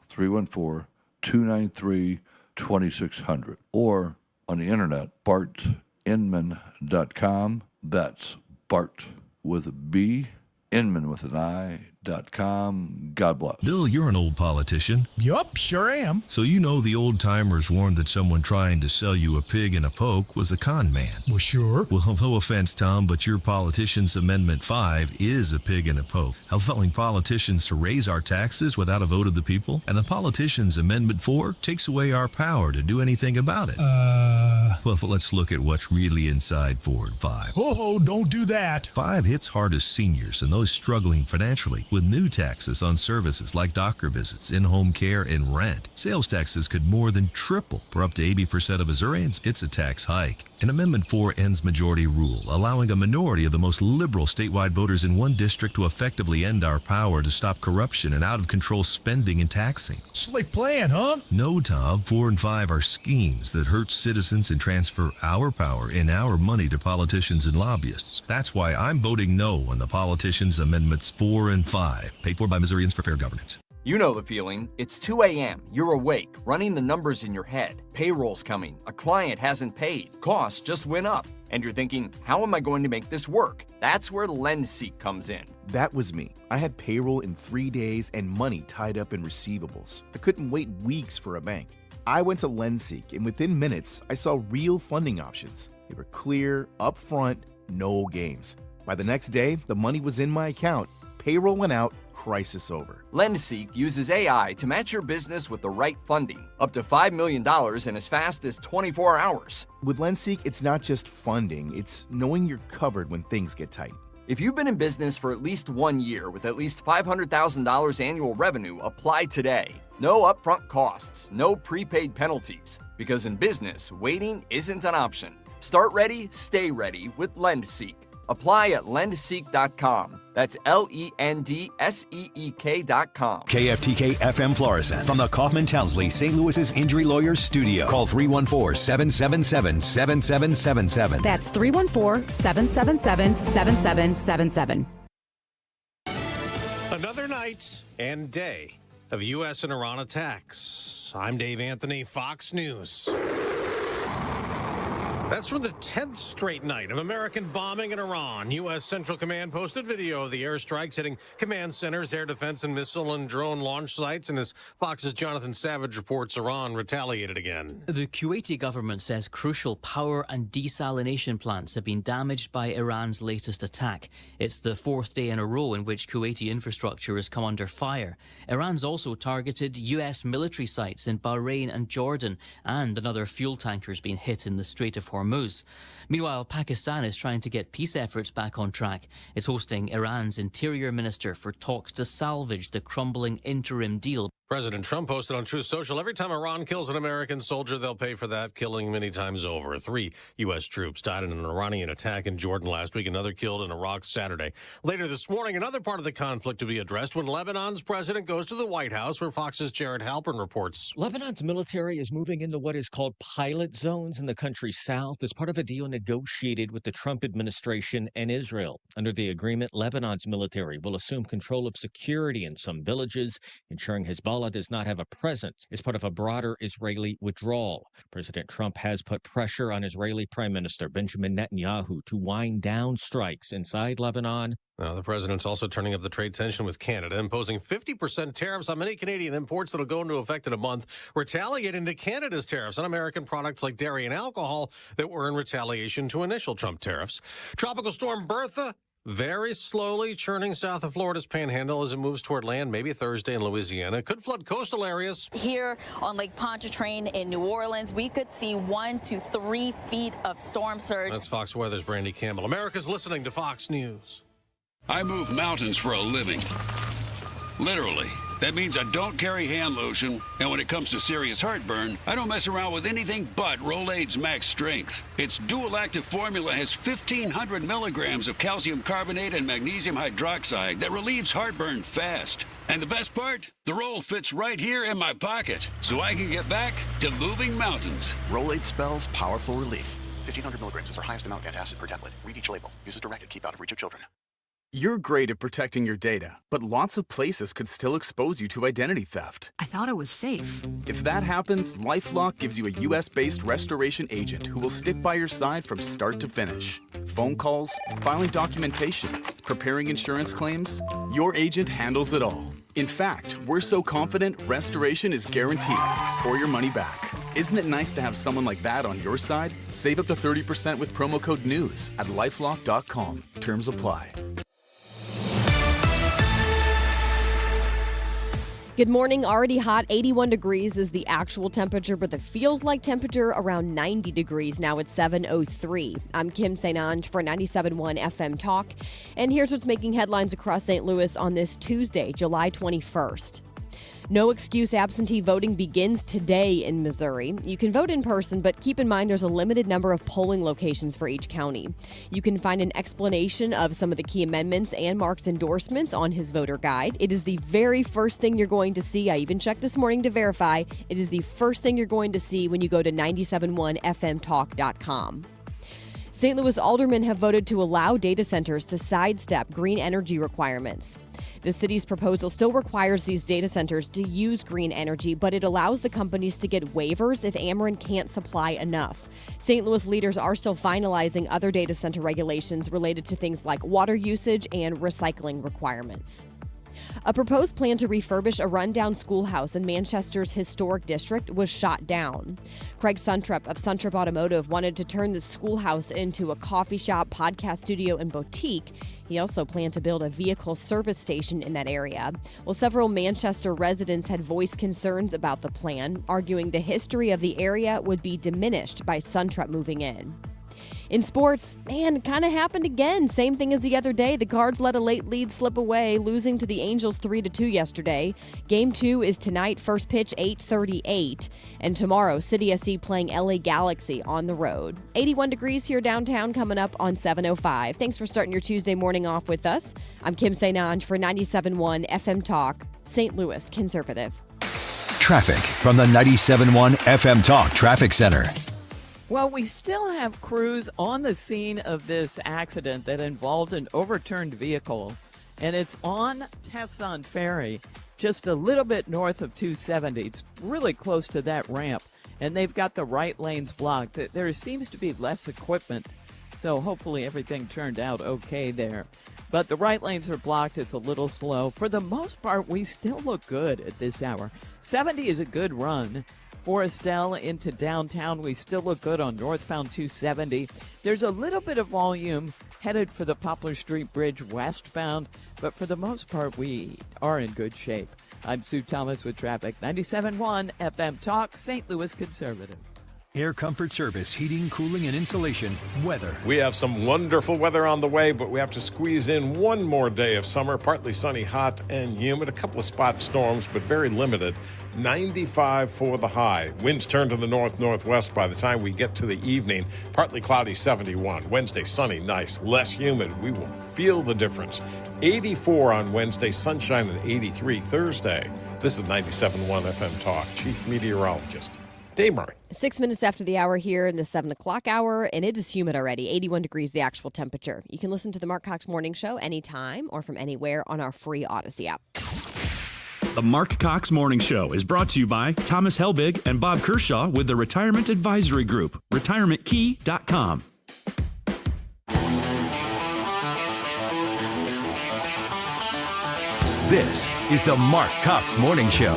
314-293-2600. Or on the internet, bartinman.com. That's Bart with a B, Inman with an I.com. God bless. Bill, you're an old politician. Yup, sure am. So you know the old timers warned that someone trying to sell you a pig in a poke was a con man. Well, sure. Well, no offense, Tom, but your politician's Amendment 5 is a pig in a poke, allowing politicians to raise our taxes without a vote of the people, and the politician's Amendment 4 takes away our power to do anything about it. Well, let's look at what's really inside Ford 5. Oh, don't do that. 5 hits hardest seniors and those struggling financially, with new taxes on services like doctor visits, in-home care, and rent. Sales taxes could more than triple. For up to 80% of Missourians, it's a tax hike. And Amendment 4 ends majority rule, allowing a minority of the most liberal statewide voters in one district to effectively end our power to stop corruption and out-of-control spending and taxing. Slick plan, huh? No, Tom. 4 and 5 are schemes that hurt citizens and transfer our power and our money to politicians and lobbyists. That's why I'm voting no on the politicians' Amendments 4 and 5, paid for by Missourians for fair governance. You know the feeling. It's 2 a.m., you're awake, running the numbers in your head. Payroll's coming, a client hasn't paid, costs just went up. And you're thinking, how am I going to make this work? That's where LendSeek comes in. That was me. I had payroll in 3 days and money tied up in receivables. I couldn't wait weeks for a bank. I went to LendSeek, and within minutes, I saw real funding options. They were clear, upfront, no games. By the next day, the money was in my account, payroll went out, crisis over. LendSeek uses AI to match your business with the right funding, up to $5 million in as fast as 24 hours. With LendSeek, it's not just funding, it's knowing you're covered when things get tight. If you've been in business for at least 1 year with at least $500,000 annual revenue, apply today. No upfront costs, no prepaid penalties. Because in business, waiting isn't an option. Start ready, stay ready with LendSeek. Apply at lendseek.com. That's LENDSEEK.com. KFTK FM Florissant from the Kaufman Townsley St. Louis's Injury Lawyers Studio. Call 314-777-7777. That's 314-777-7777. Another night and day of U.S. and Iran attacks. I'm Dave Anthony, Fox News. That's from the 10th straight night of American bombing in Iran. U.S. Central Command posted video of the airstrikes hitting command centers, air defense and missile and drone launch sites. And as Fox's Jonathan Savage reports, Iran retaliated again. The Kuwaiti government says crucial power and desalination plants have been damaged by Iran's latest attack. It's the fourth day in a row in which Kuwaiti infrastructure has come under fire. Iran's also targeted U.S. military sites in Bahrain and Jordan, and another fuel tanker's been hit in the Strait of Hormuz. Meanwhile, Pakistan is trying to get peace efforts back on track. It's hosting Iran's interior minister for talks to salvage the crumbling interim deal. President Trump posted on Truth Social, every time Iran kills an American soldier, they'll pay for that killing many times over. 3 U.S. troops died in an Iranian attack in Jordan last week, another killed in Iraq Saturday. Later this morning, another part of the conflict to be addressed when Lebanon's president goes to the White House, where Fox's Jared Halpern reports. Lebanon's military is moving into what is called pilot zones in the country's south as part of a deal negotiated with the Trump administration and Israel. Under the agreement, Lebanon's military will assume control of security in some villages, ensuring Hezbollah does not have a presence as part of a broader Israeli withdrawal. President Trump has put pressure on Israeli Prime Minister Benjamin Netanyahu to wind down strikes inside Lebanon. Now, the president's also turning up the trade tension with Canada, imposing 50% tariffs on many Canadian imports that will go into effect in a month, retaliating to Canada's tariffs on American products like dairy and alcohol that were in retaliation to initial Trump tariffs. Tropical storm Bertha very slowly churning south of Florida's panhandle as it moves toward land, maybe Thursday in Louisiana. Could flood coastal areas. Here on Lake Pontchartrain in New Orleans, we could see 1 to 3 feet of storm surge. That's Fox Weather's Brandy Campbell. America's listening to Fox News. I move mountains for a living. Literally. That means I don't carry hand lotion, and when it comes to serious heartburn, I don't mess around with anything but Rolaids Max Strength. Its dual-active formula has 1,500 milligrams of calcium carbonate and magnesium hydroxide that relieves heartburn fast. And the best part? The roll fits right here in my pocket, so I can get back to moving mountains. Rolaids spells powerful relief. 1,500 milligrams is our highest amount of antacid per tablet. Read each label. Use as directed. Keep out of reach of children. You're great at protecting your data, but lots of places could still expose you to identity theft. I thought it was safe. If that happens, LifeLock gives you a U.S.-based restoration agent who will stick by your side from start to finish. Phone calls, filing documentation, preparing insurance claims, your agent handles it all. In fact, we're so confident restoration is guaranteed or your money back. Isn't it nice to have someone like that on your side? Save up to 30% with promo code NEWS at lifelock.com. Terms apply. Good morning. Already hot. 81 degrees is the actual temperature, but the feels like temperature around 90 degrees. Now it's 7:03. I'm Kim St. Ange for 97.1 FM Talk. And here's what's making headlines across St. Louis on this Tuesday, July 21st. No excuse absentee voting begins today in Missouri. You can vote in person, but keep in mind there's a limited number of polling locations for each county. You can find an explanation of some of the key amendments and Marc's endorsements on his voter guide. It is the very first thing you're going to see. I even checked this morning to verify. It is the first thing you're going to see when you go to 971fmtalk.com. St. Louis aldermen have voted to allow data centers to sidestep green energy requirements. The city's proposal still requires these data centers to use green energy, but it allows the companies to get waivers if Ameren can't supply enough. St. Louis leaders are still finalizing other data center regulations related to things like water usage and recycling requirements. A proposed plan to refurbish a rundown schoolhouse in Manchester's historic district was shot down. Craig Suntrup of Suntrup Automotive wanted to turn the schoolhouse into a coffee shop, podcast studio, and boutique. He also planned to build a vehicle service station in that area. Well, several Manchester residents had voiced concerns about the plan, arguing the history of the area would be diminished by Suntrup moving in. In sports, it kind of happened again. Same thing as the other day. The Cards let a late lead slip away, losing to the Angels 3-2 yesterday. Game 2 is tonight, first pitch 8:38. And tomorrow, City SC playing LA Galaxy on the road. 81 degrees here downtown coming up on 7:05. Thanks for starting your Tuesday morning off with us. I'm Kim St. for 97.1 FM Talk, St. Louis Conservative. Traffic from the 97.1 FM Talk Traffic Center. Well, we still have crews on the scene of this accident that involved an overturned vehicle, and it's on Tesson Ferry, just a little bit north of 270. It's really close to that ramp, and they've got the right lanes blocked. There seems to be less equipment, so hopefully everything turned out okay there. But the right lanes are blocked. It's a little slow. For the most part, we still look good at this hour. 70 is a good run. Forestell into downtown, we still look good on northbound 270. There's a little bit of volume headed for the Poplar Street Bridge westbound, but for the most part, we are in good shape. I'm Sue Thomas with traffic. 97.1 FM Talk, St. Louis Conservative. Air Comfort Service, heating, cooling, and insulation. Weather. We have some wonderful weather on the way, but we have to squeeze in one more day of summer. Partly sunny, hot, and humid. A couple of spot storms, but very limited. 95 for the high. Winds turn to the north-northwest by the time we get to the evening. Partly cloudy, 71. Wednesday, sunny, nice, less humid. We will feel the difference. 84 on Wednesday, sunshine, and 83 Thursday. This is 97.1 FM Talk. Chief Meteorologist Dave Murray. 6 minutes after the hour here in the 7 o'clock hour, and it is humid already. 81 degrees, the actual temperature. You can listen to the Marc Cox Morning Show anytime or from anywhere on our free Odyssey app. The Marc Cox Morning Show is brought to you by Thomas Helbig and Bob Kershaw with the Retirement Advisory Group, retirementkey.com. This is the Marc Cox Morning Show.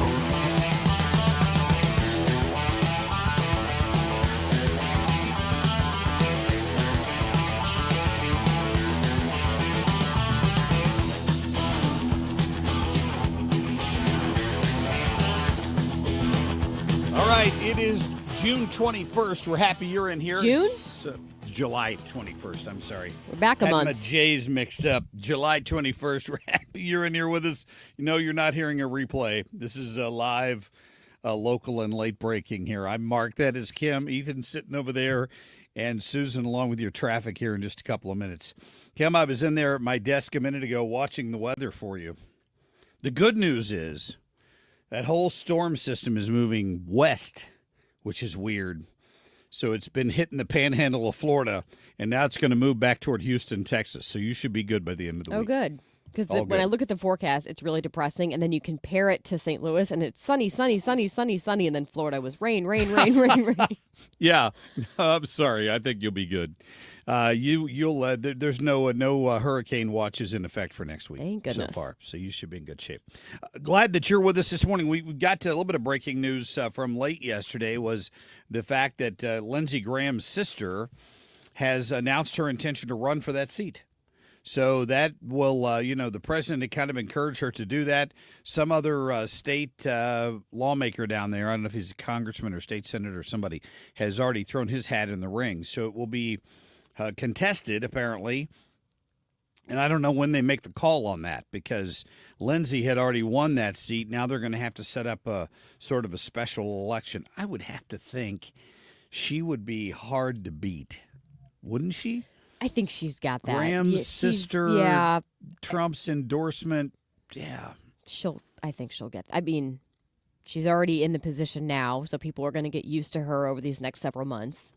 All right, it is June 21st. We're happy you're in here. June? It's, July 21st, I'm sorry. We're back a month. Had my J's mixed up. July 21st, we're happy you're in here with us. You know you're not hearing a replay. This is a live, local, and late breaking here. I'm Mark. That is Kim. Ethan's sitting over there, and Susan along with your traffic here in just a couple of minutes. Kim, I was in there at my desk a minute ago watching the weather for you. The good news is that whole storm system is moving west, which is weird. So it's been hitting the panhandle of Florida, and now it's going to move back toward Houston, Texas. So you should be good by the end of the week. Oh, good. Because when I look at the forecast, it's really depressing, and then you compare it to St. Louis, and it's sunny, sunny, sunny, sunny, sunny, and then Florida was rain, rain, rain, rain, rain. Yeah, I'm sorry. I think you'll be good. There's no hurricane watches in effect for next week. Thank goodness. So far, so you should be in good shape. Glad that you're with us this morning. We got to a little bit of breaking news from late yesterday. Was the fact that Lindsey Graham's sister has announced her intention to run for that seat. So that will, the president had kind of encouraged her to do that. Some other state lawmaker down there, I don't know if he's a congressman or state senator or somebody, has already thrown his hat in the ring. So it will be contested, apparently. And I don't know when they make the call on that because Lindsey had already won that seat. Now they're going to have to set up a sort of a special election. I would have to think she would be hard to beat, wouldn't she? I think she's got that. Graham's sister, Trump's endorsement. Yeah. I think she'll get that. I mean, she's already in the position now, so people are going to get used to her over these next several months.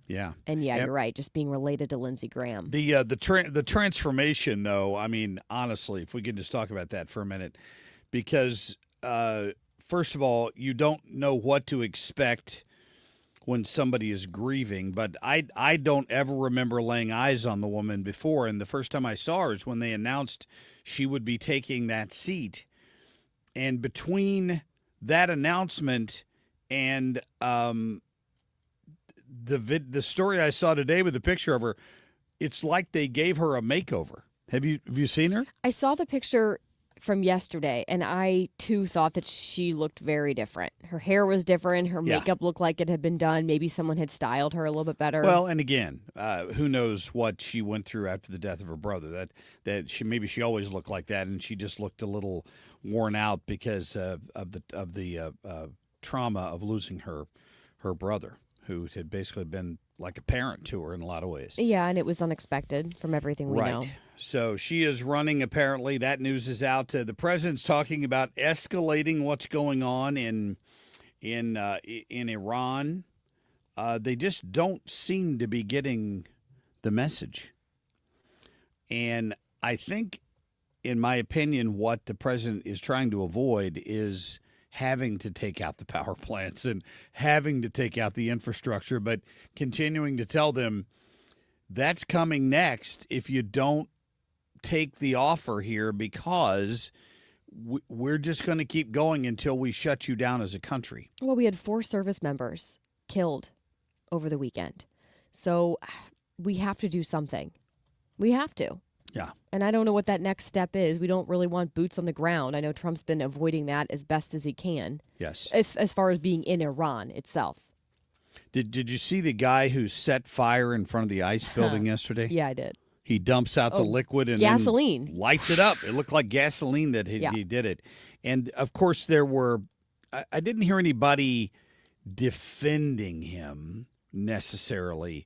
Yeah. And you're right, just being related to Lindsey Graham. The transformation, though, I mean, honestly, if we could just talk about that for a minute, because first of all, you don't know what to expect when somebody is grieving, but I don't ever remember laying eyes on the woman before, and the first time I saw her is when they announced she would be taking that seat. And between that announcement and the story I saw today with the picture of her, it's like they gave her a makeover. Have you seen her? I saw the picture from yesterday, and I, too, thought that she looked very different. Her hair was different. Her makeup looked like it had been done. Maybe someone had styled her a little bit better. Well, and again, who knows what she went through after the death of her brother. That she always looked like that, and she just looked a little worn out because of the trauma of losing her brother, who had basically been like a parent to her in a lot of ways. Yeah, and it was unexpected from everything we know. So she is running, apparently. That news is out. The president's talking about escalating what's going on in Iran. They just don't seem to be getting the message. And I think, in my opinion, what the president is trying to avoid is having to take out the power plants and having to take out the infrastructure, but continuing to tell them that's coming next if you don't take the offer here, because we're just going to keep going until we shut you down as a country. Well, we had 4 service members killed over the weekend. So we have to do something. We have to. Yeah. And I don't know what that next step is. We don't really want boots on the ground. I know Trump's been avoiding that as best as he can. Yes. As far as being in Iran itself. Did you see the guy who set fire in front of the ICE building yesterday? Yeah, I did. He dumps out the liquid and gasoline. Then lights it up. It looked like gasoline that he did it. And, of course, there were – I didn't hear anybody defending him necessarily.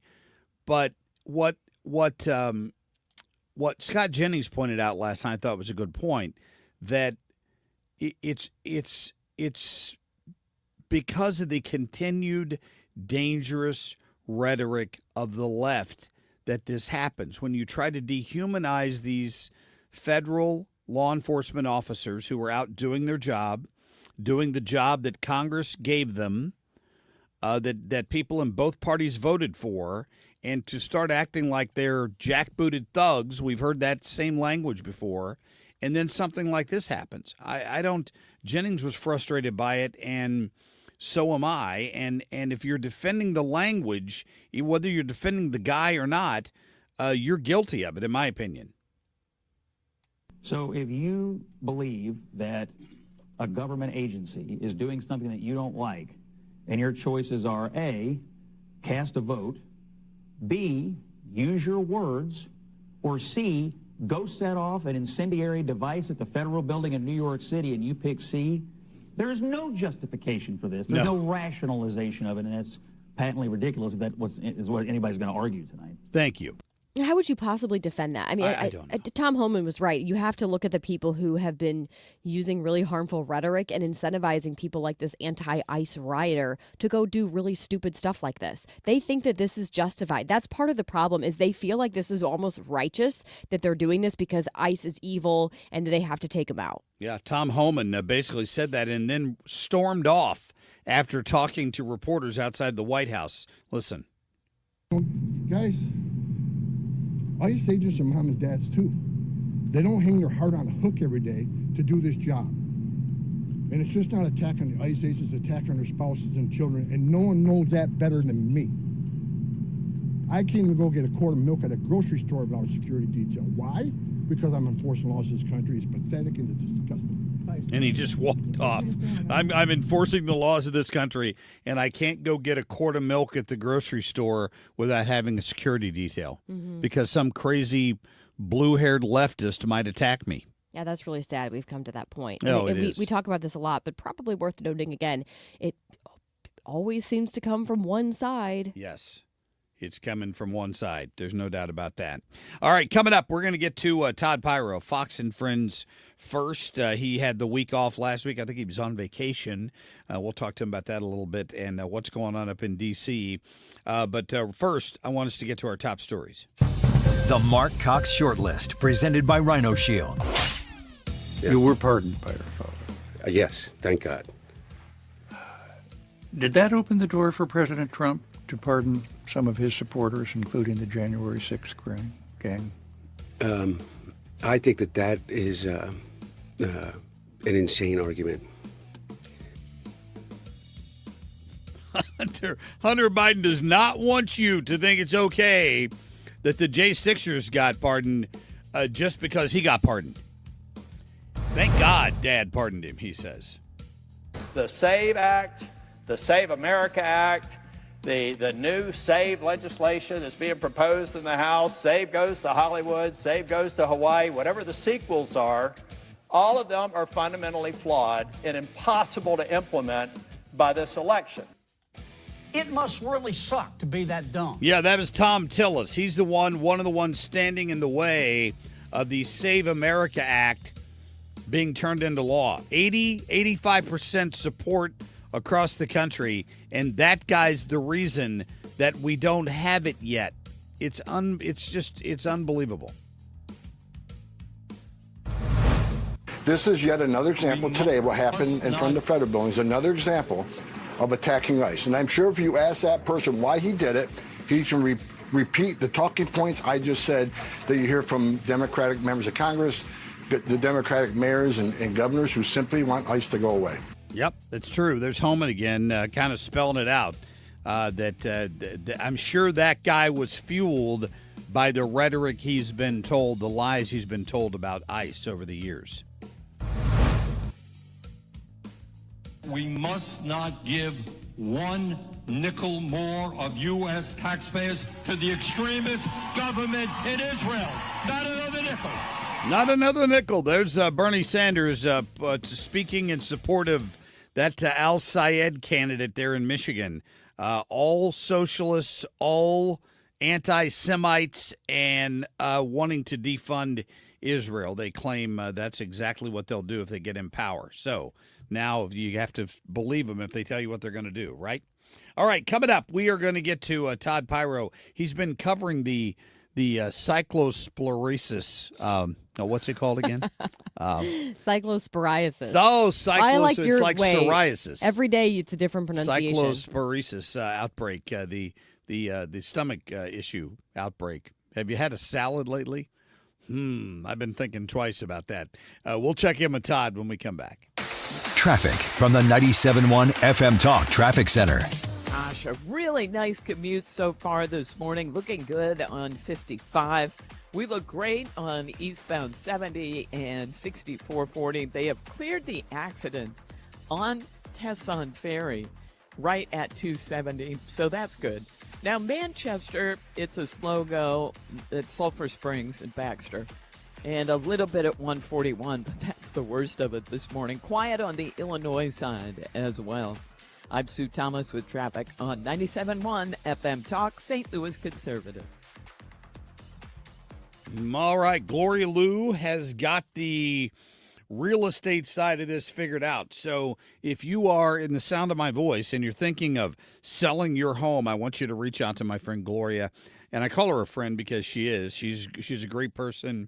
But what Scott Jennings pointed out last night I thought was a good point, that it's because of the continued dangerous rhetoric of the left that this happens. When you try to dehumanize these federal law enforcement officers who are out doing their job, doing the job that Congress gave them, that people in both parties voted for, and to start acting like they're jackbooted thugs, we've heard that same language before, and then something like this happens. Jennings was frustrated by it, and so am I. And if you're defending the language, whether you're defending the guy or not, you're guilty of it, in my opinion. So if you believe that a government agency is doing something that you don't like, and your choices are A, cast a vote, B, use your words, or C, go set off an incendiary device at the federal building in New York City, and you pick C, there is no justification for this. There's no rationalization of it, and that's patently ridiculous if that is what anybody's going to argue tonight. Thank you. How would you possibly defend that? I mean, I don't know. Tom Homan was right. You have to look at the people who have been using really harmful rhetoric and incentivizing people like this anti-ICE rioter to go do really stupid stuff like this. They think that this is justified. That's part of the problem, is they feel like this is almost righteous that they're doing this because ICE is evil and they have to take them out. Yeah, Tom Homan basically said that and then stormed off after talking to reporters outside the White House. Listen. Guys, ICE agents are mom and dads too. They don't hang their heart on a hook every day to do this job. And it's just not attacking the ICE agents, it's attacking their spouses and children, and no one knows that better than me. I came to go get a quart of milk at a grocery store without a security detail. Why? Because I'm enforcing laws of this country. It's pathetic and it's disgusting. And he just walked off. I'm enforcing the laws of this country, and I can't go get a quart of milk at the grocery store without having a security detail because some crazy blue-haired leftist might attack me. Yeah, that's really sad. We've come to that point. No, and it is. We talk about this a lot, but probably worth noting again, it always seems to come from one side. Yes. It's coming from one side. There's no doubt about that. All right, coming up, we're going to get to Todd Piro, Fox and Friends first. He had the week off last week. I think he was on vacation. We'll talk to him about that a little bit and what's going on up in D.C. But first, I want us to get to our top stories. The Marc Cox Shortlist, presented by Rhino Shield. You were pardoned by your father. Yes, thank God. Did that open the door for President Trump to pardon some of his supporters, including the January 6th gang? I think that is an insane argument. Hunter Biden does not want you to think it's okay that the J6ers got pardoned just because he got pardoned. Thank God Dad pardoned him, he says. The SAVE Act, the Save America Act, the new SAVE legislation that's being proposed in the House, SAVE goes to Hollywood, SAVE goes to Hawaii, whatever the sequels are, all of them are fundamentally flawed and impossible to implement by this election. It must really suck to be that dumb. Yeah, that is Tom Tillis. He's one of the ones standing in the way of the Save America Act being turned into law. 85% support across the country, and that guy's the reason that we don't have it yet. It's unbelievable. This is yet another example today of what happened in front of the federal buildings, another example of attacking ICE. And I'm sure if you ask that person why he did it, he can repeat the talking points I just said that you hear from Democratic members of Congress, the Democratic mayors and governors who simply want ICE to go away. Yep, that's true. There's Homan again, kind of spelling it out. I'm sure that guy was fueled by the rhetoric he's been told, the lies he's been told about ICE over the years. We must not give one nickel more of U.S. taxpayers to the extremist government in Israel. Not another nickel. Not another nickel. There's Bernie Sanders speaking in support of that al-Sayed candidate there in Michigan. All socialists, all anti-Semites, and wanting to defund Israel. They claim that's exactly what they'll do if they get in power. So now you have to believe them if they tell you what they're going to do, right? All right, coming up, we are going to get to Todd Piro. He's been covering the cyclosporiasis. What's it called again? Cyclosporiasis. Oh, I like it's your like way. psoriasis. Every day it's a different pronunciation. Cyclosporiasis outbreak, the stomach issue outbreak. Have you had a salad lately? I've been thinking twice about that. We'll check in with Todd when we come back. Traffic from the 97.1 FM Talk Traffic Center. Gosh, a really nice commute so far this morning. Looking good on 55. We look great on eastbound 70 and 6440. They have cleared the accident on Tesson Ferry right at 270, so that's good. Now, Manchester, it's a slow go at Sulphur Springs and Baxter, and a little bit at 141, but that's the worst of it this morning. Quiet on the Illinois side as well. I'm Sue Thomas with traffic on 97.1 FM Talk, St. Louis Conservative. All right, Gloria Lou has got the real estate side of this figured out. So if you are in the sound of my voice and you're thinking of selling your home, I want you to reach out to my friend Gloria. And I call her a friend because she is. She's a great person.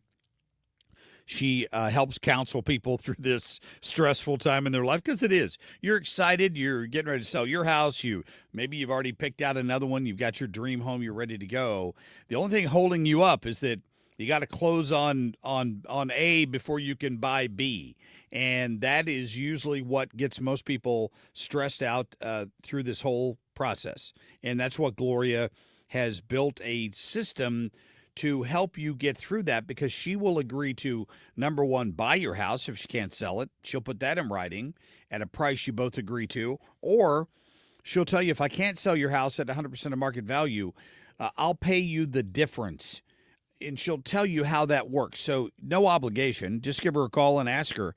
She helps counsel people through this stressful time in their life, because it is. You're excited. You're getting ready to sell your house. Maybe you've already picked out another one. You've got your dream home. You're ready to go. The only thing holding you up is that you got to close on A before you can buy B. And that is usually what gets most people stressed out through this whole process. And that's what Gloria has built, a system to help you get through that, because she will agree to, number one, buy your house if she can't sell it. She'll put that in writing at a price you both agree to. Or she'll tell you, if I can't sell your house at 100% of market value, I'll pay you the difference. And she'll tell you how that works. So no obligation. Just give her a call and ask her,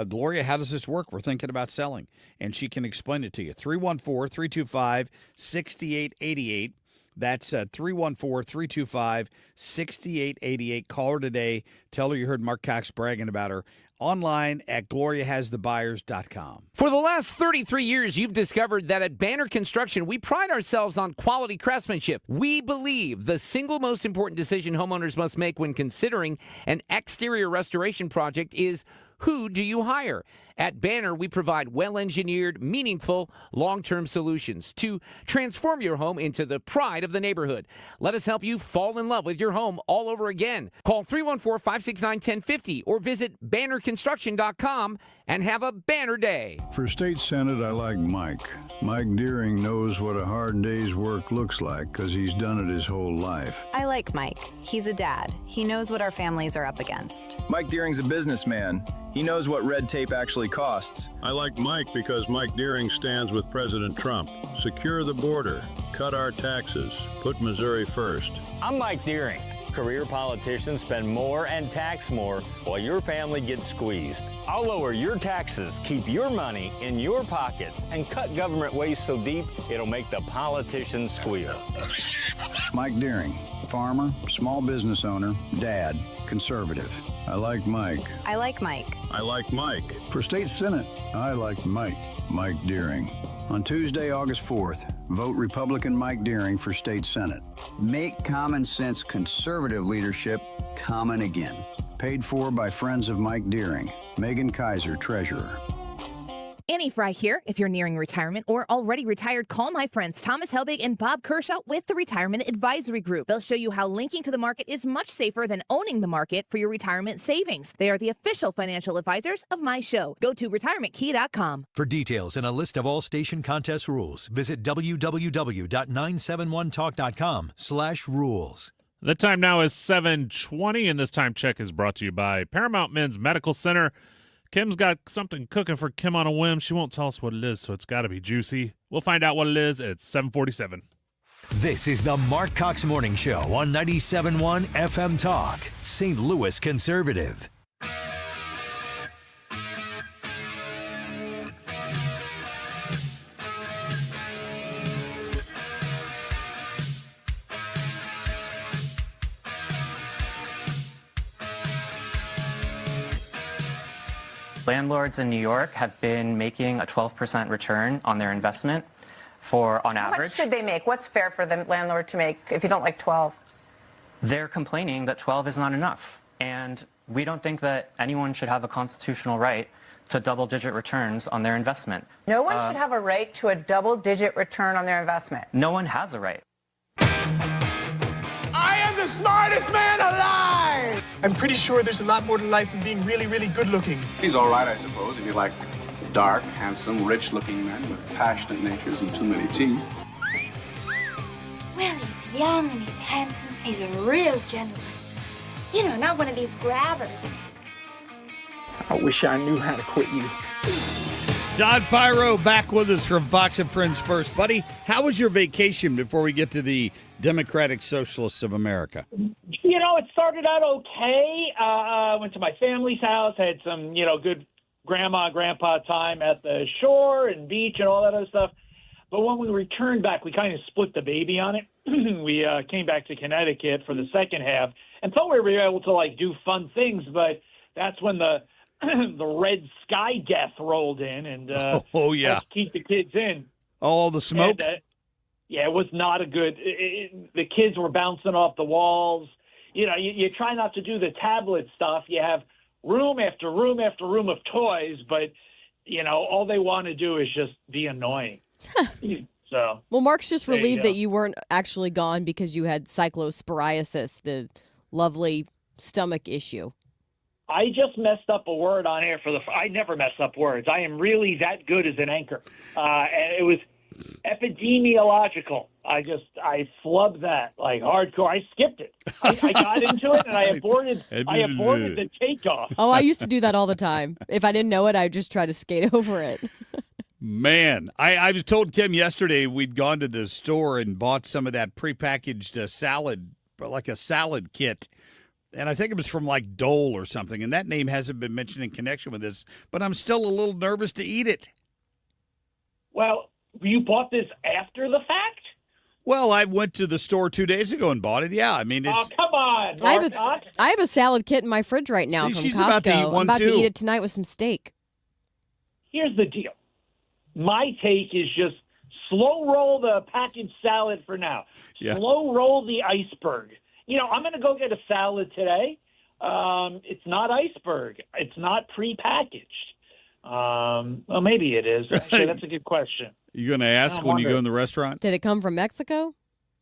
Gloria, how does this work? We're thinking about selling. And she can explain it to you. 314-325-6888. That's 314-325-6888. Call her today. Tell her you heard Marc Cox bragging about her. Online at gloriahasthebuyers.com. For the last 33 years, you've discovered that at Banner Construction, we pride ourselves on quality craftsmanship. We believe the single most important decision homeowners must make when considering an exterior restoration project is, who do you hire? At Banner, we provide well-engineered, meaningful, long-term solutions to transform your home into the pride of the neighborhood. Let us help you fall in love with your home all over again. Call 314-569-1050 or visit bannerconstruction.com and have a banner day. For state senate, I like Mike. Mike Deering knows what a hard day's work looks like because he's done it his whole life. I like Mike. He's a dad. He knows what our families are up against. Mike Deering's a businessman. He knows what red tape actually costs. I like Mike because Mike Deering stands with President Trump. Secure the border, cut our taxes, put Missouri first. I'm Mike Deering. Career politicians spend more and tax more while your family gets squeezed. I'll lower your taxes, keep your money in your pockets, and cut government waste so deep it'll make the politicians squeal. Mike Deering, farmer, small business owner, dad, conservative. I like Mike. I like Mike. I like Mike. For state senate, I like Mike. Mike Deering. On Tuesday, August 4th, vote Republican Mike Deering for state senate. Make common sense conservative leadership common again. Paid for by friends of Mike Deering. Megan Kaiser, treasurer. Annie Fry here. If you're nearing retirement or already retired, call my friends Thomas Helbig and Bob Kershaw with the Retirement Advisory Group. They'll show you how linking to the market is much safer than owning the market for your retirement savings. They are the official financial advisors of my show. Go to retirementkey.com. For details and a list of all station contest rules, visit www.971talk.com/rules. The time now is 7:20, and this time check is brought to you by Paramount Men's Medical Center. Kim's got something cooking for Kim on a whim. She won't tell us what it is, so it's got to be juicy. We'll find out what it is at 7:47. This is the Marc Cox Morning Show on 97.1 FM Talk, St. Louis Conservative. Landlords in New York have been making a 12% return on their investment on average. How much should they make? What's fair for the landlord to make if you don't like 12? They're complaining that 12 is not enough. And we don't think that anyone should have a constitutional right to double-digit returns on their investment. No one should have a right to a double-digit return on their investment. No one has a right. I am the smartest man alive! I'm pretty sure there's a lot more to life than being really, really good looking. He's all right, I suppose, if you like dark, handsome, rich-looking men with passionate natures and too many teeth. Well, he's young and he's handsome. He's a real gentleman. You know, not one of these grabbers. I wish I knew how to quit you. Todd Piro back with us from Fox and Friends First. Buddy, how was your vacation before we get to the Democratic Socialists of America? You know, it started out okay. Went to my family's house, had some, good grandma and grandpa time at the shore and beach and all that other stuff. But when we returned back, we kind of split the baby on it. We came back to Connecticut for the second half and thought we were able to, do fun things. But that's when the red sky death rolled in and let's keep the kids in. Oh, the smoke? And, it was not a good the kids were bouncing off the walls. You try not to do the tablet stuff. You have room after room after room of toys, but, all they want to do is just be annoying. So, well, Mark's just relieved that you weren't actually gone because you had cyclosporiasis, the lovely stomach issue. I just messed up a word on air I never mess up words. I am really that good as an anchor. It was epidemiological. I flubbed that like hardcore. I skipped it. I got into it and I aborted the takeoff. Oh, I used to do that all the time. If I didn't know it, I'd just try to skate over it. Man, I was told Kim yesterday we'd gone to the store and bought some of that prepackaged salad, like a salad kit. And I think it was from like Dole or something. And that name hasn't been mentioned in connection with this, but I'm still a little nervous to eat it. Well, you bought this after the fact? Well, I went to the store 2 days ago and bought it. Yeah, I mean, it's. Oh, come on, I Marc Cox. have a salad kit in my fridge right now See, from she's Costco. about to eat one, I'm about too. to eat it tonight with some steak. Here's the deal. My take is just slow roll the packaged salad for now. Yeah. Slow roll the iceberg. I'm going to go get a salad today. It's not iceberg. It's not prepackaged. Well, maybe it is. Actually, that's a good question. You going to ask when you go in the restaurant? Did it come from Mexico?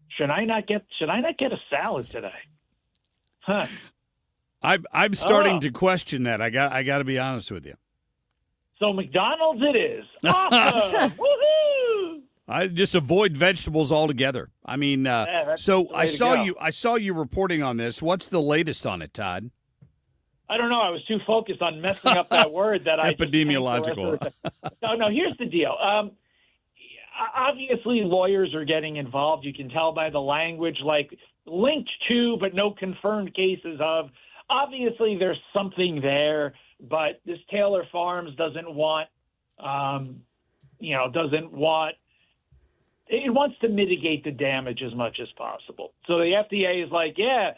Should I not get a salad today? Huh. I'm starting to question that. I got to be honest with you. So McDonald's it is. Awesome. Woohoo! I just avoid vegetables altogether. I mean, so I saw you reporting on this. What's the latest on it, Todd? I don't know. I was too focused on messing up that word that I epidemiological. No. Here's the deal. Obviously, lawyers are getting involved. You can tell by the language, like linked to, but no confirmed cases of. Obviously, there's something there, but this Taylor Farms doesn't want. It wants to mitigate the damage as much as possible. So the FDA is like, yeah,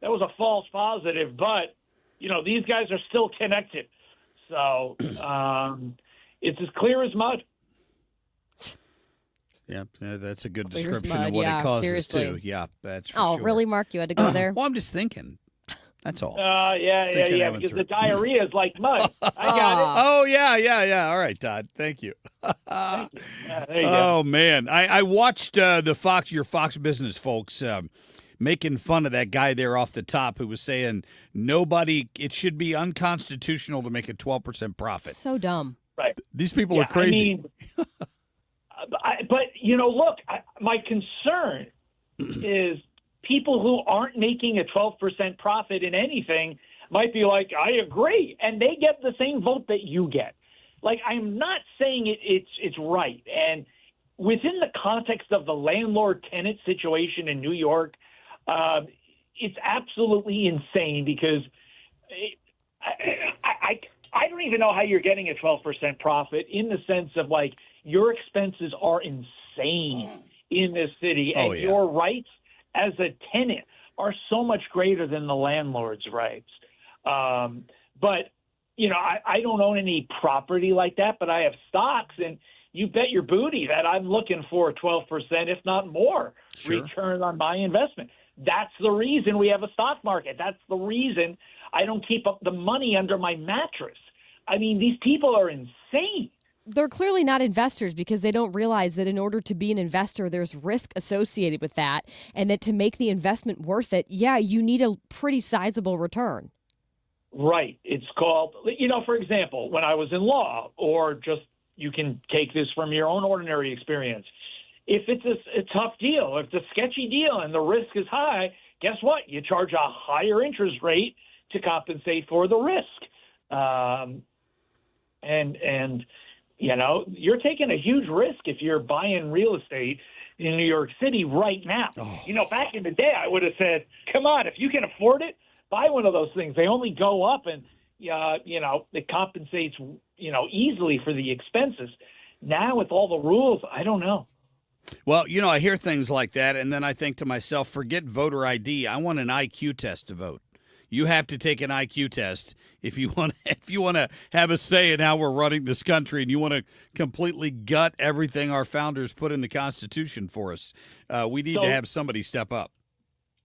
that was a false positive, but these guys are still connected. So it's as clear as mud. Yeah, that's a good Clear as description mud, of what yeah, it causes, seriously. too. Yeah, that's for Oh, sure. really, Mark? You had to go there? Well, I'm just thinking. That's all. Yeah, because the diarrhea is like mud. I got it. Oh, yeah. All right, Todd. Thank you. Thank you. There you go. Oh, man. I watched your Fox Business folks making fun of that guy there off the top who was saying it should be unconstitutional to make a 12% profit. So dumb. Right. These people are crazy. Look, my concern is people who aren't making a 12% profit in anything might be like, I agree, and they get the same vote that you get. Like, I'm not saying it's right. And within the context of the landlord-tenant situation in New York, it's absolutely insane because I don't even know how you're getting a 12% profit in the sense of, like, your expenses are insane in this city, and your rights as a tenant are so much greater than the landlord's rights. But, I don't own any property like that, but I have stocks, and you bet your booty that I'm looking for a 12%, if not more, return on my investment. That's the reason we have a stock market. That's the reason I don't keep up the money under my mattress. I mean, these people are insane. They're clearly not investors because they don't realize that in order to be an investor, there's risk associated with that, and that to make the investment worth it, you need a pretty sizable return. Right. It's called, for example, when I was in law, or just you can take this from your own ordinary experience. If it's a tough deal, if it's a sketchy deal and the risk is high, guess what? You charge a higher interest rate to compensate for the risk. And you're taking a huge risk if you're buying real estate in New York City right now. Back in the day, I would have said, come on, if you can afford it, buy one of those things. They only go up and, it compensates, easily for the expenses. Now with all the rules, I don't know. Well, I hear things like that, and then I think to myself, forget voter ID. I want an IQ test to vote. You have to take an IQ test if you want to have a say in how we're running this country, and you want to completely gut everything our founders put in the Constitution for us. We need to have somebody step up.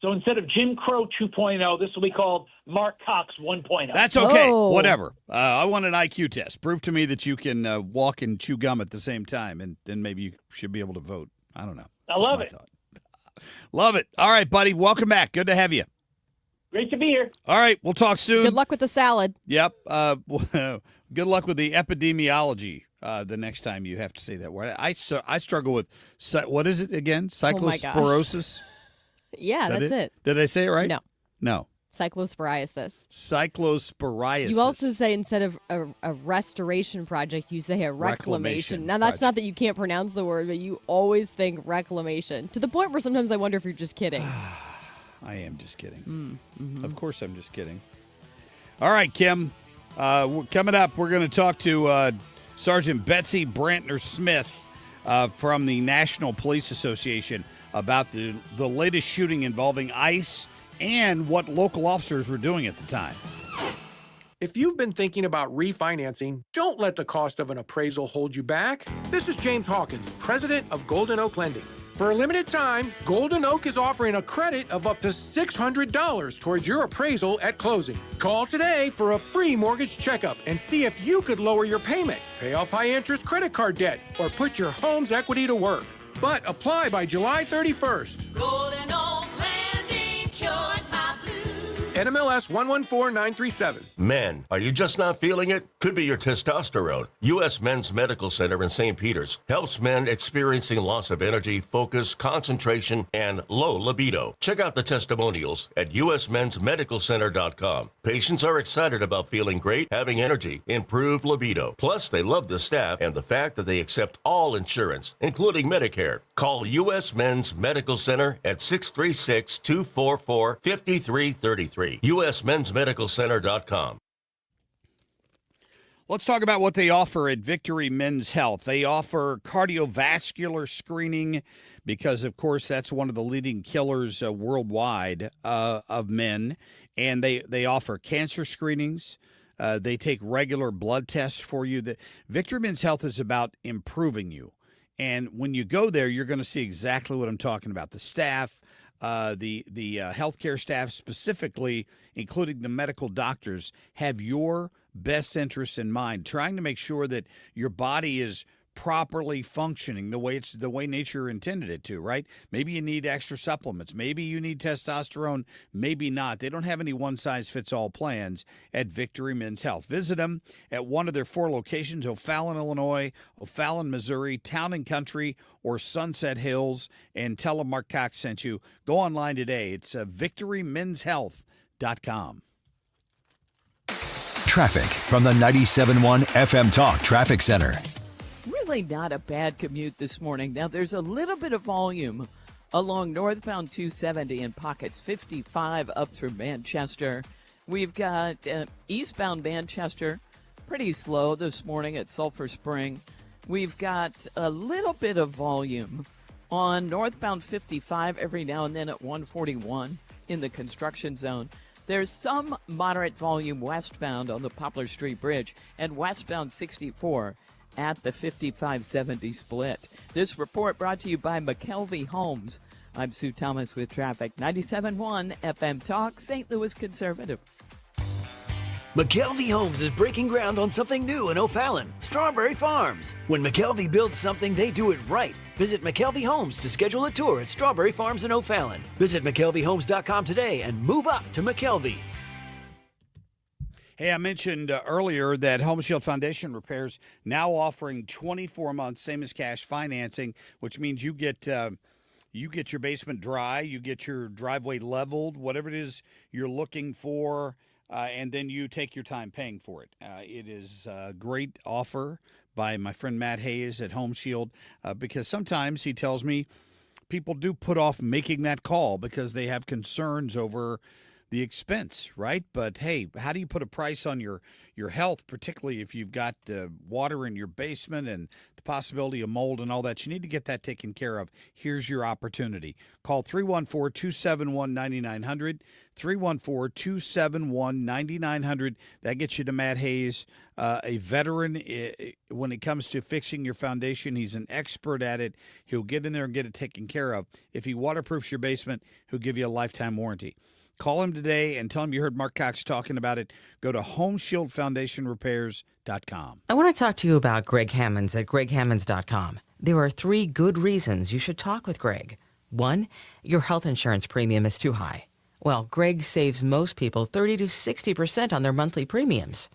So instead of Jim Crow 2.0, this will be called Marc Cox 1.0. That's okay. Whatever. I want an IQ test. Prove to me that you can walk and chew gum at the same time, and then maybe you should be able to vote. I don't know. I love it. Love it. All right, buddy. Welcome back. Good to have you. Great to be here. All right. We'll talk soon. Good luck with the salad. Yep. Good luck with the epidemiology the next time you have to say that word. I struggle with, what is it again? Cyclosporosis? Yeah, that's it. Did I say it right? No. Cyclosporiasis. Cyclosporiasis. You also say instead of a restoration project, you say a reclamation. Now, that's not that you can't pronounce the word, but you always think reclamation. To the point where sometimes I wonder if you're just kidding. I am just kidding. Of course I'm just kidding. All right, Kim. Coming up, we're going to talk to Sergeant Betsy Brantner Smith from the National Police Association. about the latest shooting involving ICE and what local officers were doing at the time. If you've been thinking about refinancing, don't let the cost of an appraisal hold you back. This is James Hawkins, president of Golden Oak Lending. For a limited time, Golden Oak is offering a credit of up to $600 towards your appraisal at closing. Call today for a free mortgage checkup and see if you could lower your payment, pay off high-interest credit card debt, or put your home's equity to work. But apply by July 31st. Golden Oak Landing cured my blues. NMLS 114937. Men, are you just not feeling it? Could be your testosterone. U.S. Men's Medical Center in St. Peters helps men experiencing loss of energy, focus, concentration, and low libido. Check out the testimonials at usmensmedicalcenter.com. Patients are excited about feeling great, having energy, improved libido. Plus, they love the staff and the fact that they accept all insurance, including Medicare. Call U.S. Men's Medical Center at 636-244-5333. usmensmedicalcenter.com. Let's talk about what they offer at Victory Men's Health. They offer cardiovascular screening because, of course, that's one of the leading killers worldwide of men. And they offer cancer screenings. They take regular blood tests for you. Victory Men's Health is about improving you. And when you go there, you're going to see exactly what I'm talking about. The staff, the healthcare staff specifically, including the medical doctors, have your best interests in mind, trying to make sure that your body is properly functioning the way nature intended it to, right? Maybe you need extra supplements. Maybe you need testosterone. Maybe not. They don't have any one-size-fits-all plans at Victory Men's Health. Visit them at one of their 4 locations: O'Fallon, Illinois, O'Fallon, Missouri, Town and Country, or Sunset Hills, and tell them Marc Cox sent you. Go online today. It's victorymenshealth.com. Traffic from the 97.1 FM Talk Traffic Center. Really not a bad commute this morning. Now, there's a little bit of volume along northbound 270 in pockets 55 up through Manchester. We've got eastbound Manchester pretty slow this morning at Sulphur Spring. We've got a little bit of volume on northbound 55 every now and then at 141 in the construction zone. There's some moderate volume westbound on the Poplar Street Bridge and westbound 64 at the 5570 split. This report brought to you by McKelvey Homes. I'm Sue Thomas with traffic. 97.1 FM Talk, St. Louis Conservative. McKelvey Homes is breaking ground on something new in O'Fallon, Strawberry Farms. When McKelvey builds something, they do it right. Visit McKelvey Homes to schedule a tour at Strawberry Farms in O'Fallon. Visit McKelveyHomes.com today and move up to McKelvey. Hey, I mentioned earlier that Home Shield Foundation Repairs now offering 24 months, same as cash financing, which means you get your basement dry, you get your driveway leveled, whatever it is you're looking for, and then you take your time paying for it. It is a great offer by my friend Matt Hayes at Home Shield because sometimes he tells me people do put off making that call because they have concerns over the expense, right? But hey, how do you put a price on your health, particularly if you've got water in your basement and the possibility of mold and all that? You need to get that taken care of. Here's your opportunity. Call 314-271-9900, 314-271-9900. That gets you to Matt Hayes, a veteran when it comes to fixing your foundation. He's an expert at it. He'll get in there and get it taken care of. If he waterproofs your basement, he'll give you a lifetime warranty. Call him today and tell him you heard Marc Cox talking about it. Go to HomeshieldFoundationRepairs.com. I want to talk to you about Greg Hammonds at GregHammonds.com. There are 3 good reasons you should talk with Greg. 1, your health insurance premium is too high. Well, Greg saves most people 30 to 60% on their monthly premiums.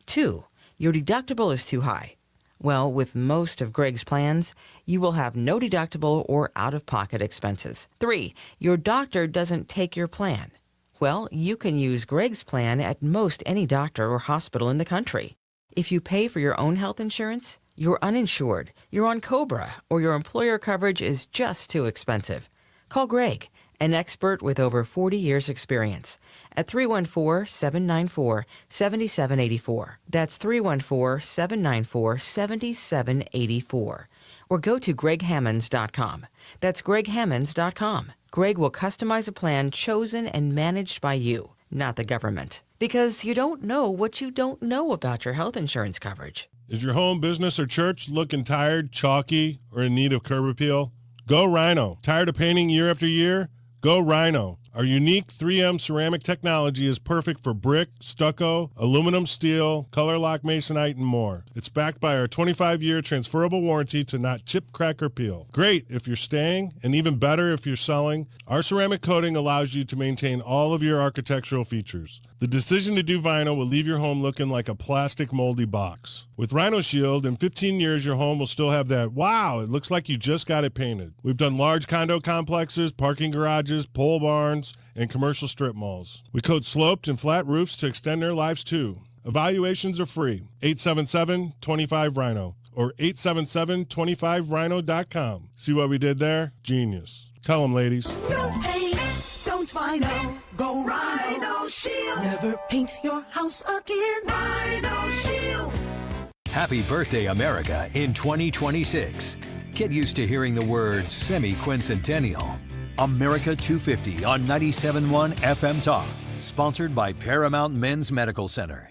2, your deductible is too high. Well, with most of Greg's plans, you will have no deductible or out-of-pocket expenses. 3, your doctor doesn't take your plan. Well, you can use Greg's plan at most any doctor or hospital in the country. If you pay for your own health insurance, you're uninsured, you're on COBRA, or your employer coverage is just too expensive. Call Greg, an expert with over 40 years' experience, at 314-794-7784. That's 314-794-7784. or go to greghammonds.com. That's greghammonds.com. Greg will customize a plan chosen and managed by you, not the government. Because you don't know what you don't know about your health insurance coverage. Is your home, business, or church looking tired, chalky, or in need of curb appeal? Go Rhino. Tired of painting year after year? Go Rhino. Our unique 3M ceramic technology is perfect for brick, stucco, aluminum, steel, color lock masonite, and more. It's backed by our 25-year transferable warranty to not chip, crack, or peel. Great if you're staying, and even better if you're selling. Our ceramic coating allows you to maintain all of your architectural features. The decision to do vinyl will leave your home looking like a plastic moldy box. With Rhino Shield, in 15 years, your home will still have that, wow, it looks like you just got it painted. We've done large condo complexes, parking garages, pole barns, and commercial strip malls. We coat sloped and flat roofs to extend their lives too. Evaluations are free. 877-25-RHINO or 877-25rhino.com. See what we did there? Genius. Tell them, ladies. No paint, don't vinyl, go Rhino Shield. Never paint your house again. Rhino Shield. Happy birthday, America, in 2026. Get used to hearing the word semi-quincentennial. America 250 on 97.1 FM Talk. Sponsored by Paramount Men's Medical Center.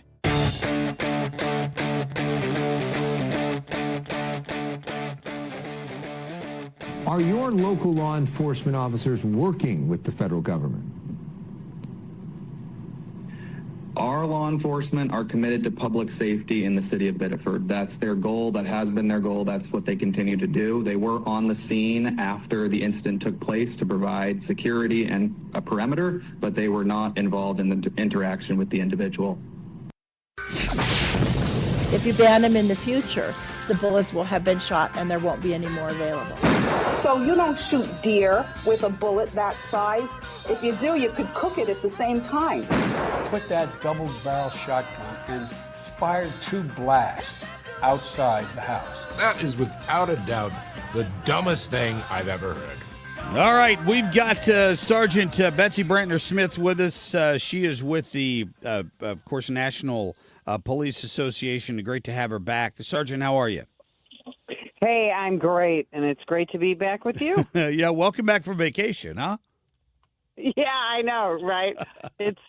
Are your local law enforcement officers working with the federal government? Our law enforcement are committed to public safety in the city of Biddeford. That's their goal. That has been their goal. That's what they continue to do. They were on the scene after the incident took place to provide security and a perimeter, but they were not involved in the interaction with the individual. If you ban them in the future, the bullets will have been shot and there won't be any more available. So you don't shoot deer with a bullet that size. If you do, you could cook it at the same time. Put that double-barrel shotgun and fired 2 blasts outside the house. That is without a doubt the dumbest thing I've ever heard. All right, we've got Sergeant Betsy Brantner Smith with us. She is with the, of course, National Police Association. Great to have her back. Sergeant, how are you? Hey, I'm great, and it's great to be back with you. Yeah, welcome back from vacation, huh? Yeah, I know, right? It's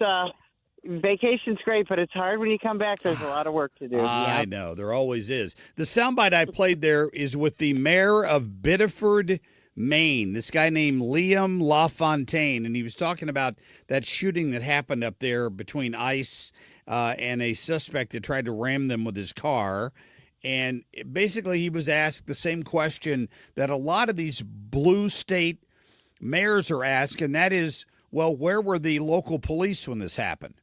vacation's great, but it's hard when you come back. There's a lot of work to do. I know, there always is. The soundbite I played there is with the mayor of Biddeford, Maine, this guy named Liam LaFontaine, and he was talking about that shooting that happened up there between ICE and a suspect that tried to ram them with his car. And basically he was asked the same question that a lot of these blue state mayors are asked, and that is, well, where were the local police when this happened?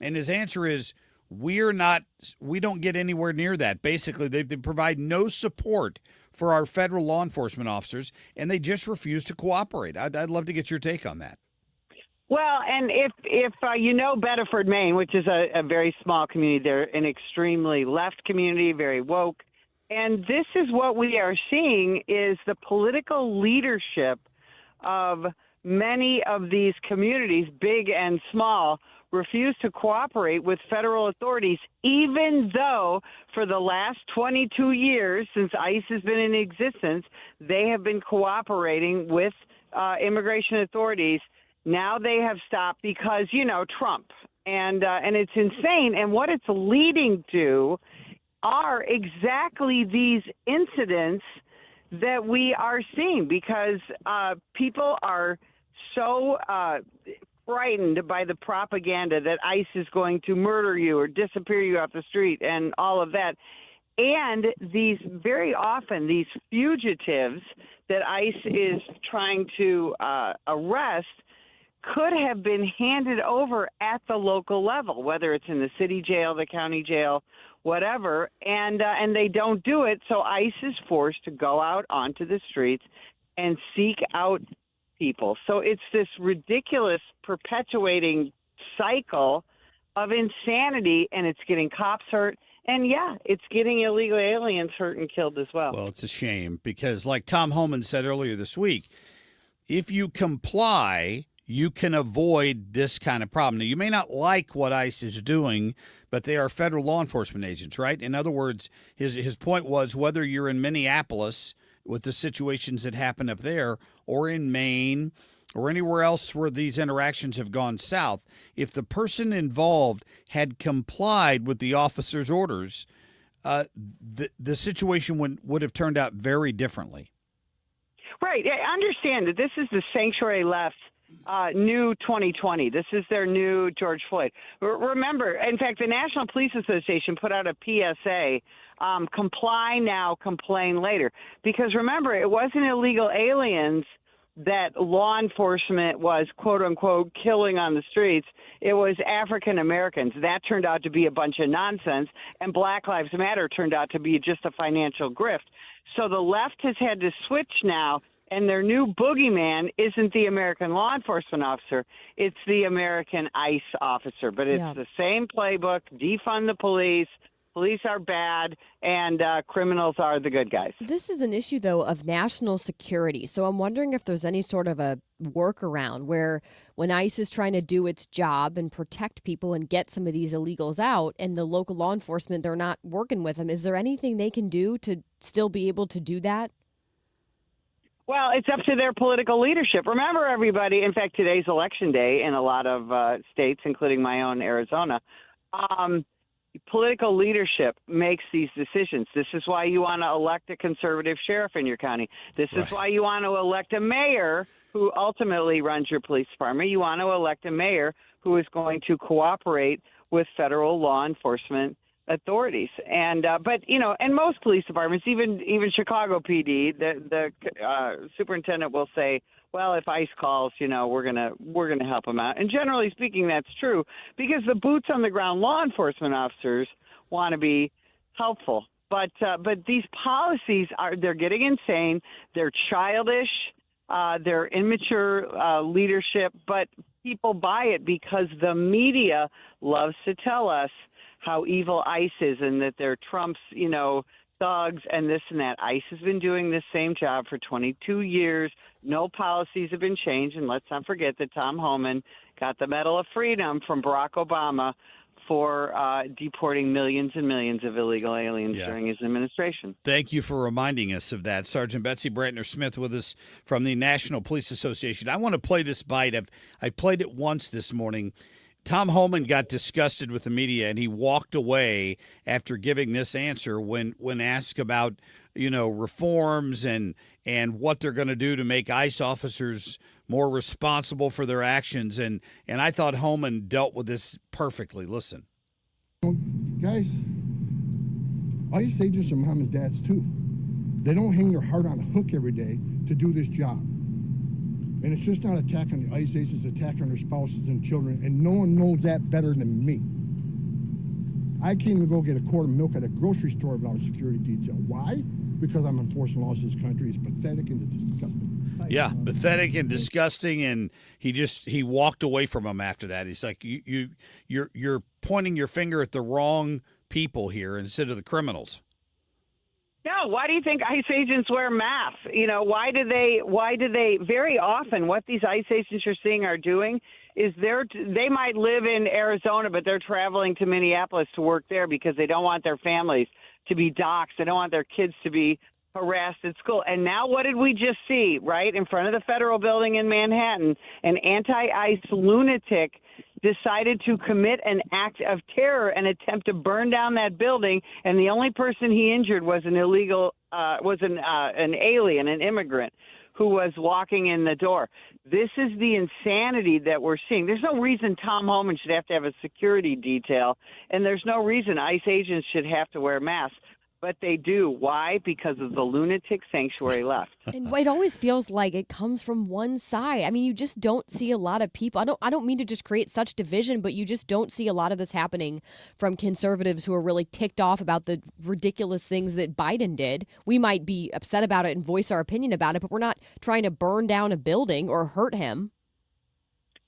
And his answer is, we don't get anywhere near that. Basically, they provide no support for our federal law enforcement officers, and they just refuse to cooperate. I'd love to get your take on that. Well, and if you know Bedford, Maine, which is a very small community, they're an extremely left community, very woke. And this is what we are seeing is the political leadership of many of these communities, big and small, refuse to cooperate with federal authorities, even though for the last 22 years since ICE has been in existence, they have been cooperating with immigration authorities. Now they have stopped because, Trump. And it's insane. And what it's leading to are exactly these incidents that we are seeing because people are so frightened by the propaganda that ICE is going to murder you or disappear you off the street and all of that. And very often these fugitives that ICE is trying to arrest could have been handed over at the local level, whether it's in the city jail, the county jail, whatever, and they don't do it. So ICE is forced to go out onto the streets and seek out people. So it's this ridiculous perpetuating cycle of insanity, and it's getting cops hurt. And, yeah, it's getting illegal aliens hurt and killed as well. Well, it's a shame because, like Tom Homan said earlier this week, if you comply, you can avoid this kind of problem. Now, you may not like what ICE is doing, but they are federal law enforcement agents, right? In other words, his point was whether you're in Minneapolis with the situations that happen up there or in Maine or anywhere else where these interactions have gone south, if the person involved had complied with the officer's orders, the situation would have turned out very differently. Right. I understand that this is the sanctuary left new 2020. This is their new George Floyd. Remember, in fact, the National Police Association put out a PSA, comply now, complain later. Because remember, it wasn't illegal aliens that law enforcement was, quote unquote, killing on the streets. It was African Americans. That turned out to be a bunch of nonsense. And Black Lives Matter turned out to be just a financial grift. So the left has had to switch now, and their new boogeyman isn't the American law enforcement officer. It's the American ICE officer. But it's the same playbook, defund the police. Police are bad, and criminals are the good guys. This is an issue, though, of national security. So I'm wondering if there's any sort of a workaround where when ICE is trying to do its job and protect people and get some of these illegals out and the local law enforcement, they're not working with them, is there anything they can do to still be able to do that? Well, it's up to their political leadership. Remember, everybody, in fact, today's election day in a lot of states, including my own Arizona, political leadership makes these decisions. This is why you want to elect a conservative sheriff in your county. This is why you want to elect a mayor who ultimately runs your police department. You want to elect a mayor who is going to cooperate with federal law enforcement authorities. And but you know, and most police departments, even Chicago PD, the superintendent will say, well, if ICE calls, you know, we're gonna help them out. And generally speaking, that's true because the boots on the ground law enforcement officers want to be helpful. But these policies they're getting insane. They're childish. They're immature leadership. But people buy it because the media loves to tell us how evil ICE is and that they're Trump's, you know, thugs and this and that. ICE has been doing this same job for 22 years. No policies have been changed. And let's not forget that Tom Homan got the Medal of Freedom from Barack Obama for deporting millions and millions of illegal aliens during his administration. Thank you for reminding us of that. Sergeant Betsy Brantner Smith with us from the National Police Association. I want to play this bite. I played it once this morning. Tom Homan got disgusted with the media, and he walked away after giving this answer when asked about, you know, reforms and what they're going to do to make ICE officers more responsible for their actions. And I thought Homan dealt with this perfectly. Listen. Guys, ICE agents are mom and dads, too. They don't hang their heart on a hook every day to do this job. And it's just not attack on the ICE agents, attack on their spouses and children, and no one knows that better than me. I came to go get a quart of milk at a grocery store without a security detail. Why? Because I'm enforcing laws in this country. It's pathetic and it's disgusting. Yeah, pathetic and disgusting, and he walked away from him after that. He's like, you're pointing your finger at the wrong people here instead of the criminals. No, why do you think ICE agents wear masks? You know, why do they very often what these ICE agents you're seeing are doing is they might live in Arizona, but they're traveling to Minneapolis to work there because they don't want their families to be doxxed. They don't want their kids to be harassed at school. And now what did we just see, right, in front of the federal building in Manhattan? An anti-ICE lunatic decided to commit an act of terror and attempt to burn down that building, and the only person he injured was an alien, an immigrant who was walking in the door. This is the insanity that we're seeing. There's no reason Tom Homan should have to have a security detail, and there's no reason ICE agents should have to wear masks. But they do. Why? Because of the lunatic sanctuary left. And it always feels like it comes from one side. I mean, you just don't see a lot of people. I don't mean to just create such division, but you just don't see a lot of this happening from conservatives who are really ticked off about the ridiculous things that Biden did. We might be upset about it and voice our opinion about it, but we're not trying to burn down a building or hurt him.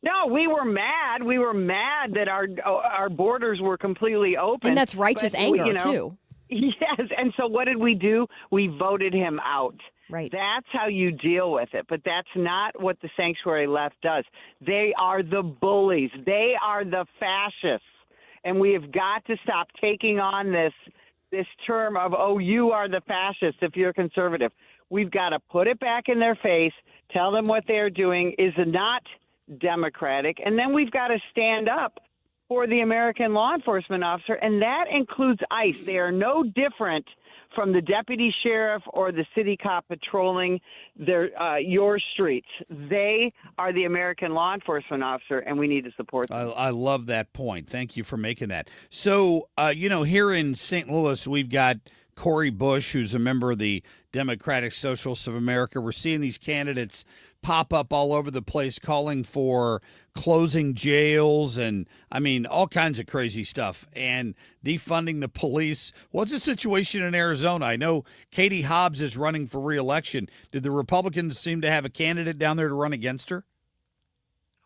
No, we were mad. We were mad that our borders were completely open. And that's righteous anger, too. Yes, and so what did we do? We voted him out. Right. That's how you deal with it, but that's not what the sanctuary left does. They are the bullies. They are the fascists, and we have got to stop taking on this term of, oh, you are the fascist if you're conservative. We've got to put it back in their face, tell them what they're doing is not democratic, and then we've got to stand up for the American law enforcement officer, and that includes ICE. They are no different from the deputy sheriff or the city cop patrolling your streets. They are the American law enforcement officer, and we need to support them. I love that point. Thank you for making that. So, here in St. Louis, we've got Cori Bush, who's a member of the Democratic Socialists of America. We're seeing these candidates pop up all over the place calling for closing jails and, all kinds of crazy stuff and defunding the police. What's the situation in Arizona? I know Katie Hobbs is running for re-election. Did the Republicans seem to have a candidate down there to run against her?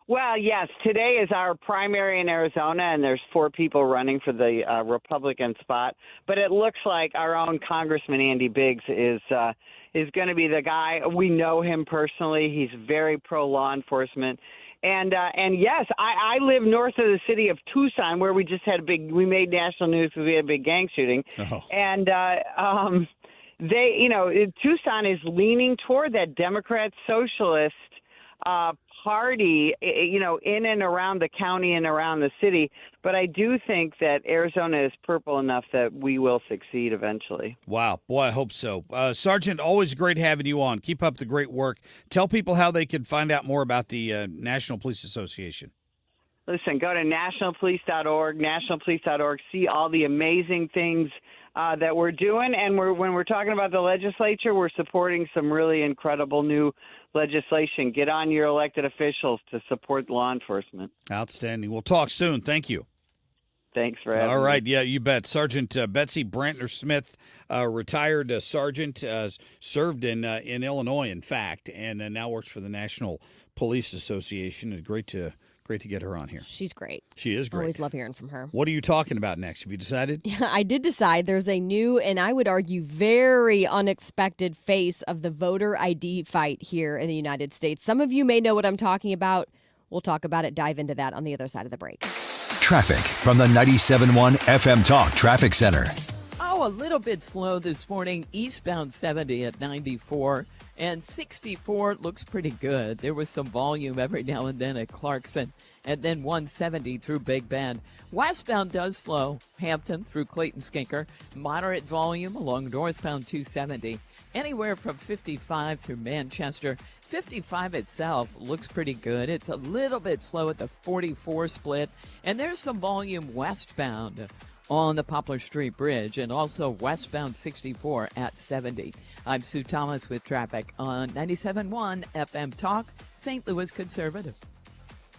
Well, yes. Today is our primary in Arizona, and there's 4 people running for the Republican spot. But it looks like our own Congressman Andy Biggs is going to be the guy. We know him personally. He's very pro-law enforcement. And yes, I live north of the city of Tucson, where we just had we made national news because we had a big gang shooting. Oh. And Tucson is leaning toward that Democrat socialist party, in and around the county and around the city. But I do think that Arizona is purple enough that we will succeed eventually. Wow. Boy, I hope so. Sergeant, always great having you on. Keep up the great work. Tell people how they can find out more about the National Police Association. Listen, go to nationalpolice.org, see all the amazing things that we're doing. And when we're talking about the legislature, we're supporting some really incredible new legislation. Get on your elected officials to support law enforcement. Outstanding. We'll talk soon. Thank you. Thanks for having me. All right. Yeah, you bet. Sergeant Betsy Brantner Smith, retired sergeant, served in Illinois, in fact, and now works for the National Police Association. It's great to get her on here. She's great. She is great. Always love hearing from her. What are you talking about next? Have you decided? Yeah, I did decide. There's a new, and I would argue very unexpected face of the voter ID fight here in the United States. Some of you may know what I'm talking about. We'll talk about it, dive into that on the other side of the break. Traffic from the 97.1 FM Talk Traffic Center. A little bit slow this morning. Eastbound 70 at 94 and 64 looks pretty good. There was some volume every now and then at Clarkson, and then 170 through Big Bend. Westbound does slow. Hampton through Clayton Skinker. Moderate volume along northbound 270. Anywhere from 55 through Manchester. 55 itself looks pretty good. It's a little bit slow at the 44 split, and there's some volume westbound on the Poplar Street Bridge, and also westbound 64 at 70. I'm Sue Thomas with traffic on 97.1 FM Talk, St. Louis Conservative.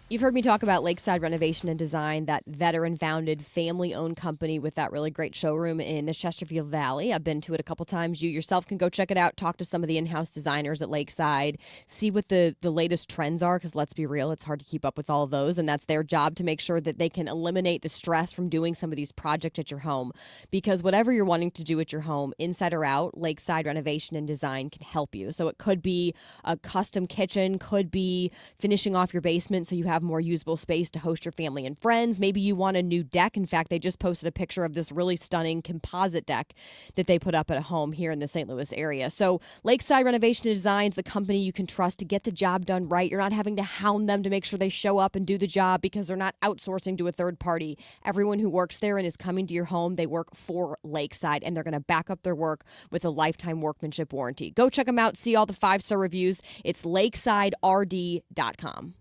You've heard me talk about Lakeside Renovation and Design, that veteran-founded, family-owned company with that really great showroom in the Chesterfield Valley. I've been to it a couple times. You yourself can go check it out, talk to some of the in-house designers at Lakeside, see what the latest trends are, because let's be real, it's hard to keep up with all of those, and that's their job to make sure that they can eliminate the stress from doing some of these projects at your home. Because whatever you're wanting to do at your home, inside or out, Lakeside Renovation and Design can help you. So it could be a custom kitchen, could be finishing off your basement so you have more usable space to host your family and friends. Maybe you want a new deck. In fact, they just posted a picture of this really stunning composite deck that they put up at a home here in the St. Louis area. So Lakeside Renovation and Design is the company you can trust to get the job done right. You're not having to hound them to make sure they show up and do the job because they're not outsourcing to a third party. Everyone who works there and is coming to your home, they work for Lakeside, and they're going to back up their work with a lifetime workmanship warranty. Go check them out. See all the 5-star reviews. It's lakesiderd.com.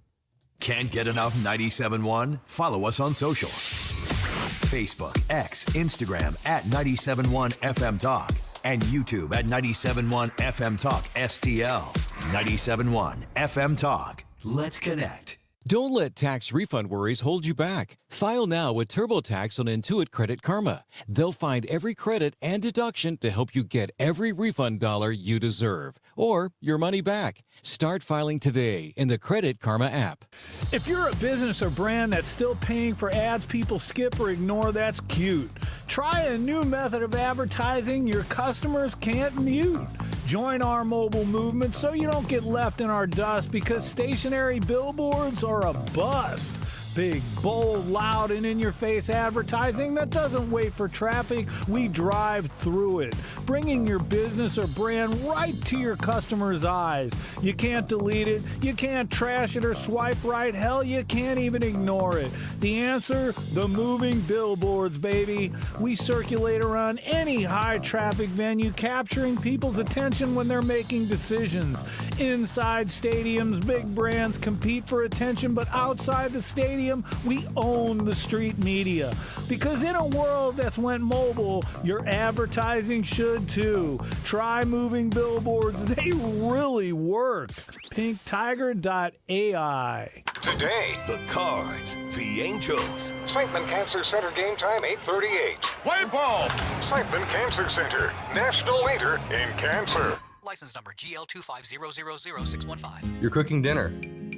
Can't get enough 97.1? Follow us on socials. Facebook, X, Instagram at 97.1 FM Talk, and YouTube at 97.1 FM Talk STL. 97.1 FM Talk. Let's connect. Don't let tax refund worries hold you back. File now with TurboTax on Intuit Credit Karma. They'll find every credit and deduction to help you get every refund dollar you deserve, or your money back. Start filing today in the Credit Karma app. If you're a business or brand that's still paying for ads people skip or ignore, that's cute. Try a new method of advertising your customers can't mute. Join our mobile movement so you don't get left in our dust because stationary billboards are a bust. Big, bold, loud, and in-your-face advertising that doesn't wait for traffic. We drive through it, bringing your business or brand right to your customers' eyes. You can't delete it. You can't trash it or swipe right. Hell, you can't even ignore it. The answer? The moving billboards, baby. We circulate around any high-traffic venue, capturing people's attention when they're making decisions. Inside stadiums, big brands compete for attention, but outside the stadium, we own the street media. Because in a world that's went mobile, your advertising should too. Try moving billboards. They really work. PinkTiger.ai. Today, The Cards, the Angels. Siteman Cancer Center game time 8:38. Play ball! Siteman Cancer Center, national leader in cancer. License number GL250000615. You're cooking dinner.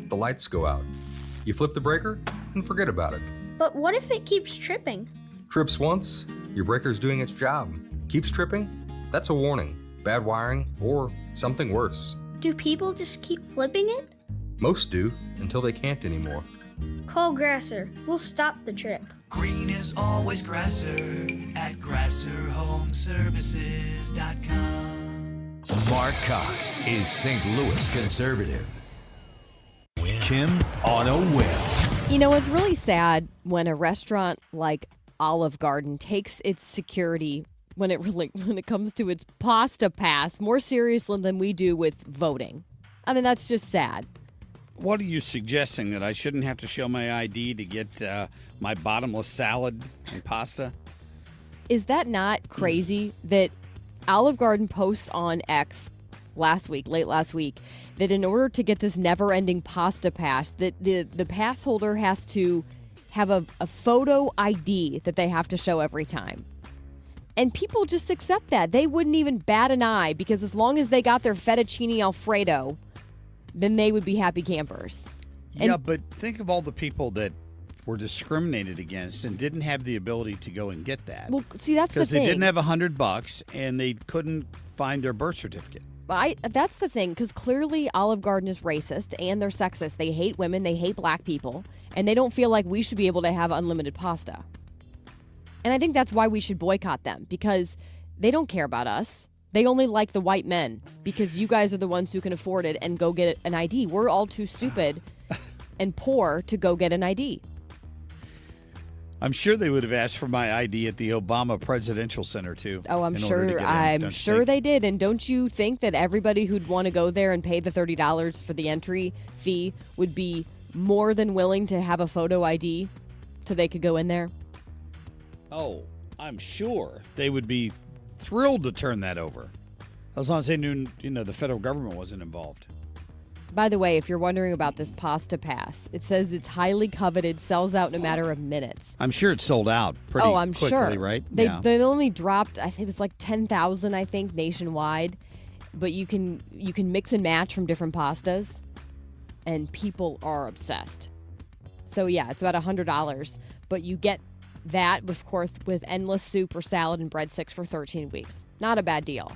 The lights go out. You flip the breaker and forget about it. But what if it keeps tripping? Trips once, your breaker's doing its job. Keeps tripping? That's a warning. Bad wiring or something worse. Do people just keep flipping it? Most do until they can't anymore. Call Grasser. We'll stop the trip. Green is always Grasser at GrasserHomeservices.com. Marc Cox is St. Louis conservative. Kim on a whim. You know, it's really sad when a restaurant like Olive Garden takes its security when it comes to its pasta pass more seriously than we do with voting. I mean, that's just sad. What are you suggesting, that I shouldn't have to show my ID to get my bottomless salad and pasta? Is that not crazy that Olive Garden posts on X late last week, that in order to get this never-ending pasta pass, that the pass holder has to have a photo ID that they have to show every time? And people just accept that. They wouldn't even bat an eye, because as long as they got their fettuccine Alfredo, then they would be happy campers. Yeah, but think of all the people that were discriminated against and didn't have the ability to go and get that. Well, see, that's the thing. Because they didn't have $100 and they couldn't find their birth certificate. That's the thing, because clearly Olive Garden is racist and they're sexist. They hate women, they hate black people, and they don't feel like we should be able to have unlimited pasta. And I think that's why we should boycott them, because they don't care about us. They only like the white men, because you guys are the ones who can afford it and go get an ID. We're all too stupid and poor to go get an ID. I'm sure they would have asked for my ID at the Obama Presidential Center, too. Oh, I'm sure they did. And don't you think that everybody who'd want to go there and pay the $30 for the entry fee would be more than willing to have a photo ID so they could go in there? Oh, I'm sure they would be thrilled to turn that over, as long as they knew, the federal government wasn't involved. By the way, if you're wondering about this pasta pass, it says it's highly coveted, sells out in a matter of minutes. I'm sure it sold out pretty I'm quickly, sure. right? They only dropped, I think it was like 10,000, I think, nationwide. But you can mix and match from different pastas, and people are obsessed. So yeah, it's about $100, but you get that, of course, with endless soup or salad and breadsticks for 13 weeks. Not a bad deal.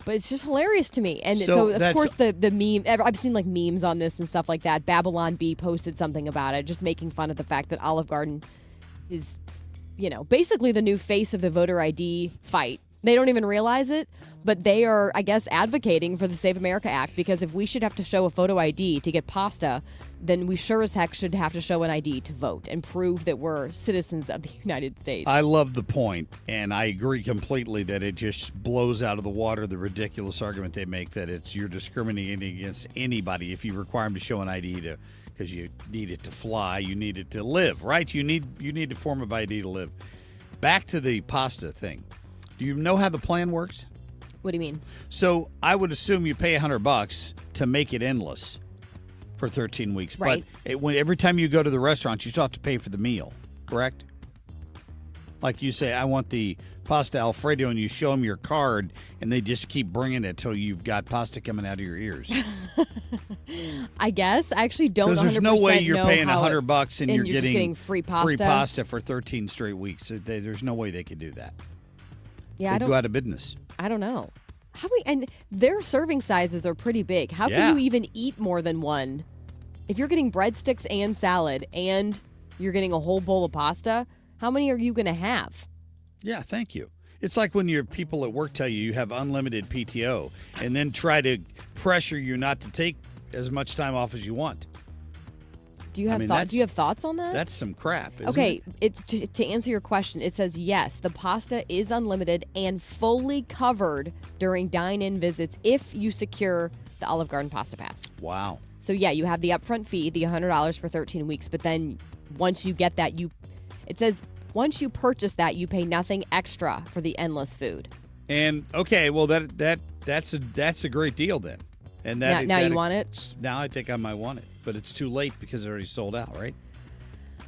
But it's just hilarious to me. And so of course, the meme, I've seen like memes on this and stuff like that. Babylon Bee posted something about it, just making fun of the fact that Olive Garden is, basically the new face of the voter ID fight. They don't even realize it, but they are, I guess, advocating for the Save America Act, because if we should have to show a photo ID to get pasta, then we sure as heck should have to show an ID to vote and prove that we're citizens of the United States. I love the point, and I agree completely that it just blows out of the water the ridiculous argument they make that you're discriminating against anybody if you require them to show an ID because you need it to fly, you need it to live, right? You need a form of ID to live. Back to the pasta thing. Do you know how the plan works? What do you mean? So I would assume you pay $100 to make it endless for 13 weeks. Right. But every time you go to the restaurant, you still have to pay for the meal, correct? Like you say, I want the pasta Alfredo, and you show them your card, and they just keep bringing it till you've got pasta coming out of your ears. I guess. I actually don't 100% know. Because there's no way you're paying $100 and you're just getting free pasta for 13 straight weeks. So there's no way they could do that. Yeah, They'd go out of business. I don't know. And their serving sizes are pretty big. How can you even eat more than one If you're getting breadsticks and salad and you're getting a whole bowl of pasta, how many are you going to have? Yeah, thank you. It's like when your people at work tell you have unlimited PTO and then try to pressure you not to take as much time off as you want. Do you have thoughts? Do you have thoughts on that? That's some crap. Isn't Okay, it? to answer your question, it says yes, the pasta is unlimited and fully covered during dine-in visits if you secure the Olive Garden Pasta Pass. Wow. So yeah, you have the upfront fee, the $100 for 13 weeks, but then once you get that, it says once you purchase that, you pay nothing extra for the endless food. And okay, well that's a great deal then. And now you want it? Now I think I might want it, but it's too late because it already sold out, right?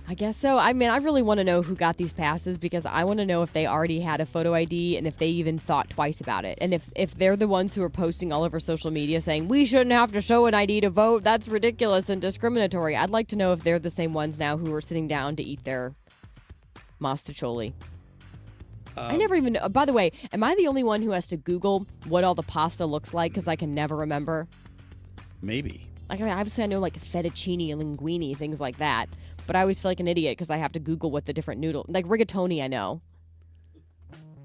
I guess so. I mean, I really want to know who got these passes because I want to know if they already had a photo ID and if they even thought twice about it. And if they're the ones who are posting all over social media saying, we shouldn't have to show an ID to vote, that's ridiculous and discriminatory. I'd like to know if they're the same ones now who are sitting down to eat their mostaccioli. I never even know. By the way, am I the only one who has to Google what all the pasta looks like because I can never remember? Maybe. Like, I mean, obviously I know like fettuccine, linguine, things like that. But I always feel like an idiot because I have to Google what the different noodle, like rigatoni, I know.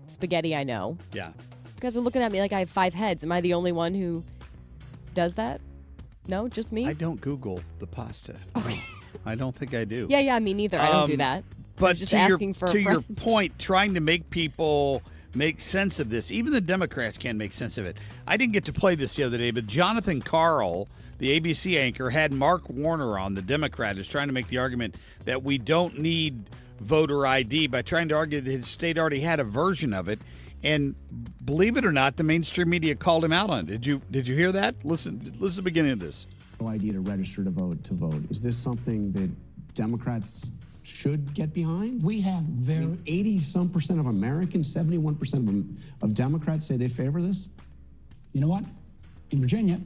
Spaghetti, I know. Yeah. You guys are looking at me like I have 5 heads. Am I the only one who does that? No, just me? I don't Google the pasta. Okay. I don't think I do. Yeah, me neither. I don't do that. But just to asking for a your friend. point, trying to make people make sense of this, even the Democrats can't make sense of it. I didn't get to play this the other day, but Jonathan Karl, the ABC anchor, had Mark Warner on, the Democrat, is trying to make the argument that we don't need voter ID by trying to argue that his state already had a version of it. And believe it or not, the mainstream media called him out on it. Did you hear that? Listen to the beginning of this. ID to register to vote. Is this something that Democrats should get behind? We have 80-some% of Americans, 71% of Democrats say they favor this. You know what? In Virginia,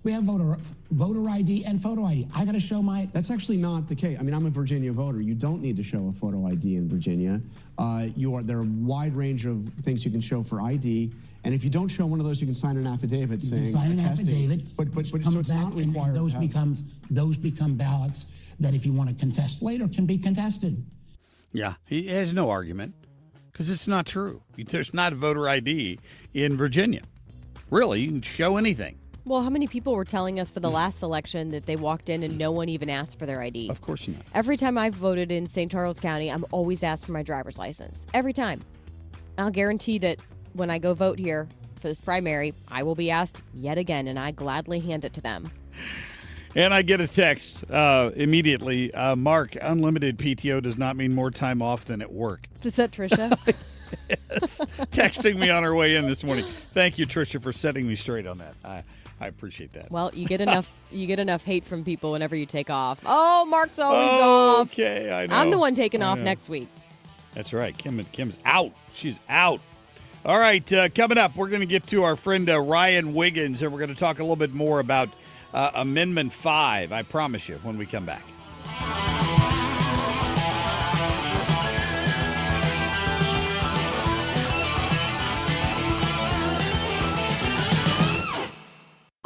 we have voter ID and photo ID. I got to show my... That's actually not the case. I mean, I'm a Virginia voter. You don't need to show a photo ID in Virginia. There are a wide range of things you can show for ID. And if you don't show one of those, you can sign an affidavit saying sign an attesting. affidavit, But so it's not required. And those become ballots that if you want to contest later can be contested. Yeah, he has no argument because it's not true. There's not a voter ID in Virginia. Really, you can show anything. Well, how many people were telling us for the last election that they walked in and no one even asked for their ID? Of course not. Every time I've voted in St. Charles County, I'm always asked for my driver's license. Every time. I'll guarantee that when I go vote here for this primary, I will be asked yet again, and I gladly hand it to them. And I get a text immediately. Mark, unlimited PTO does not mean more time off than at work. Is that Trisha? Yes. Texting me on her way in this morning. Thank you, Trisha, for setting me straight on that. I appreciate that. Well, you get enough hate from people whenever you take off. Oh, Mark's always off. Okay, I know. I'm the one taking off know. next week. That's right. Kim's out. She's out. All right, coming up, we're going to get to our friend Ryan Wiggins, and we're going to talk a little bit more about Amendment 5, I promise you, when we come back.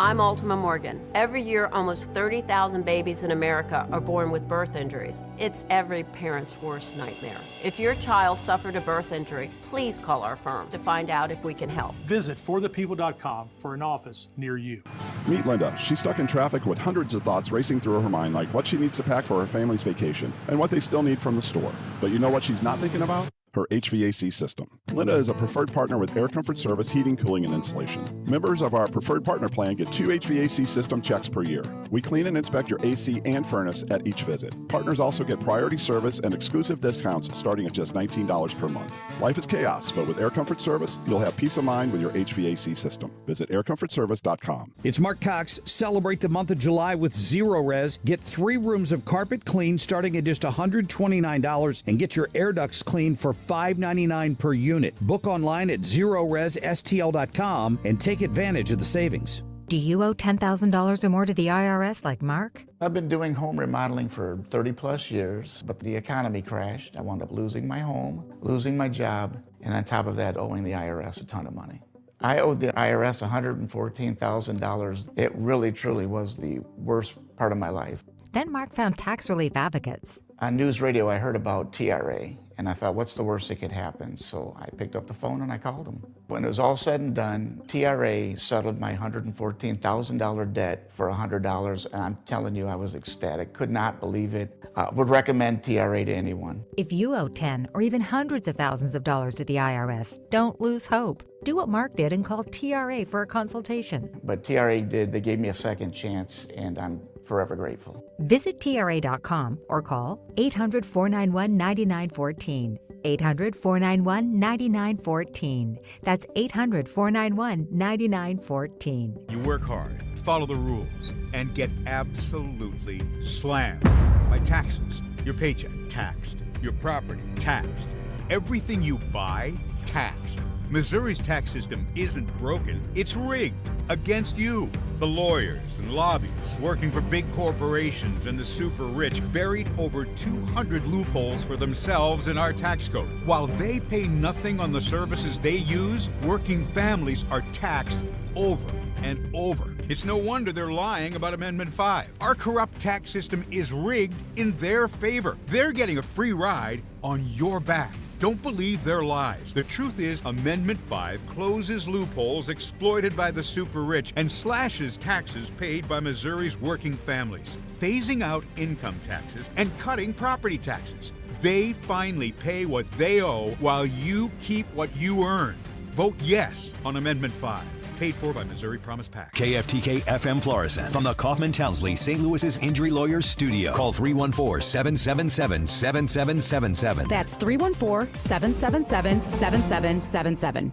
I'm Ultima Morgan. Every year, almost 30,000 babies in America are born with birth injuries. It's every parent's worst nightmare. If your child suffered a birth injury, please call our firm to find out if we can help. Visit forthepeople.com for an office near you. Meet Linda. She's stuck in traffic with hundreds of thoughts racing through her mind, like what she needs to pack for her family's vacation and what they still need from the store. But you know what she's not thinking about? Her HVAC system. Linda is a preferred partner with Air Comfort Service Heating, Cooling, and Insulation. Members of our preferred partner plan get 2 HVAC system checks per year. We clean and inspect your AC and furnace at each visit. Partners also get priority service and exclusive discounts starting at just $19 per month. Life is chaos, but with Air Comfort Service, you'll have peace of mind with your HVAC system. Visit aircomfortservice.com. It's Marc Cox. Celebrate the month of July with Zero Res. Get 3 rooms of carpet clean starting at just $129 and get your air ducts clean for $5.99 per unit. Book online at ZeroResSTL.com and take advantage of the savings. Do you owe $10,000 or more to the IRS like Mark? I've been doing home remodeling for 30 plus years, but the economy crashed. I wound up losing my home, losing my job, and on top of that, owing the IRS a ton of money. I owed the IRS $114,000. It really, truly was the worst part of my life. Then Mark found tax relief advocates. On news radio, I heard about TRA, and I thought, what's the worst that could happen? So I picked up the phone and I called them. When it was all said and done, TRA settled my $114,000 debt for $100, and I'm telling you, I was ecstatic. Could not believe it. Would recommend TRA to anyone. If you owe 10 or even hundreds of thousands of dollars to the IRS, don't lose hope. Do what Mark did and call TRA for a consultation. But TRA did. They gave me a second chance, and I'm forever grateful. Visit TRA.com or call 800-491-9914. 800-491-9914. That's 800-491-9914. You work hard, follow the rules, and get absolutely slammed by taxes. Your paycheck taxed, your property taxed, everything you buy taxed. Missouri's tax system isn't broken, it's rigged against you. The lawyers and lobbyists working for big corporations and the super rich buried over 200 loopholes for themselves in our tax code. While they pay nothing on the services they use, working families are taxed over and over. It's no wonder they're lying about Amendment 5. Our corrupt tax system is rigged in their favor. They're getting a free ride on your back. Don't believe their lies. The truth is, Amendment 5 closes loopholes exploited by the super rich and slashes taxes paid by Missouri's working families, phasing out income taxes and cutting property taxes. They finally pay what they owe while you keep what you earn. Vote yes on Amendment 5. Paid for by Missouri Promise PAC. KFTK FM Florissant from the Kaufman Townsley St. Louis's Injury Lawyers Studio. Call 314-777-7777. That's 314-777-7777.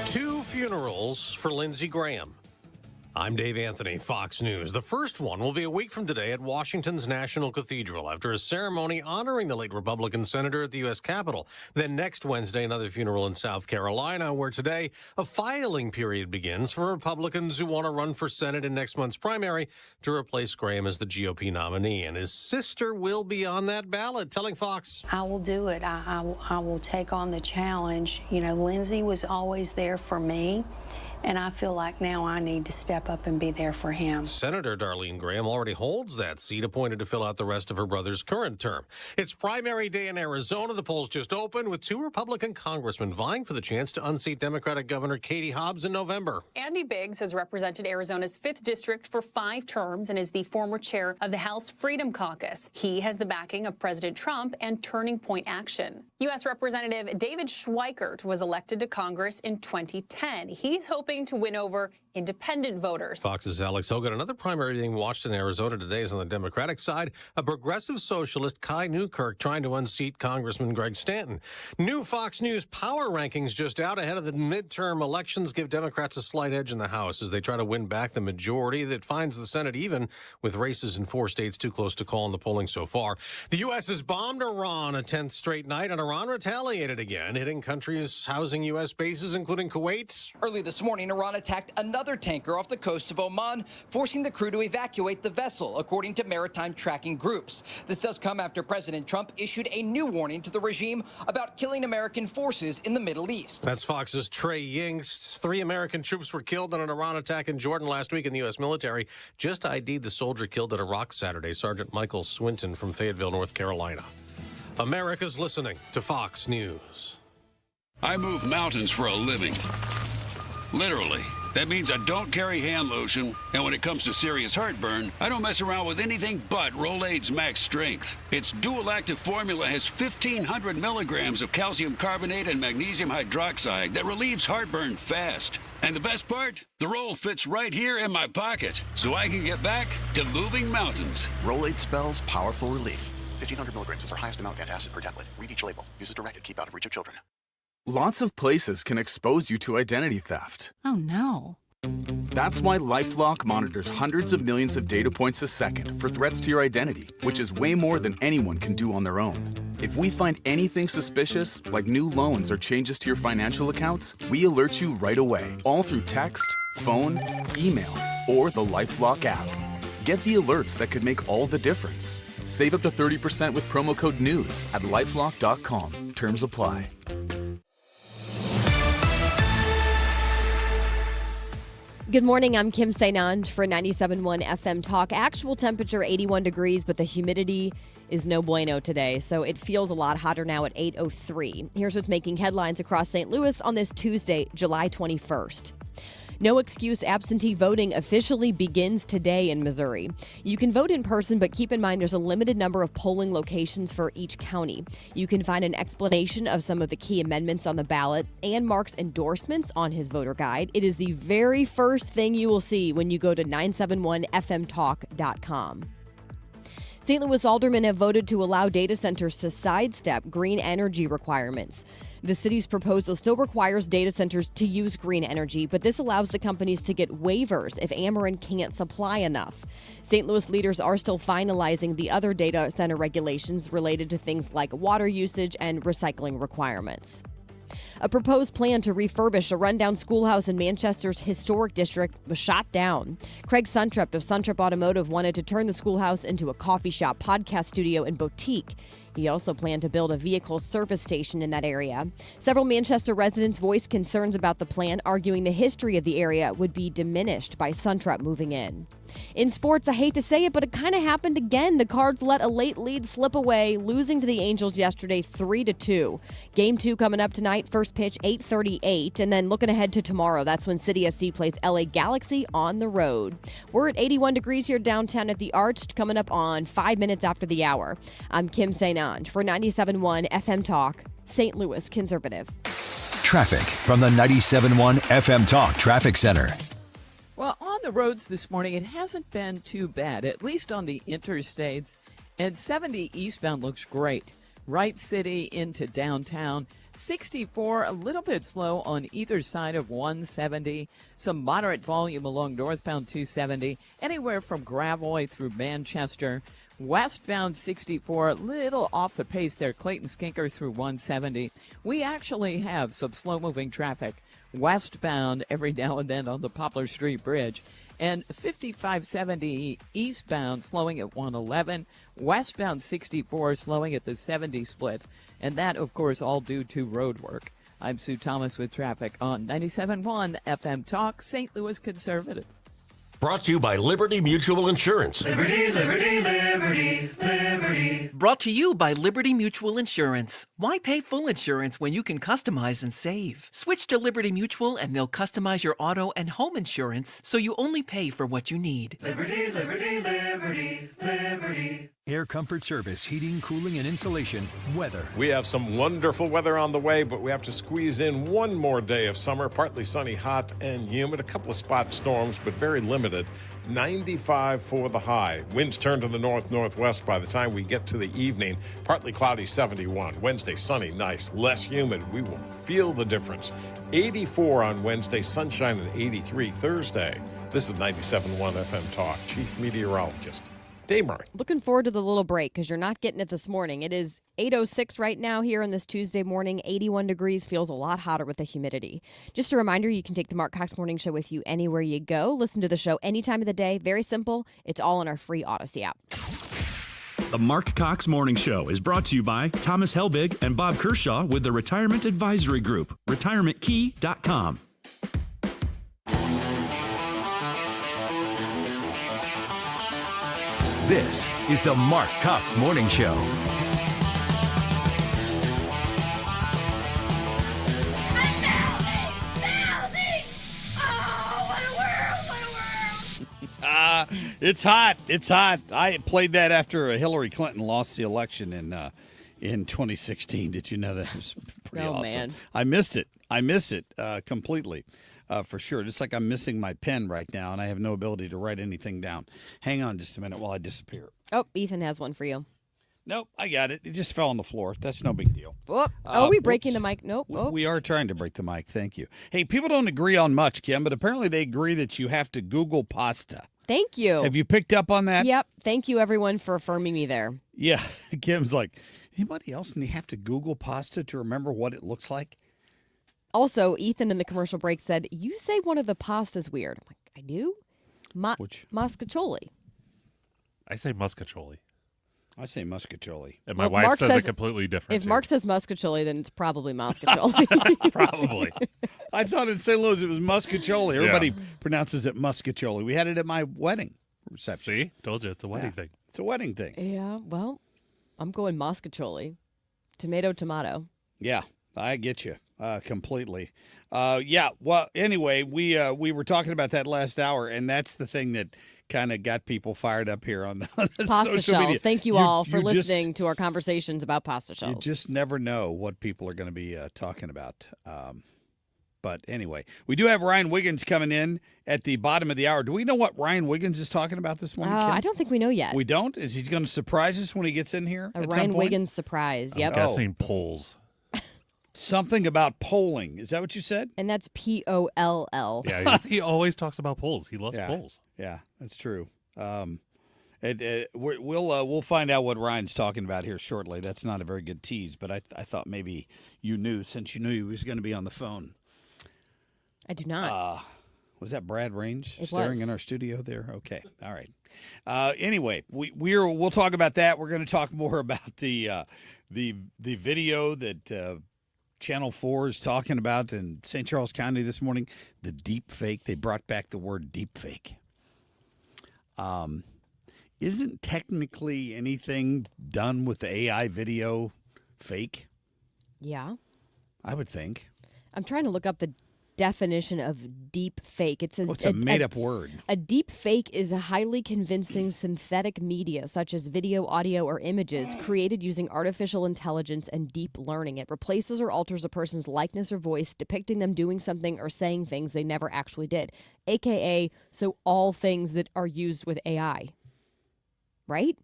2 funerals for Lindsey Graham. I'm Dave Anthony, Fox News. The first one will be a week from today at Washington's National Cathedral after a ceremony honoring the late Republican senator at the U.S. Capitol. Then next Wednesday, another funeral in South Carolina, where today a filing period begins for Republicans who want to run for Senate in next month's primary to replace Graham as the GOP nominee. And his sister will be on that ballot, telling Fox, I will do it. I will take on the challenge. You know, Lindsey was always there for me. And I feel like now I need to step up and be there for him. Senator Darlene Graham already holds that seat, appointed to fill out the rest of her brother's current term. It's primary day in Arizona. The polls just opened, with 2 Republican congressmen vying for the chance to unseat Democratic Governor Katie Hobbs in November. Andy Biggs has represented Arizona's 5th district for 5 terms and is the former chair of the House Freedom Caucus. He has the backing of President Trump and Turning Point Action. U.S. Representative David Schweikert was elected to Congress in 2010. He's hoping to win over independent voters. Fox's Alex Hogan. Another primary being watched in Arizona today is on the Democratic side. A progressive socialist, Kai Newkirk, trying to unseat Congressman Greg Stanton. New Fox News power rankings just out ahead of the midterm elections give Democrats a slight edge in the House as they try to win back the majority that finds the Senate even, with races in 4 states too close to call in the polling so far. The U.S. has bombed Iran a 10th straight night, and Iran retaliated again, hitting countries housing U.S. bases, including Kuwait. Early this morning, Iran attacked another tanker off the coast of Oman, forcing the crew to evacuate the vessel, according to maritime tracking groups. This does come after President Trump issued a new warning to the regime about killing American forces in the Middle East. That's Fox's Trey Yingst. 3 American troops were killed in an Iran attack in Jordan last week, and the U.S. military just ID'd the soldier killed at Iraq Saturday, Sergeant Michael Swinton from Fayetteville, North Carolina. America's listening to Fox News. I move mountains for a living. Literally. That means I don't carry hand lotion, and when it comes to serious heartburn, I don't mess around with anything but Rolaids Max Strength. Its dual-active formula has 1,500 milligrams of calcium carbonate and magnesium hydroxide that relieves heartburn fast. And the best part? The roll fits right here in my pocket, so I can get back to moving mountains. Rolaids spells powerful relief. 1,500 milligrams is our highest amount of antacid per tablet. Read each label. Use as directed. Keep out of reach of children. Lots of places can expose you to identity theft. Oh, no. That's why LifeLock monitors hundreds of millions of data points a second for threats to your identity, which is way more than anyone can do on their own. If we find anything suspicious, like new loans or changes to your financial accounts, we alert you right away, all through text, phone, email, or the LifeLock app. Get the alerts that could make all the difference. Save up to 30% with promo code NEWS at LifeLock.com. Terms apply. Good morning. I'm Kim Sainand for 97.1 FM Talk. Actual temperature 81 degrees, but the humidity is no bueno today, so it feels a lot hotter now at 8:03. Here's what's making headlines across St. Louis on this Tuesday, July 21st. No excuse absentee voting officially begins today in Missouri. You can vote in person, but keep in mind there's a limited number of polling locations for each county. You can find an explanation of some of the key amendments on the ballot and Marc's endorsements on his voter guide. It is the very first thing you will see when you go to 971fmtalk.com. St. Louis aldermen have voted to allow data centers to sidestep green energy requirements. The city's proposal still requires data centers to use green energy, but this allows the companies to get waivers if Ameren can't supply enough. St. Louis leaders are still finalizing the other data center regulations related to things like water usage and recycling requirements. A proposed plan to refurbish a rundown schoolhouse in Manchester's historic district was shot down. Craig Suntrup of Suntrup Automotive wanted to turn the schoolhouse into a coffee shop, podcast studio, and boutique. He also planned to build a vehicle service station in that area. Several Manchester residents voiced concerns about the plan, arguing the history of the area would be diminished by Suntrup moving in. In sports, I hate to say it, but it kind of happened again. The Cards let a late lead slip away, losing to the Angels yesterday 3-2. Game 2 coming up tonight, first pitch 8:38, and then looking ahead to tomorrow, that's when City SC plays LA Galaxy on the road. We're at 81 degrees here downtown at the Arch, coming up on 5 minutes after the hour. I'm Kim Sainand for 97.1 FM Talk, St. Louis Conservative. Traffic from the 97.1 FM Talk Traffic Center. Well, on the roads this morning, it hasn't been too bad, at least on the interstates. And 70 eastbound looks great. Wright City into downtown. 64, a little bit slow on either side of 170. Some moderate volume along northbound 270, anywhere from Gravois through Manchester. Westbound 64, a little off the pace there, Clayton Skinker through 170. We actually have some slow-moving traffic westbound every now and then on the Poplar Street Bridge. And 5570 eastbound slowing at 111, westbound 64 slowing at the 70 split. And that, of course, all due to road work. I'm Sue Thomas with traffic on 97.1 FM Talk, St. Louis Conservative. Brought to you by Liberty Mutual Insurance. Liberty, liberty, liberty, liberty. Brought to you by Liberty Mutual Insurance. Why pay full insurance when you can customize and save? Switch to Liberty Mutual and they'll customize your auto and home insurance so you only pay for what you need. Liberty, liberty, liberty, liberty. Air Comfort Service, heating, cooling, and insulation. Weather. We have some wonderful weather on the way, but we have to squeeze in one more day of summer. Partly sunny, hot, and humid. A couple of spot storms, but very limited. 95 for the high. Winds turn to the north-northwest by the time we get to the evening. Partly cloudy, 71. Wednesday, sunny, nice, less humid. We will feel the difference. 84 on Wednesday, sunshine, and 83 Thursday. This is 97.1 FM Talk. Chief Meteorologist Dave Mark. Looking forward to the little break because you're not getting it this morning. It is 8:06 right now here on this Tuesday morning. 81 degrees, feels a lot hotter with the humidity. Just a reminder, you can take the Marc Cox Morning Show with you anywhere you go. Listen to the show any time of the day. Very simple. It's all on our free Odyssey app. The Marc Cox Morning Show is brought to you by Thomas Helbig and Bob Kershaw with the Retirement Advisory Group, retirementkey.com. This is the Marc Cox Morning Show. It's hot. It's hot. I played that after Hillary Clinton lost the election in 2016. Did you know that? It was pretty awesome. Man. I missed it. I miss it completely. For sure. Just like I'm missing my pen right now, and I have no ability to write anything down. Hang on just a minute while I disappear. Oh, Ethan has one for you. Nope, I got it. It just fell on the floor. That's no big deal. Whoop. Are we breaking the mic? Nope. We are trying to break the mic. Thank you. Hey, people don't agree on much, Kim, but apparently they agree that you have to Google pasta. Thank you. Have you picked up on that? Yep. Thank you, everyone, for affirming me there. Yeah. Kim's like, anybody else and they have to Google pasta to remember what it looks like? Also, Ethan in the commercial break said, you say one of the pastas weird. I'm like, I do? Which? Mascaccioli. I say muscatoli. I say muscatoli. And my Well, if wife Mark says says- it completely different. If too. Mark says muscatoli, then it's probably muscatoli. Probably. I thought in St. Louis it was muscatoli. Everybody pronounces it muscatoli. We had it at my wedding reception. See? Told you. It's a wedding thing. It's a wedding thing. Yeah, well, I'm going muscatoli. Tomato, tomato. Yeah, I get you completely. Yeah, well, anyway, we were talking about that last hour, and that's the thing that kind of got people fired up here on the Pasta social shells. media. Thank you all for you just- listening to our conversations about pasta You shells. just never know what people are going to be talking about. But anyway, we do have Ryan Wiggins coming in at the bottom of the hour. Do we know what Ryan Wiggins is talking about this morning, Kim? I don't think we know yet. We don't? Is he going to surprise us when he gets in here? A at some Ryan point? Wiggins surprise. Yep. I'm guessing polls. Something about polling. Is that what you said? And that's POLL. Yeah, he always talks about polls. He loves Yeah. polls. Yeah, that's true. We'll find out what Ryan's talking about here shortly. That's not a very good tease, but I thought maybe you knew since you knew he was going to be on the phone. I do not. Was that Brad Range It staring was. in our studio there? Okay, all right. Anyway, we'll talk about that. We're going to talk more about the video that Channel 4 is talking about in St. Charles County this morning. The deep fake. They brought back the word deep fake. Isn't technically anything done with the AI video fake? Yeah. I would think. I'm trying to look up the definition of deep fake. It says It's a made-up word. A deep fake is a highly convincing synthetic media, such as video, audio, or images, created using artificial intelligence and deep learning. It replaces or alters a person's likeness or voice, depicting them doing something or saying things they never actually did, aka so all things that are used with AI. Right?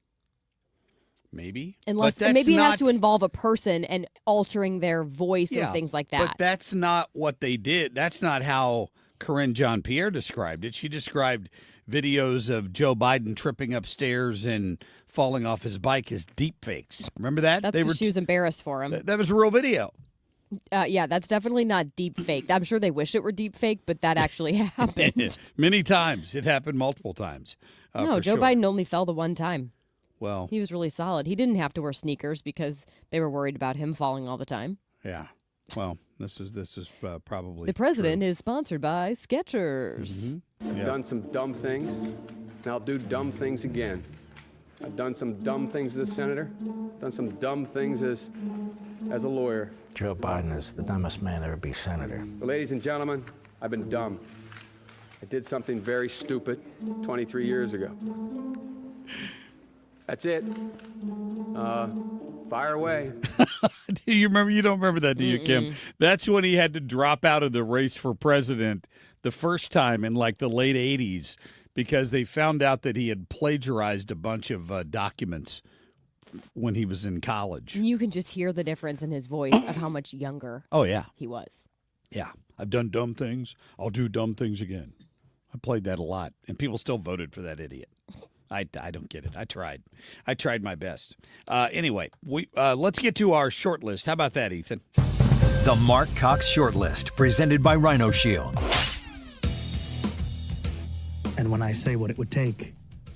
Maybe. Unless But that's maybe it has not- to involve a person and altering their voice or Yeah, things like that. But that's not what they did. That's not how Corinne Jean-Pierre described it. She described videos of Joe Biden tripping upstairs and falling off his bike as deep fakes. Remember that? That's because she was embarrassed for him. That was a real video. Yeah, that's definitely not deep fake. I'm sure they wish it were deep fake, but that actually happened. Many times. It happened multiple times. No, for Joe sure. Biden only fell the one time. Well, He was really solid. He didn't have to wear sneakers because they were worried about him falling all the time. yeah. Well, this is probably The president is sponsored by Skechers. I've done some dumb things, and I'll do dumb things again. I've done some dumb things as a senator, done some dumb things as a lawyer. Joe Biden is the dumbest man to ever be senator. But ladies and gentlemen, I've been dumb. I did something very stupid 23 years ago. That's it. Fire away. Do you remember? You don't remember that, do you, Kim? Mm-mm. That's when he had to drop out of the race for president the first time in like the late 80s because they found out that he had plagiarized a bunch of documents when he was in college. You can just hear the difference in his voice of how much younger Oh, yeah. he was. Yeah. I've done dumb things. I'll do dumb things again. I played that a lot, and people still voted for that idiot. I don't get it. I tried my best. Anyway, let's get to our short list. How about that, Ethan? The Marc Cox Short List, presented by Rhino Shield. And when I say what it would take,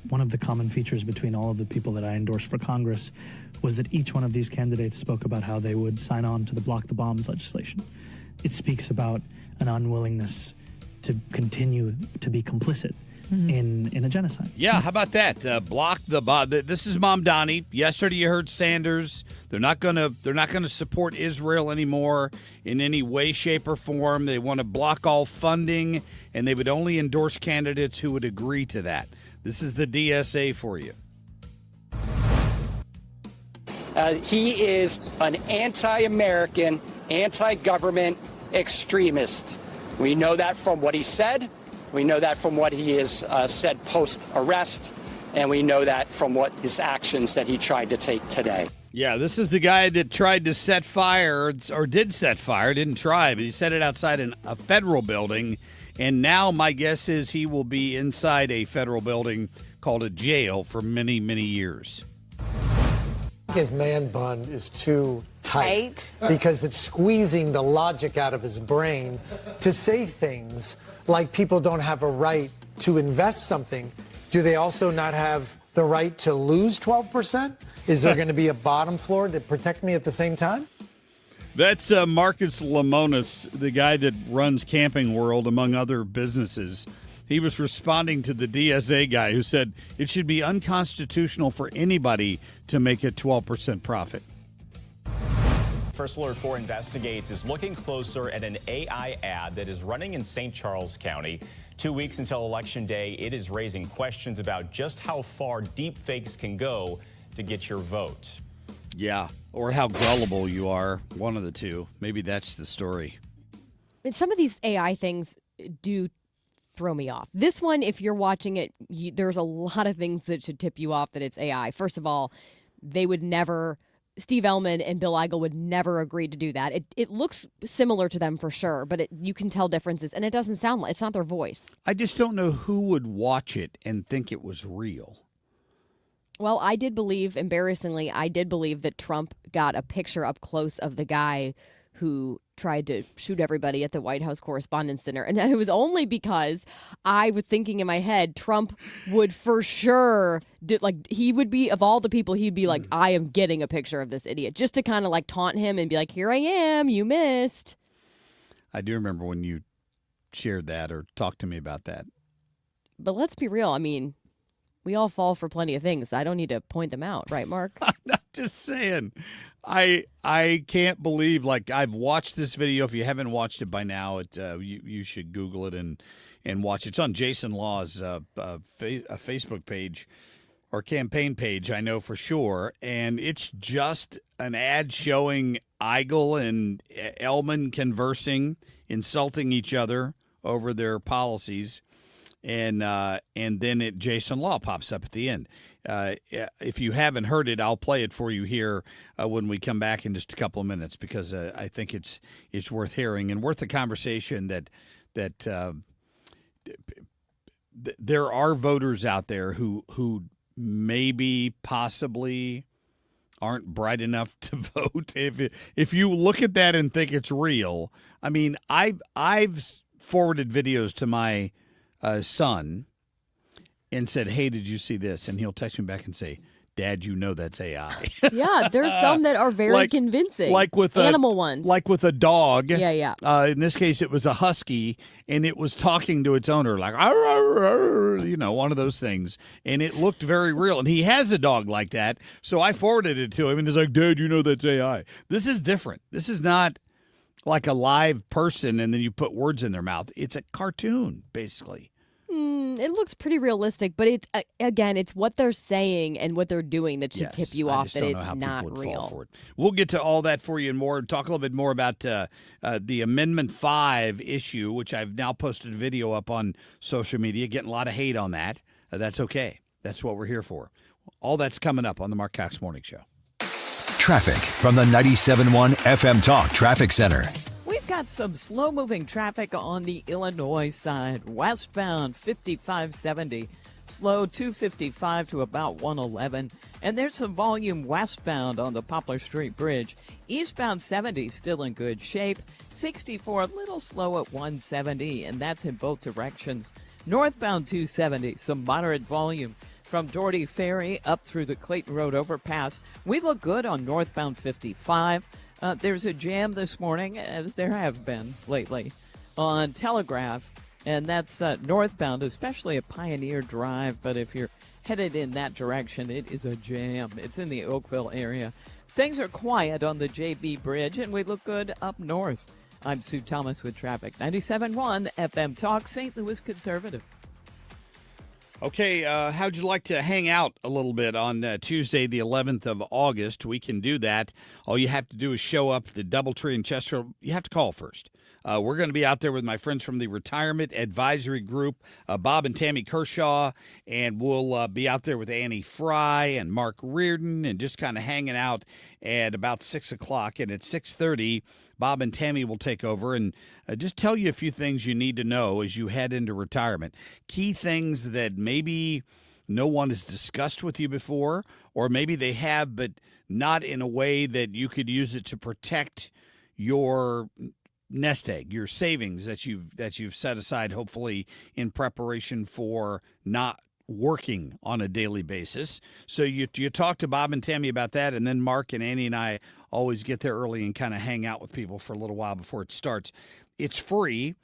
one of the common features between all of the people that I endorsed for Congress was that each one of these candidates spoke about how they would sign on to the Block the Bombs legislation. It speaks about an unwillingness to continue to be complicit in a genocide. Yeah, how about that? Block the bomb. This is Mom Donnie. Yesterday you heard Sanders. They're not gonna support Israel anymore in any way, shape, or form. They want to block all funding, and they would only endorse candidates who would agree to that. This is the DSA for you. He is an anti-American, anti-government extremist. We know that from what he said. We know that from what he has said post-arrest. And we know that from what his actions that he tried to take today. Yeah, this is the guy that tried to set fire, or did set fire, didn't try, but he set it outside a federal building. And now my guess is he will be inside a federal building called a jail for many, many years. His man bun is too tight because it's squeezing the logic out of his brain to say things like people don't have a right to invest something. Do they also not have the right to lose 12%? Is there going to be a bottom floor to protect me at the same time? That's Marcus Lemonis, the guy that runs Camping World, among other businesses. He was responding to the DSA guy who said it should be unconstitutional for anybody to make a 12% profit. First Alert 4 Investigates is looking closer at an AI ad that is running in St. Charles County. 2 weeks until Election Day, it is raising questions about just how far deepfakes can go to get your vote. Yeah, or how gullible you are. One of the two. Maybe that's the story. And some of these AI things do throw me off. This one, if you're watching it, there's a lot of things that should tip you off that it's AI. First of all, they would never... Steve Ellman and Bill Eigel would never agree to do that. It looks similar to them for sure, but you can tell differences, and it doesn't sound like it's not their voice. I just don't know who would watch it and think it was real. Well, I did believe, embarrassingly, that Trump got a picture up close of the guy who tried to shoot everybody at the White House Correspondents' Dinner. And it was only because I was thinking in my head, Trump would for sure, he would be, of all the people, he'd be like, I am getting a picture of this idiot, just to kind of like taunt him and be like, here I am, you missed. I do remember when you shared that or talked to me about that. But let's be real. I mean, we all fall for plenty of things. I don't need to point them out, right, Mark? I'm not just saying. I can't believe, I've watched this video. If you haven't watched it by now, you should Google it and watch it. It's on Jason Law's Facebook page or campaign page, I know for sure. And it's just an ad showing Eigel and Ellman conversing, insulting each other over their policies. And then Jason Law pops up at the end. If you haven't heard it, I'll play it for you here when we come back in just a couple of minutes, because I think it's worth hearing and worth the conversation that there are voters out there who maybe possibly aren't bright enough to vote. If you look at that and think it's real, I mean, I've forwarded videos to my son and said, hey, did you see this? And he'll text me back and say, Dad, you know that's AI. Yeah, there's some that are very convincing. Like with animal ones. Like with a dog. Yeah. In this case, it was a husky, and it was talking to its owner, like, arr, arr, arr, one of those things. And it looked very real. And he has a dog like that, so I forwarded it to him, and he's like, Dad, you know that's AI. This is different. This is not like a live person, and then you put words in their mouth. It's a cartoon, basically. It looks pretty realistic, but it's what they're saying and what they're doing that should tip you off that it's not real. We'll get to all that for you and more. Talk a little bit more about the Amendment 5 issue, which I've now posted a video up on social media. Getting a lot of hate on that. That's okay. That's what we're here for. All that's coming up on the Marc Cox Morning Show. Traffic from the 97.1 FM Talk Traffic Center. We've got some slow-moving traffic on the Illinois side. Westbound 5570, slow 255 to about 111. And there's some volume westbound on the Poplar Street Bridge. Eastbound 70 still in good shape. 64 a little slow at 170, and that's in both directions. Northbound 270, some moderate volume from Doherty Ferry up through the Clayton Road overpass. We look good on northbound 55. There's a jam this morning, as there have been lately, on Telegraph, and that's northbound, especially at Pioneer Drive. But if you're headed in that direction, it is a jam. It's in the Oakville area. Things are quiet on the JB Bridge, and we look good up north. I'm Sue Thomas with traffic. 97.1 FM Talk, St. Louis Conservative. Okay, how'd you like to hang out a little bit on Tuesday, the 11th of August? We can do that. All you have to do is show up at the Doubletree in Chester. You have to call first. We're going to be out there with my friends from the Retirement Advisory Group, Bob and Tammy Kershaw, and we'll be out there with Annie Fry and Mark Reardon and just kind of hanging out at about 6 o'clock. And at 6:30, Bob and Tammy will take over and just tell you a few things you need to know as you head into retirement. Key things that maybe no one has discussed with you before, or maybe they have, but not in a way that you could use it to protect your nest egg, your savings that you've set aside, hopefully in preparation for not working on a daily basis. So you talk to Bob and Tammy about that, and then Mark and Annie and I always get there early and kind of hang out with people for a little while before it starts. It's free.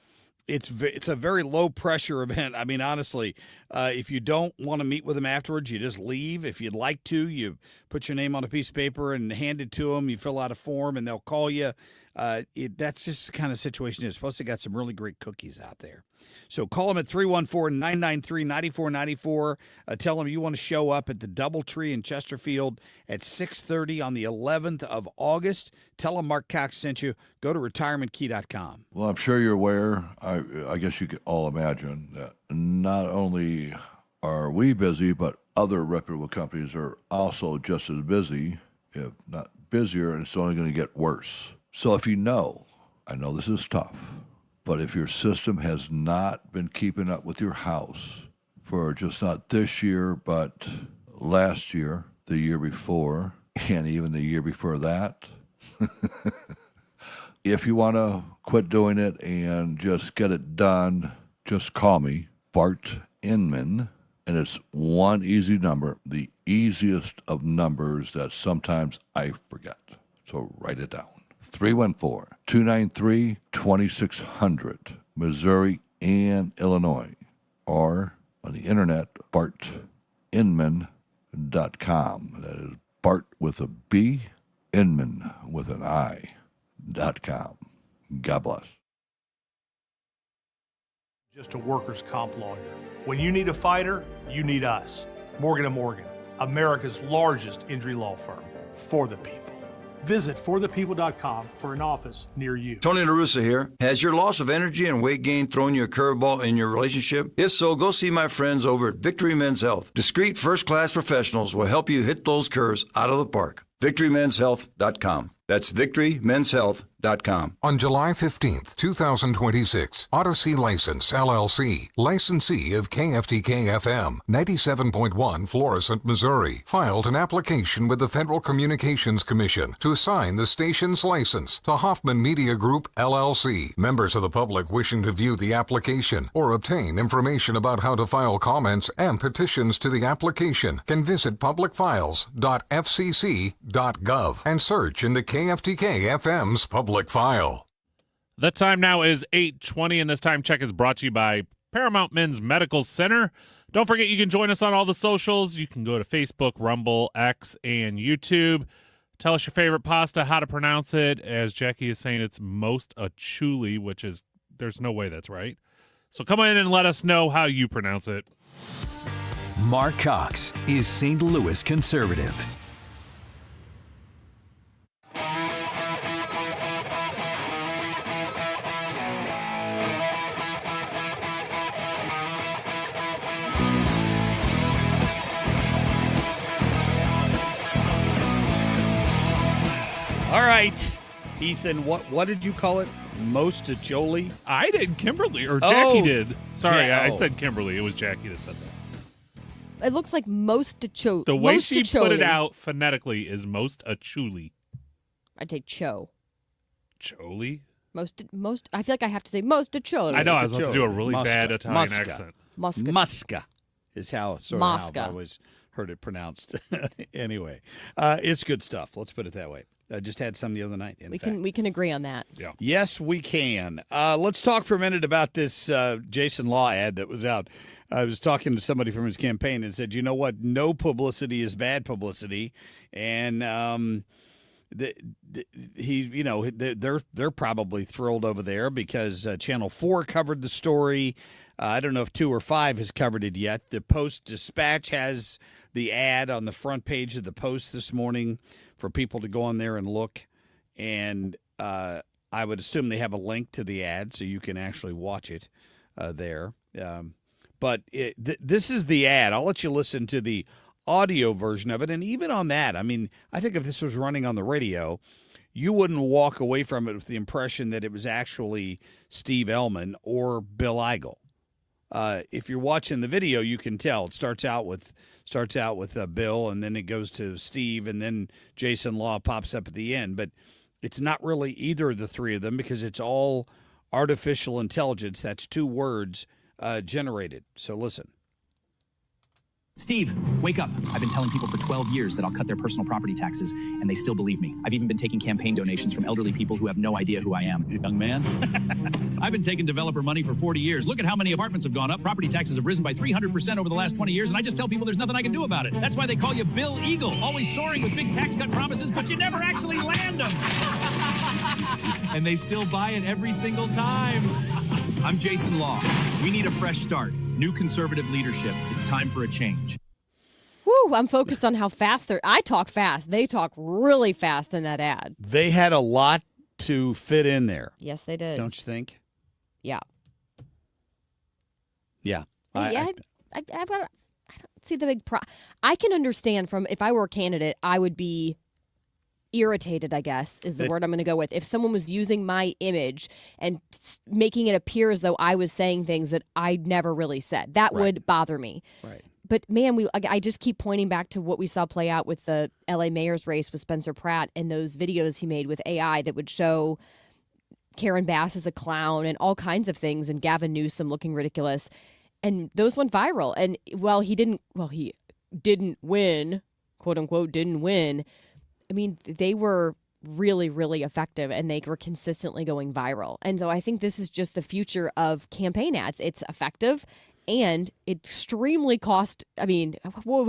It's a very low pressure event. I mean, honestly, if you don't want to meet with them afterwards, you just leave. If you'd like to, you put your name on a piece of paper and hand it to them. You fill out a form, and they'll call you. That's just the kind of situation it is. Plus, they got some really great cookies out there. So call them at 314-993-9494. Tell them you want to show up at the Doubletree in Chesterfield at 6:30 on the 11th of August. Tell them Marc Cox sent you. Go to retirementkey.com. Well, I'm sure you're aware, I guess you can all imagine, that not only are we busy, but other reputable companies are also just as busy, if not busier, and it's only going to get worse. So if you know, I know this is tough, but if your system has not been keeping up with your house for just not this year, but last year, the year before, and even the year before that, if you want to quit doing it and just get it done, just call me, Bart Inman, and it's one easy number, the easiest of numbers that sometimes I forget. So write it down. 314-293-2600, Missouri and Illinois, or on the internet, bartinman.com. That is Bart with a B, Inman with an I.com. God bless. Just a workers' comp lawyer. When you need a fighter, you need us. Morgan & Morgan, America's largest injury law firm, for the people. Visit forthepeople.com for an office near you. Tony La Russa here. Has your loss of energy and weight gain thrown you a curveball in your relationship? If so, go see my friends over at Victory Men's Health. Discreet first-class professionals will help you hit those curves out of the park. VictoryMen'sHealth.com. That's VictoryMen'sHealth.com. On July 15th, 2026, Odyssey License, LLC, licensee of KFTK-FM, 97.1 Florissant, Missouri, filed an application with the Federal Communications Commission to assign the station's license to Hoffman Media Group, LLC. Members of the public wishing to view the application or obtain information about how to file comments and petitions to the application can visit publicfiles.fcc.gov and search in the KFTK-FM's public file. The time now is 8:20, and this time check is brought to you by Paramount Men's Medical Center. Don't forget you can join us on all the socials. You can go to Facebook, Rumble, X, and YouTube. Tell us your favorite pasta, how to pronounce it. As Jackie is saying, it's most achuli, which is, there's no way that's right. So come in and let us know how you pronounce it. Marc Cox is St. Louis conservative. All right, Ethan, what did you call it? Most acholi? I did, Kimberly, or Jackie did. Sorry, yeah, I said Kimberly. It was Jackie that said that. It looks like most acholi. The way she put it out phonetically is most achuli. I'd say cho. Choli? Most. I feel like I have to say most acholi. I know, I was about to do a really bad Italian Musca. accent. Musca is how I've always heard it pronounced. Anyway, it's good stuff. Let's put it that way. I just had some the other night. We can agree on that. Yeah. Yes, we can. Let's talk for a minute about this Jason Law ad that was out. I was talking to somebody from his campaign and said, you know what? No publicity is bad publicity, and they're probably thrilled over there because Channel 4 covered the story. I don't know if 2 or 5 has covered it yet. The Post-Dispatch has the ad on the front page of the Post this morning for people to go on there and look. And I would assume they have a link to the ad so you can actually watch it there. But this is the ad. I'll let you listen to the audio version of it. And even on that, I mean, I think if this was running on the radio, you wouldn't walk away from it with the impression that it was actually Steve Ellman or Bill Eigel. If you're watching the video, you can tell it starts out with Bill, and then it goes to Steve, and then Jason Law pops up at the end. But it's not really either of the three of them because it's all artificial intelligence. That's 2 words generated. So listen. Steve, wake up. I've been telling people for 12 years that I'll cut their personal property taxes, and they still believe me. I've even been taking campaign donations from elderly people who have no idea who I am. Young man. I've been taking developer money for 40 years. Look at how many apartments have gone up. Property taxes have risen by 300% over the last 20 years, and I just tell people there's nothing I can do about it. That's why they call you Bill Eagle, always soaring with big tax cut promises, but you never actually land them. And they still buy it every single time. I'm Jason Law. We need a fresh start. New conservative leadership. It's time for a change. Woo, I'm focused on how fast I talk fast. They talk really fast in that ad. They had a lot to fit in there. Yes, they did. Don't you think? Yeah. Yeah. I don't see the big I can understand from if I were a candidate, I would be irritated, I guess, is the word I'm going to go with. If someone was using my image and making it appear as though I was saying things that I never really said, that would bother me. Right. But man, I just keep pointing back to what we saw play out with the LA mayor's race with Spencer Pratt and those videos he made with AI that would show Karen Bass as a clown and all kinds of things and Gavin Newsom looking ridiculous. And those went viral. And he didn't win, quote unquote, didn't win. I mean, they were really, really effective and they were consistently going viral. And so I think this is just the future of campaign ads. It's effective and extremely what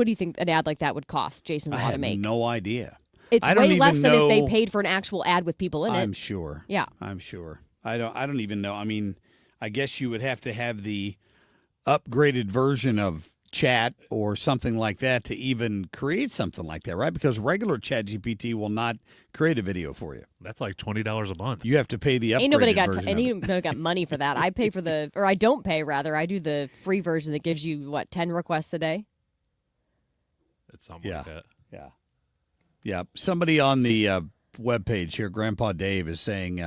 do you think an ad like that would cost, Jason Law, to make? I have no idea. It's I don't way less even than know, if they paid for an actual ad with people in it. I'm sure. Yeah. I'm sure. I don't even know. I mean, I guess you would have to have the upgraded version of chat or something like that to even create something like that, right? Because regular ChatGPT will not create a video for you. That's like $20 a month. You have to pay the upgraded Ain't nobody version. got money for that. I pay for I don't pay rather. I do the free version that gives you 10 requests a day. It's something like that. Yeah. Yeah. Somebody on the webpage here, Grandpa Dave, is saying,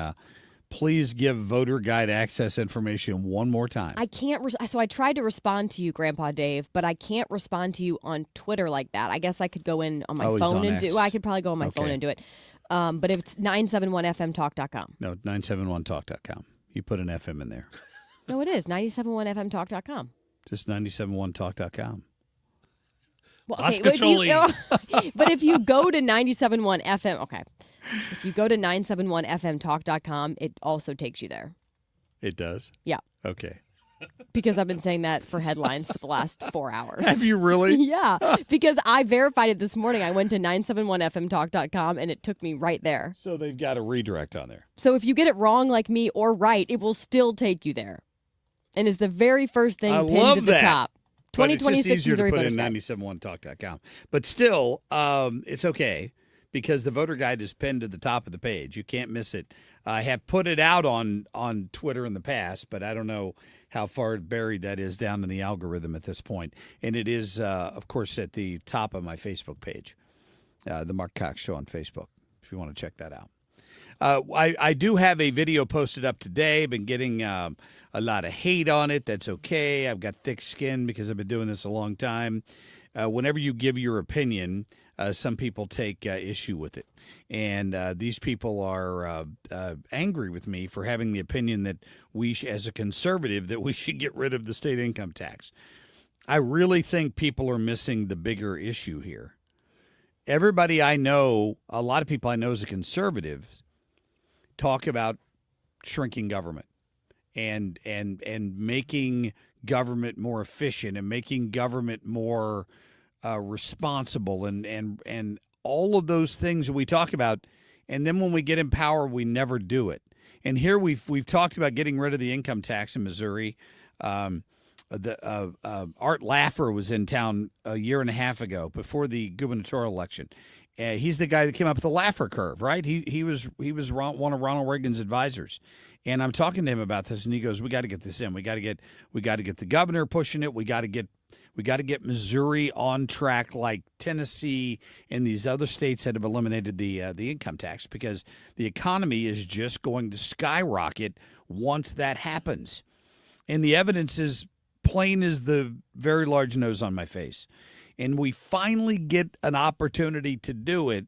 please give voter guide access information one more time. I can't. So I tried to respond to you, Grandpa Dave, but I can't respond to you on Twitter like that. I guess I could go in on my phone and do. I could probably go on my phone and do it. But if it's 971fmtalk.com. No, 971talk.com. You put an FM in there. No, it is 971fmtalk.com. Just 971talk.com. Well, okay, but if you go to 971 FM, okay. If you go to 971fmtalk.com, it also takes you there. It does? Yeah. Okay. Because I've been saying that for headlines for the last 4 hours. Have you really? Yeah. Because I verified it this morning. I went to 971fmtalk.com and it took me right there. So they've got a redirect on there. So if you get it wrong like me or right, it will still take you there. And it's the very first thing pinned to the top. 2026 Missouri voter guide. It's easier to put in 971talk.com. But still, it's okay. Because the voter guide is pinned to the top of the page. You can't miss it. I have put it out on Twitter in the past, but I don't know how far buried that is down in the algorithm at this point. And it is, of course, at the top of my Facebook page, the Marc Cox Show on Facebook, if you want to check that out. I do have a video posted up today. I've been getting a lot of hate on it. That's okay. I've got thick skin because I've been doing this a long time. Whenever you give your opinion, some people take issue with it. And these people are angry with me for having the opinion that as a conservative, that we should get rid of the state income tax. I really think people are missing the bigger issue here. Everybody I know, a lot of people I know as a conservative, talk about shrinking government and making government more efficient and making government more responsible and all of those things we talk about, and then when we get in power, we never do it. And here we've talked about getting rid of the income tax in Missouri. Art Laffer was in town a year and a half ago before the gubernatorial election. He's the guy that came up with the Laffer curve, right? He was one of Ronald Reagan's advisors. And I'm talking to him about this, and he goes, "We got to get this in. We got to get the governor pushing it. We got to get Missouri on track like Tennessee and these other states that have eliminated the income tax, because the economy is just going to skyrocket once that happens." And the evidence is plain as the very large nose on my face. And we finally get an opportunity to do it,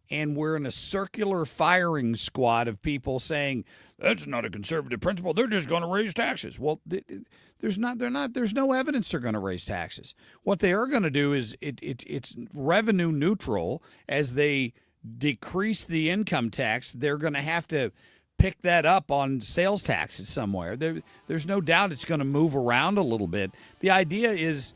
and we're in a circular firing squad of people saying that's not a conservative principle. They're just going to raise taxes. Well, there's no evidence they're going to raise taxes. What they are going to do is it's revenue neutral. As they decrease the income tax, they're going to have to pick that up on sales taxes somewhere. There's no doubt it's going to move around a little bit. The idea is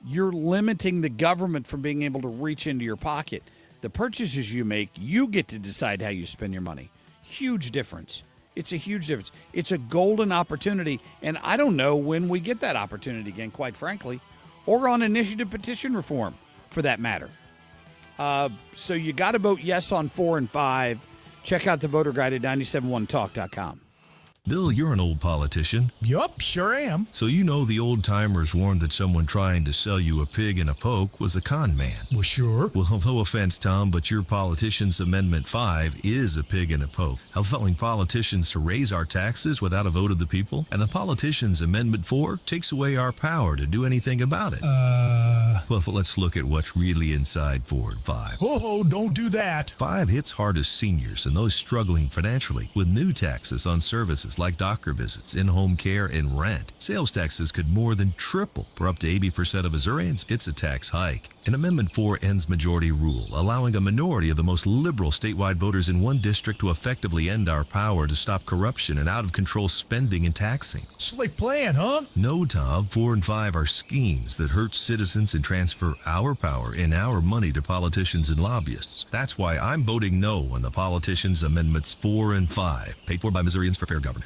you're limiting the government from being able to reach into your pocket. The purchases you make, you get to decide how you spend your money. Huge difference. It's a huge difference. It's a golden opportunity, and I don't know when we get that opportunity again, quite frankly, or on initiative petition reform, for that matter. So you got to vote yes on 4 and 5. Check out the voter guide at 971talk.com. Bill, you're an old politician. Yup, sure am. So you know the old-timers warned that someone trying to sell you a pig in a poke was a con man. Well, sure. Well, no offense, Tom, but your politician's Amendment 5 is a pig in a poke, allowing politicians to raise our taxes without a vote of the people, and the politician's Amendment 4 takes away our power to do anything about it. Well, let's look at what's really inside 4 and 5. Oh, don't do that. 5 hits hardest seniors and those struggling financially with new taxes on services like doctor visits, in-home care, and rent. Sales taxes could more than triple. For up to 80% of Missourians, it's a tax hike. And Amendment 4 ends majority rule, allowing a minority of the most liberal statewide voters in one district to effectively end our power to stop corruption and out-of-control spending and taxing. Slick plan, huh? No, Tom. 4 and 5 are schemes that hurt citizens and transfer our power and our money to politicians and lobbyists. That's why I'm voting no on the politicians' Amendments 4 and 5, paid for by Missourians for Fair Governance.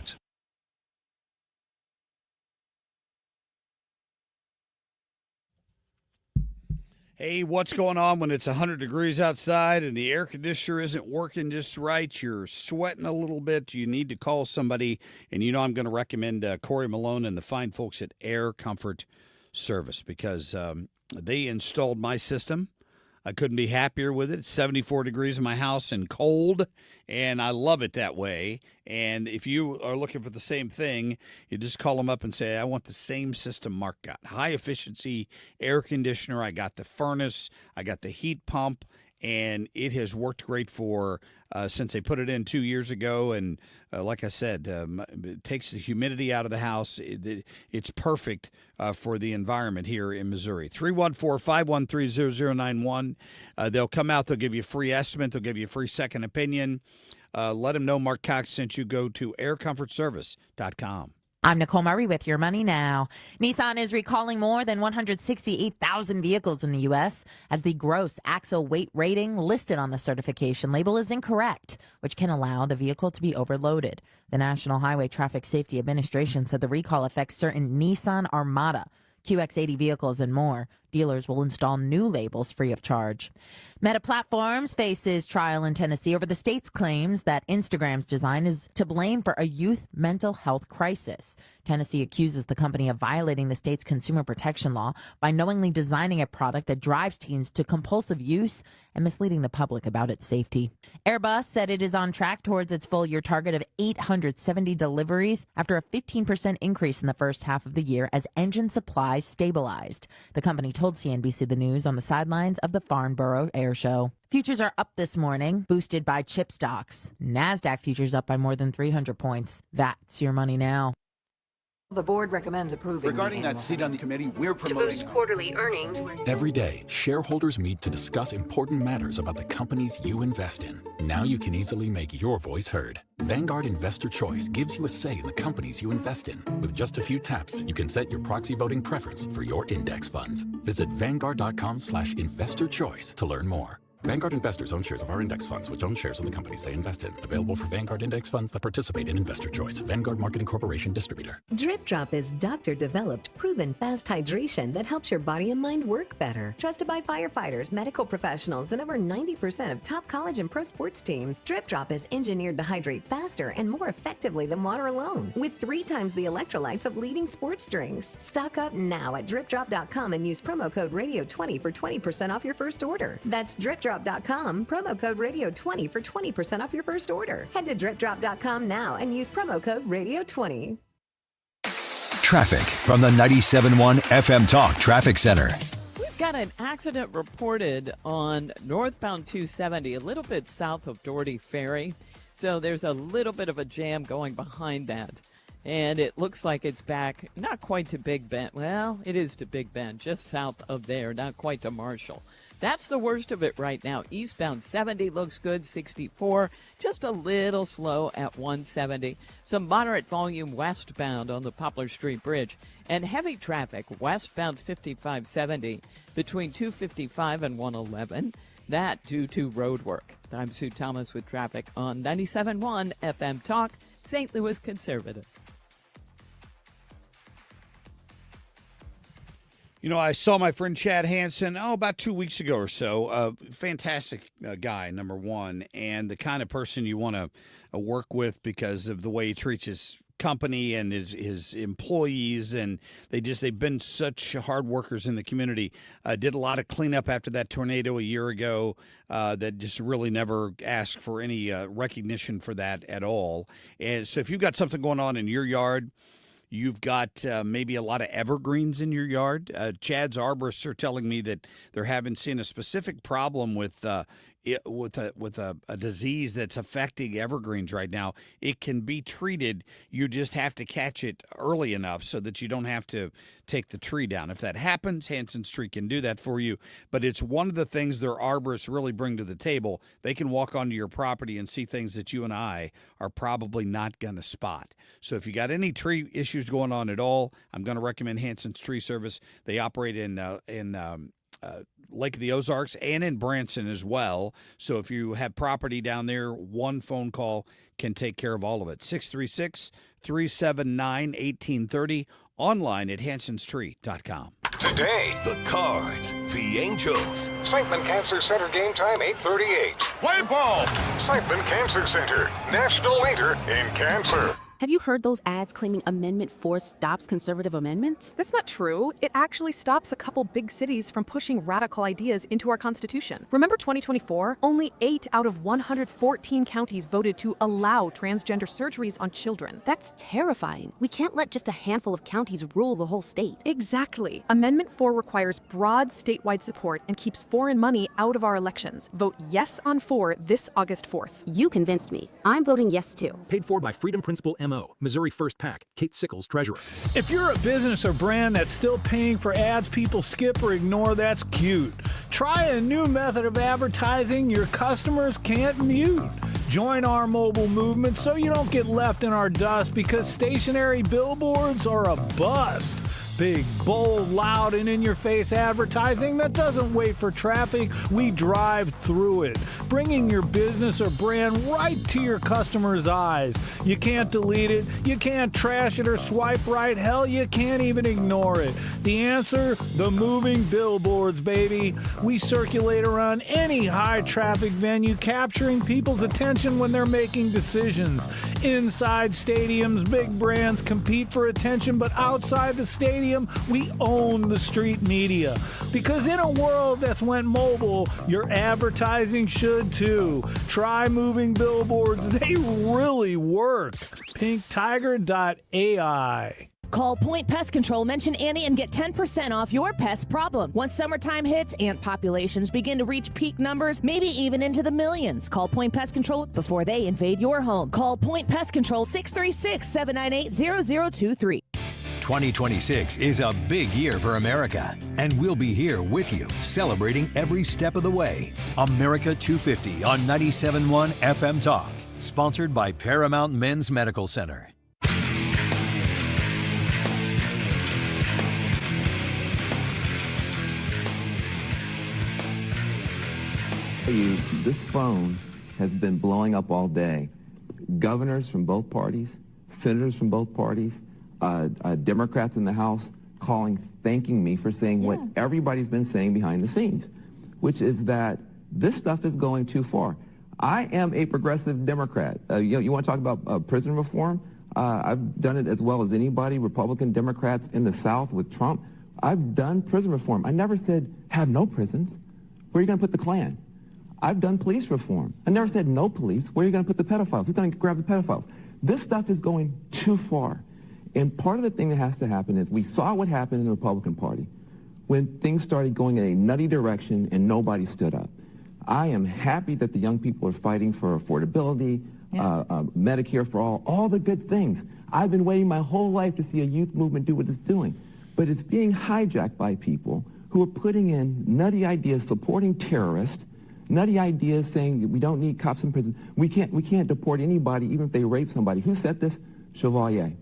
Hey, what's going on when it's 100 degrees outside and the air conditioner isn't working just right? You're sweating a little bit. You need to call somebody. And you know I'm going to recommend Corey Malone and the fine folks at Air Comfort Service because they installed my system. I couldn't be happier with it. It's 74 degrees in my house and cold, and I love it that way. And if you are looking for the same thing, you just call them up and say, I want the same system Mark got. High-efficiency air conditioner. I got the furnace. I got the heat pump, and it has worked great for since they put it in 2 years ago. And like I said, it takes the humidity out of the house. It's perfect for the environment here in Missouri. 314-513-0091. They'll come out. They'll give you a free estimate. They'll give you a free second opinion. Let them know Marc Cox sent you. Go to aircomfortservice.com. I'm Nicole Murray with Your Money Now. Nissan is recalling more than 168,000 vehicles in the U.S. as the gross axle weight rating listed on the certification label is incorrect, which can allow the vehicle to be overloaded. The National Highway Traffic Safety Administration said the recall affects certain Nissan Armada, QX80 vehicles, and more. Dealers will install new labels free of charge. Meta Platforms faces trial in Tennessee over the state's claims that Instagram's design is to blame for a youth mental health crisis. Tennessee accuses the company of violating the state's consumer protection law by knowingly designing a product that drives teens to compulsive use and misleading the public about its safety. Airbus said it is on track towards its full-year target of 870 deliveries after a 15% increase in the first half of the year as engine supplies stabilized. The company told CNBC The News on the sidelines of the Farnborough Air Show. Futures are up this morning, boosted by chip stocks. NASDAQ futures up by more than 300 points. That's Your Money Now. The board recommends approving. Regarding that seat on the committee, we're promoting. To boost quarterly earnings. Every day, shareholders meet to discuss important matters about the companies you invest in. Now you can easily make your voice heard. Vanguard Investor Choice gives you a say in the companies you invest in. With just a few taps, you can set your proxy voting preference for your index funds. Visit Vanguard.com/investorchoice to learn more. Vanguard investors own shares of our index funds, which own shares of the companies they invest in. Available for Vanguard index funds that participate in Investor Choice. Vanguard Marketing Corporation distributor. Drip Drop is doctor-developed, proven fast hydration that helps your body and mind work better. Trusted by firefighters, medical professionals, and over 90% of top college and pro sports teams, Drip Drop is engineered to hydrate faster and more effectively than water alone, with 3 times the electrolytes of leading sports drinks. Stock up now at DripDrop.com and use promo code Radio20 for 20% off your first order. That's DripDrop.com, promo code Radio20 for 20% off your first order. Head to DripDrop.com now and use promo code Radio20. Traffic from the 97.1 FM Talk Traffic Center. Got an accident reported on northbound 270, a little bit south of Doherty Ferry. So there's a little bit of a jam going behind that. And it looks like it's back, not quite to Big Bend. Well, it is to Big Bend, just south of there, not quite to Marshall. That's the worst of it right now. Eastbound 70 looks good, 64. Just a little slow at 170. Some moderate volume westbound on the Poplar Street Bridge. And heavy traffic westbound 5570 between 255 and 111. That due to road work. I'm Sue Thomas with traffic on 97.1 FM Talk, St. Louis Conservative. You know, I saw my friend Chad Hansen, about 2 weeks ago or so. Fantastic guy, number one, and the kind of person you want to work with because of the way he treats his company and his employees, and they've been such hard workers in the community. Did a lot of cleanup after that tornado a year ago that just really never asked for any recognition for that at all. And so if you've got something going on in your yard, you've got maybe a lot of evergreens in your yard. Chad's arborists are telling me that they haven't seen a specific problem with a disease that's affecting evergreens right now. It can be treated. You just have to catch it early enough so that you don't have to take the tree down. If that happens, Hansen's Tree can do that for you. But it's one of the things their arborists really bring to the table. They can walk onto your property and see things that you and I are probably not going to spot. So if you got any tree issues going on at all, I'm going to recommend Hansen's Tree Service. They operate in Lake of the Ozarks and in Branson as well. So if you have property down there, one phone call can take care of all of it. 636-379-1830. Online at hansenstree.com. Today, the Cards, the Angels. Siteman Cancer Center game time 8:38. Play ball. Siteman Cancer Center, national leader in cancer. Have you heard those ads claiming Amendment 4 stops conservative amendments? That's not true. It actually stops a couple big cities from pushing radical ideas into our Constitution. Remember 2024? Only 8 out of 114 counties voted to allow transgender surgeries on children. That's terrifying. We can't let just a handful of counties rule the whole state. Exactly. Amendment 4 requires broad statewide support and keeps foreign money out of our elections. Vote yes on 4 this August 4th. You convinced me. I'm voting yes too. Paid for by Freedom Principle MO, Missouri First PAC, Kate Sickles, Treasurer. If you're a business or brand that's still paying for ads people skip or ignore, that's cute. Try a new method of advertising your customers can't mute. Join our mobile movement so you don't get left in our dust because stationary billboards are a bust. Big, bold, loud, and in-your-face advertising that doesn't wait for traffic. We drive through it, bringing your business or brand right to your customers' eyes. You can't delete it. You can't trash it or swipe right. Hell, you can't even ignore it. The answer? The moving billboards, baby. We circulate around any high-traffic venue, capturing people's attention when they're making decisions. Inside stadiums, big brands compete for attention, but outside the stadium, we own the street media. Because in a world that's went mobile, your advertising should too. Try moving billboards. They really work. PinkTiger.ai. Call Point Pest Control, mention Annie, and get 10% off your pest problem. Once summertime hits, ant populations begin to reach peak numbers, maybe even into the millions. Call Point Pest Control before they invade your home. Call Point Pest Control 636-798-0023. 2026 is a big year for America, and we'll be here with you, celebrating every step of the way. America 250 on 97.1 FM Talk, sponsored by Paramount Men's Medical Center. This phone has been blowing up all day. Governors from both parties, senators from both parties, Democrats in the House calling, thanking me for saying what everybody's been saying behind the scenes, which is that this stuff is going too far. I am a progressive Democrat. You want to talk about prison reform? I've done it as well as anybody, Republican Democrats in the South with Trump. I've done prison reform. I never said have no prisons. Where are you going to put the Klan? I've done police reform. I never said no police. Where are you going to put the pedophiles? Who's going to grab the pedophiles? This stuff is going too far. And part of the thing that has to happen is we saw what happened in the Republican Party when things started going in a nutty direction and nobody stood up. I am happy that the young people are fighting for affordability, Medicare for all the good things. I've been waiting my whole life to see a youth movement do what it's doing. But it's being hijacked by people who are putting in nutty ideas supporting terrorists, nutty ideas saying that we don't need cops in prison. We can't deport anybody even if they rape somebody. Who said this? Chevalier.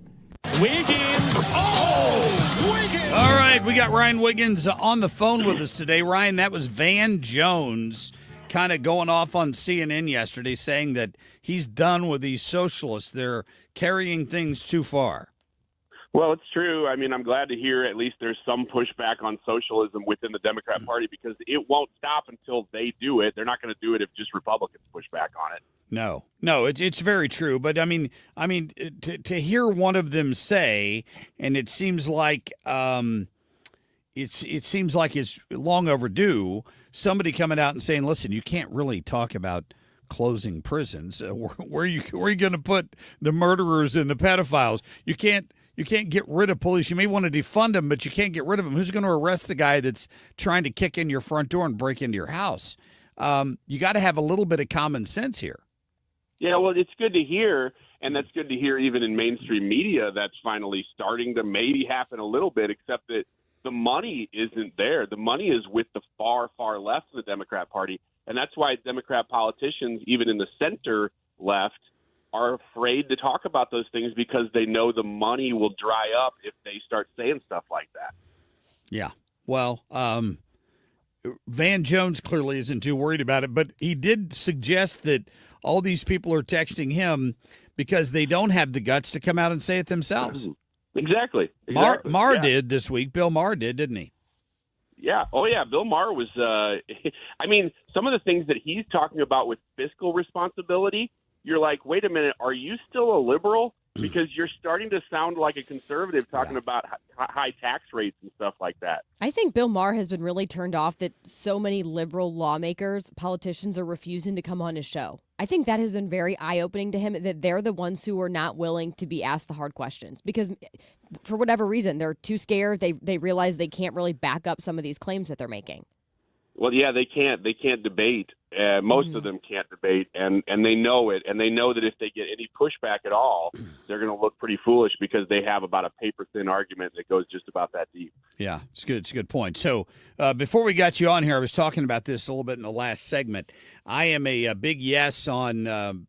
Wiggins. Oh, Wiggins. All right, we got Ryan Wiggins on the phone with us today. Ryan, that was Van Jones kind of going off on CNN yesterday saying that he's done with these socialists. They're carrying things too far. Well, it's true. I mean, I'm glad to hear at least there's some pushback on socialism within the Democrat Party because it won't stop until they do it. They're not going to do it if just Republicans push back on it. No, it's very true. But I mean, to hear one of them say, and it seems like it seems like it's long overdue. Somebody coming out and saying, "Listen, you can't really talk about closing prisons. Where are you going to put the murderers and the pedophiles? You can't get rid of police. You may want to defund them, but you can't get rid of them. Who's going to arrest the guy that's trying to kick in your front door and break into your house? You got to have a little bit of common sense here." Yeah, well, it's good to hear, and that's good to hear even in mainstream media. That's finally starting to maybe happen a little bit, except that the money isn't there. The money is with the far, far left of the Democrat Party, and that's why Democrat politicians, even in the center left, are afraid to talk about those things because they know the money will dry up if they start saying stuff like that. Yeah. Well, Van Jones clearly isn't too worried about it, but he did suggest that all these people are texting him because they don't have the guts to come out and say it themselves. Exactly. Maher did this week. Bill Maher did, didn't he? Yeah. Oh, yeah. Bill Maher was, I mean, some of the things that he's talking about with fiscal responsibility, you're like, wait a minute, are you still a liberal? Because you're starting to sound like a conservative talking about high tax rates and stuff like that. I think Bill Maher has been really turned off that so many liberal lawmakers, politicians are refusing to come on his show. I think that has been very eye-opening to him, that they're the ones who are not willing to be asked the hard questions because for whatever reason, they're too scared. They realize they can't really back up some of these claims that they're making. Well, yeah, they can't debate. Most of them can't debate, and they know it. And they know that if they get any pushback at all, they're going to look pretty foolish because they have about a paper-thin argument that goes just about that deep. Yeah, it's good. It's a good point. So before we got you on here, I was talking about this a little bit in the last segment. I am a big yes on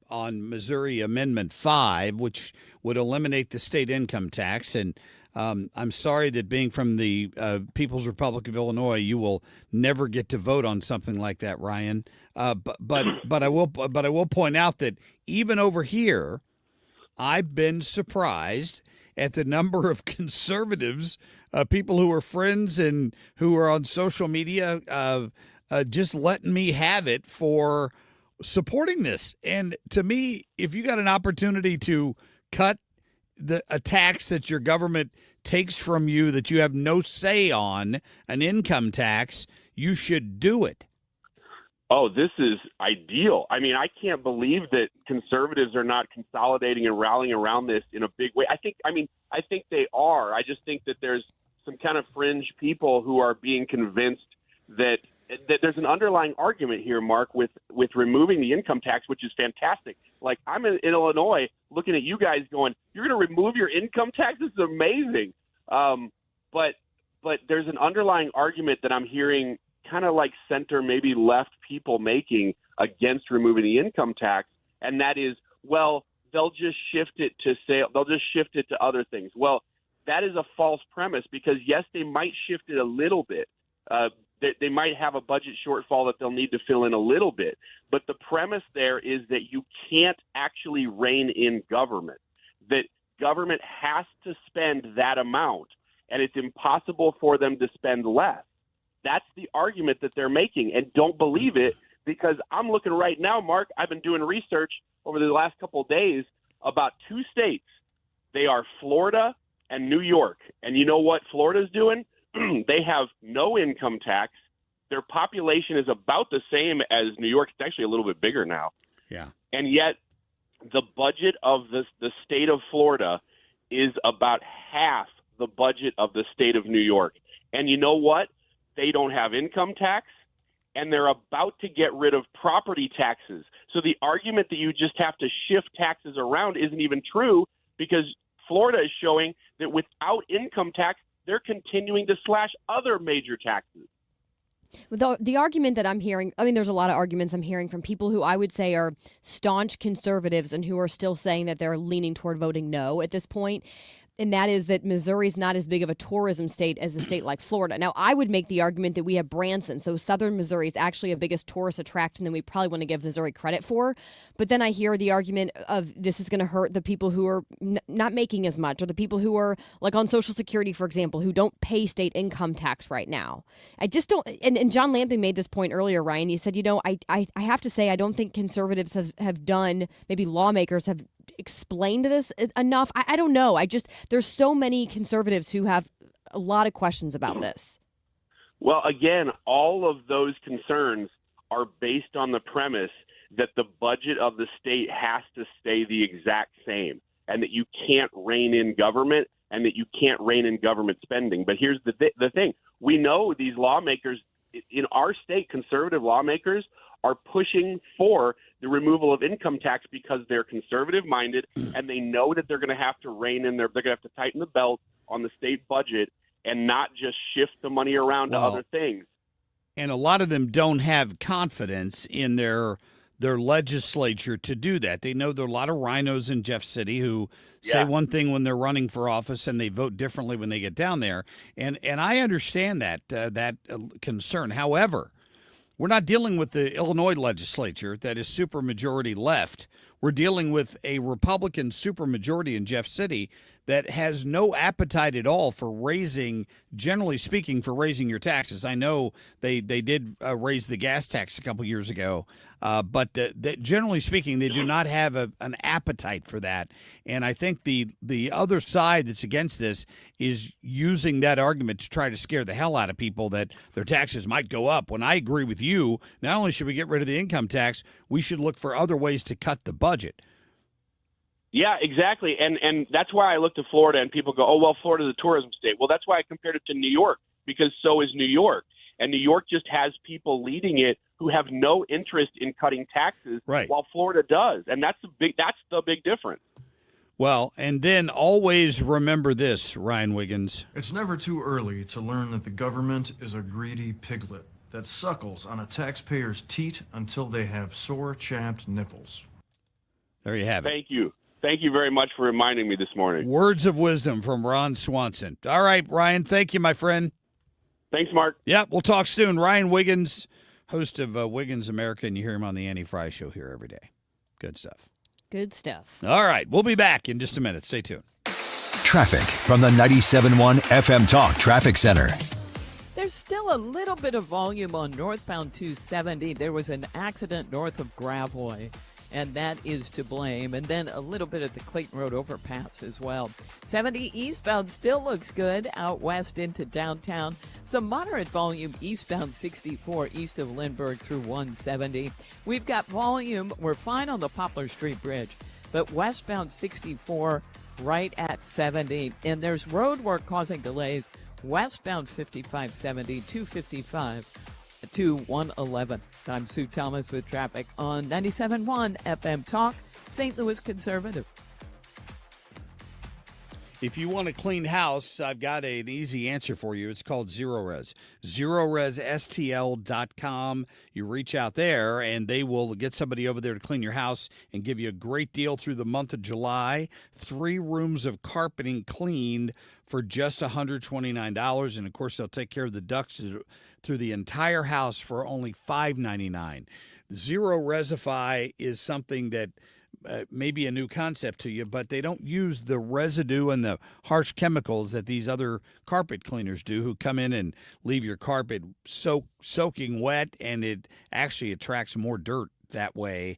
Missouri Amendment 5, which would eliminate the state income tax. And I'm sorry that being from the People's Republic of Illinois, you will never get to vote on something like that, Ryan. But I will point out that even over here, I've been surprised at the number of conservatives, people who are friends and who are on social media, just letting me have it for supporting this. And to me, if you got an opportunity to cut a tax that your government takes from you that you have no say on, an income tax, you should do it. Oh, this is ideal. I mean, I can't believe that conservatives are not consolidating and rallying around this in a big way. I think they are. I just think that there's some kind of fringe people who are being convinced that there's an underlying argument here, Mark, with removing the income tax, which is fantastic. Like, I'm in Illinois looking at you guys going, you're going to remove your income tax? This is amazing. But there's an underlying argument that I'm hearing kind of like center, maybe left people making against removing the income tax. And that is, well, they'll just shift it to other things. Well, that is a false premise because, yes, they might shift it a little bit. They might have a budget shortfall that they'll need to fill in a little bit. But the premise there is that you can't actually rein in government, that government has to spend that amount, and it's impossible for them to spend less. That's the argument that they're making, and don't believe it because I'm looking right now, Mark. I've been doing research over the last couple of days about two states. They are Florida and New York. And you know what Florida's doing? They have no income tax. Their population is about the same as New York. It's actually a little bit bigger now. Yeah. And yet the budget of the state of Florida is about half the budget of the state of New York. And you know what? they don't have income tax, and they're about to get rid of property taxes. So the argument that you just have to shift taxes around isn't even true, because Florida is showing that without income tax, they're continuing to slash other major taxes. The argument that I'm hearing, I mean, there's a lot of arguments I'm hearing from people who I would say are staunch conservatives and who are still saying that they're leaning toward voting no at this point. And that is that Missouri's not as big of a tourism state as a state like Florida. Now, I would make the argument that we have Branson, so southern Missouri is actually a biggest tourist attraction than we probably want to give Missouri credit for. But then I hear the argument of this is going to hurt the people who are not making as much, or the people who are like on Social Security, for example, who don't pay state income tax right now. I just don't. And John Lamping made this point earlier, Ryan. He said, I have to say, I don't think conservatives have done, maybe lawmakers have explained this enough. I don't know. There's so many conservatives who have a lot of questions about this. Well, again, all of those concerns are based on the premise that the budget of the state has to stay the exact same, and that you can't rein in government, and that you can't rein in government spending. But here's the thing. We know these lawmakers in our state, conservative lawmakers, are pushing for the removal of income tax because they're conservative-minded, and they know that they're going to have to rein in they're going to have to tighten the belt on the state budget and not just shift the money around to other things. And a lot of them don't have confidence in their legislature to do that. They know there are a lot of rhinos in Jeff City who say one thing when they're running for office and they vote differently when they get down there. And I understand that concern. However, we're not dealing with the Illinois legislature that is supermajority left. We're dealing with a Republican supermajority in Jeff City that has no appetite at all for raising, generally speaking, for raising your taxes. I know they did raise the gas tax a couple years ago, but generally speaking, they do not have an appetite for that. And I think the other side that's against this is using that argument to try to scare the hell out of people that their taxes might go up. When I agree with you, not only should we get rid of the income tax, we should look for other ways to cut the budget. Yeah, exactly. And that's why I look to Florida, and people go, oh, well, Florida's a tourism state. Well, that's why I compared it to New York, because so is New York. And New York just has people leading it who have no interest in cutting taxes, while Florida does. And that's the big difference. Well, and then always remember this, Ryan Wiggins. It's never too early to learn that the government is a greedy piglet that suckles on a taxpayer's teat until they have sore, chapped nipples. There you have it. Thank you. Thank you very much for reminding me this morning. Words of wisdom from Ron Swanson. All right, Ryan, thank you, my friend. Thanks, Mark. Yeah, we'll talk soon. Ryan Wiggins, host of Wiggins America, and you hear him on the Annie Fry Show here every day. Good stuff. Good stuff. All right, we'll be back in just a minute. Stay tuned. Traffic from the 97.1 FM Talk Traffic Center. There's still a little bit of volume on northbound 270. There was an accident north of Gravois, and that is to blame. And then a little bit at the Clayton Road overpass as well. 70 eastbound still looks good out west into downtown. Some moderate volume eastbound 64 east of Lindbergh through 170. We've got volume. We're fine on the Poplar Street Bridge, but westbound 64 right at 70. And there's road work causing delays westbound 5570, 255 to 111. I'm Sue Thomas with traffic on 97.1 FM Talk, St. Louis Conservative. If you want a clean house, I've got an easy answer for you. It's called Zero Res. ZeroResSTL.com. You reach out there, and they will get somebody over there to clean your house and give you a great deal through the month of July. 3 rooms of carpeting cleaned for just $129. And, of course, they'll take care of the ducts through the entire house for only $5.99. Zero Resify is something that may be a new concept to you, but they don't use the residue and the harsh chemicals that these other carpet cleaners do, who come in and leave your carpet soaking wet, and it actually attracts more dirt that way.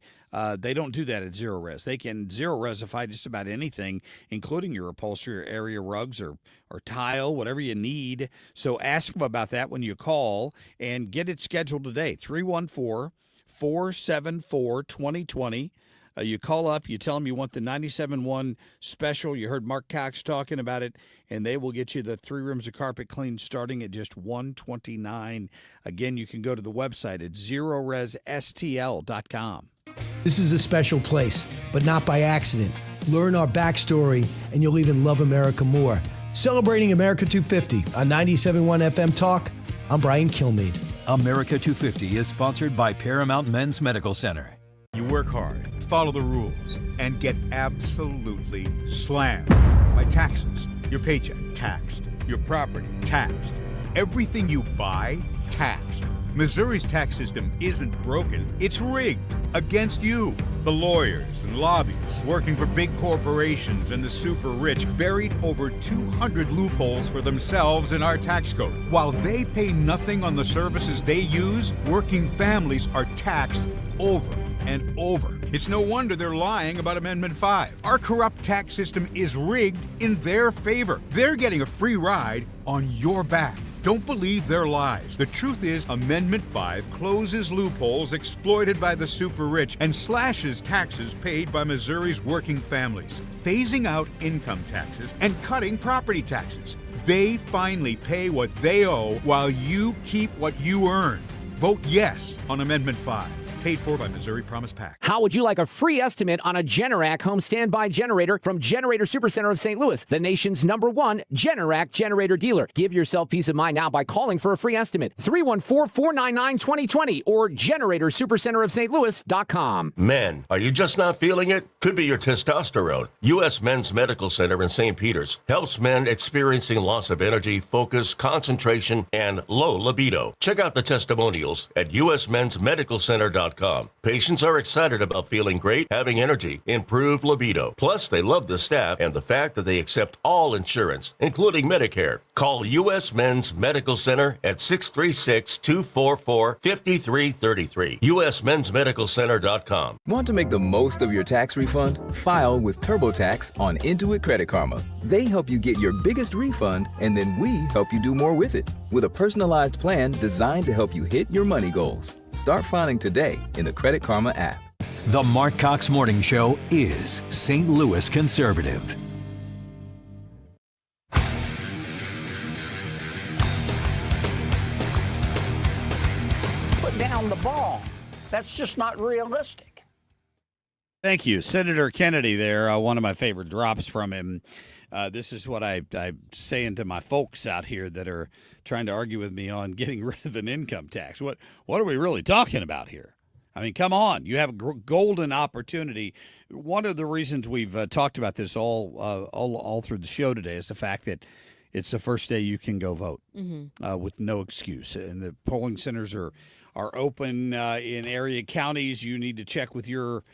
They don't do that at Zero Res. They can Zero Resify just about anything, including your upholstery or area rugs or tile, whatever you need. So ask them about that when you call and get it scheduled today. 314-474-2020. You call up, you tell them you want the 97.1 special. You heard Marc Cox talking about it, and they will get you the 3 rooms of carpet clean starting at just $129. Again, you can go to the website at ZeroResSTL.com. This is a special place, but not by accident. Learn our backstory, and you'll even love America more. Celebrating America 250 on 97.1 FM Talk, I'm Brian Kilmeade. America 250 is sponsored by Paramount Men's Medical Center. You work hard, follow the rules, and get absolutely slammed by taxes. Your paycheck taxed, your property taxed, everything you buy taxed. Missouri's tax system isn't broken, it's rigged against you. The lawyers and lobbyists working for big corporations and the super rich buried over 200 loopholes for themselves in our tax code. While they pay nothing on the services they use, working families are taxed over and over. It's no wonder they're lying about Amendment 5. Our corrupt tax system is rigged in their favor. They're getting a free ride on your back. Don't believe their lies. The truth is, Amendment 5 closes loopholes exploited by the super rich and slashes taxes paid by Missouri's working families, phasing out income taxes and cutting property taxes. They finally pay what they owe while you keep what you earn. Vote yes on Amendment 5. Paid for by Missouri Promise PAC. How would you like a free estimate on a Generac home standby generator from Generator Supercenter of St. Louis, the nation's #1 Generac generator dealer? Give yourself peace of mind now by calling for a free estimate. 314-499-2020 or GeneratorSuperCenterofStLouis.com. Men, are you just not feeling it? Could be your testosterone. U.S. Men's Medical Center in St. Peters helps men experiencing loss of energy, focus, concentration, and low libido. Check out the testimonials at usmensmedicalcenter.com. Patients are excited about feeling great, having energy, improved libido. Plus, they love the staff and the fact that they accept all insurance, including Medicare. Call U.S. Men's Medical Center at 636-244-5333. USMen'sMedicalCenter.com. Want to make the most of your tax refund? File with TurboTax on Intuit Credit Karma. They help you get your biggest refund, and then we help you do more with it with a personalized plan designed to help you hit your money goals. Start filing today in the Credit Karma app. The Marc Cox Morning Show is St. Louis conservative. Put down the ball. That's just not realistic. Thank you. Senator Kennedy there, one of my favorite drops from him. This is what I'm saying to my folks out here that are trying to argue with me on getting rid of an income tax. What are we really talking about here? I mean, come on. You have a golden opportunity. One of the reasons we've talked about this all through the show today is the fact that it's the first day you can go vote with no excuse. And the polling centers are open in area counties. You need to check with your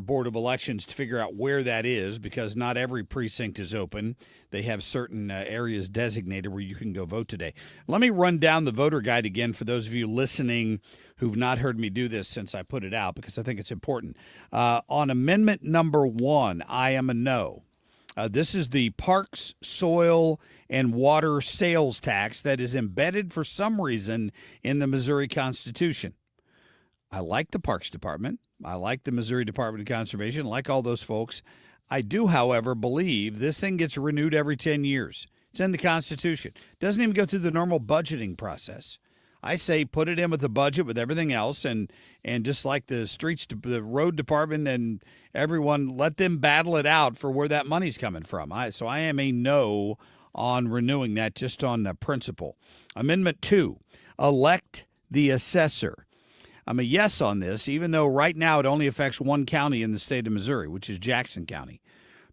Board of Elections to figure out where that is, because not every precinct is open. They have certain areas designated where you can go vote today. Let me run down the voter guide again for those of you listening who've not heard me do this since I put it out, because I think it's important. On amendment number 1, I am a no. This is the Parks, Soil, and Water Sales Tax that is embedded for some reason in the Missouri Constitution. I like the Parks Department. I like the Missouri Department of Conservation, like all those folks. I do, however, believe this thing gets renewed every 10 years. It's in the Constitution. It doesn't even go through the normal budgeting process. I say put it in with the budget with everything else, and just like the road department and everyone, let them battle it out for where that money's coming from. So I am a no on renewing that, just on principle. Amendment 2, elect the assessor. I'm a yes on this, even though right now it only affects one county in the state of Missouri, which is Jackson County.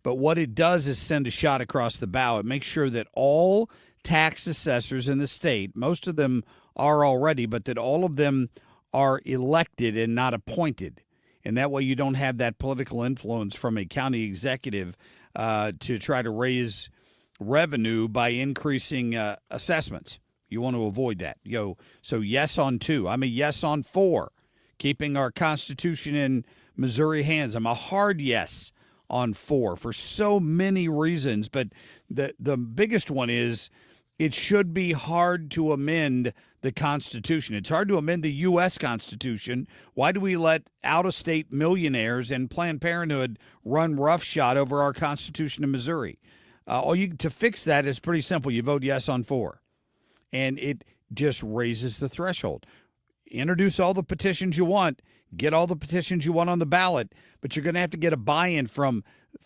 But what it does is send a shot across the bow. It makes sure that all tax assessors in the state, most of them are already, but that all of them are elected and not appointed. And that way you don't have that political influence from a county executive to try to raise revenue by increasing assessments. You want to avoid that. So yes on 2. I'm a yes on 4, keeping our Constitution in Missouri hands. I'm a hard yes on 4 for so many reasons, but the biggest one is it should be hard to amend the Constitution. It's hard to amend the U.S. Constitution. Why do we let out-of-state millionaires and Planned Parenthood run roughshod over our Constitution in Missouri? To fix that is pretty simple. You vote yes on 4, and it just raises the threshold. Introduce all the petitions you want, get all the petitions you want on the ballot, but you're going to have to get a buy-in from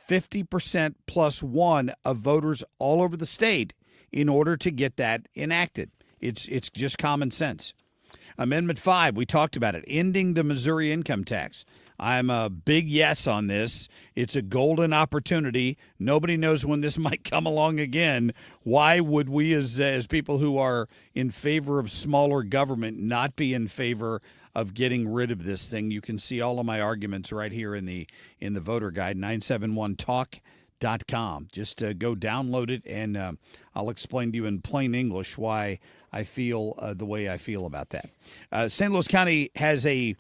50% plus 1 of voters all over the state in order to get that enacted. It's just common sense. Amendment 5, we talked about it, ending the Missouri income tax. I'm a big yes on this. It's a golden opportunity. Nobody knows when this might come along again. Why would we as people who are in favor of smaller government not be in favor of getting rid of this thing? You can see all of my arguments right here in the voter guide, 971talk.com. Just go download it, and I'll explain to you in plain English why I feel the way I feel about that. St. Louis County has a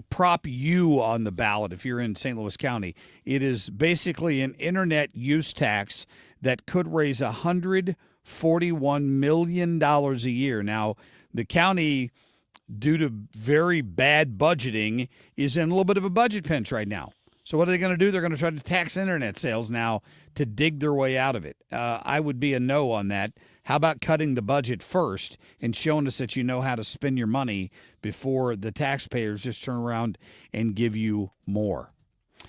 Prop U on the ballot if you're in St. Louis County. It is basically an internet use tax that could raise $141 million a year. Now, the county, due to very bad budgeting, is in a little bit of a budget pinch right now. So what are they going to do? They're going to try to tax internet sales now to dig their way out of it. I would be a no on that. How about cutting the budget first and showing us that you know how to spend your money before the taxpayers just turn around and give you more?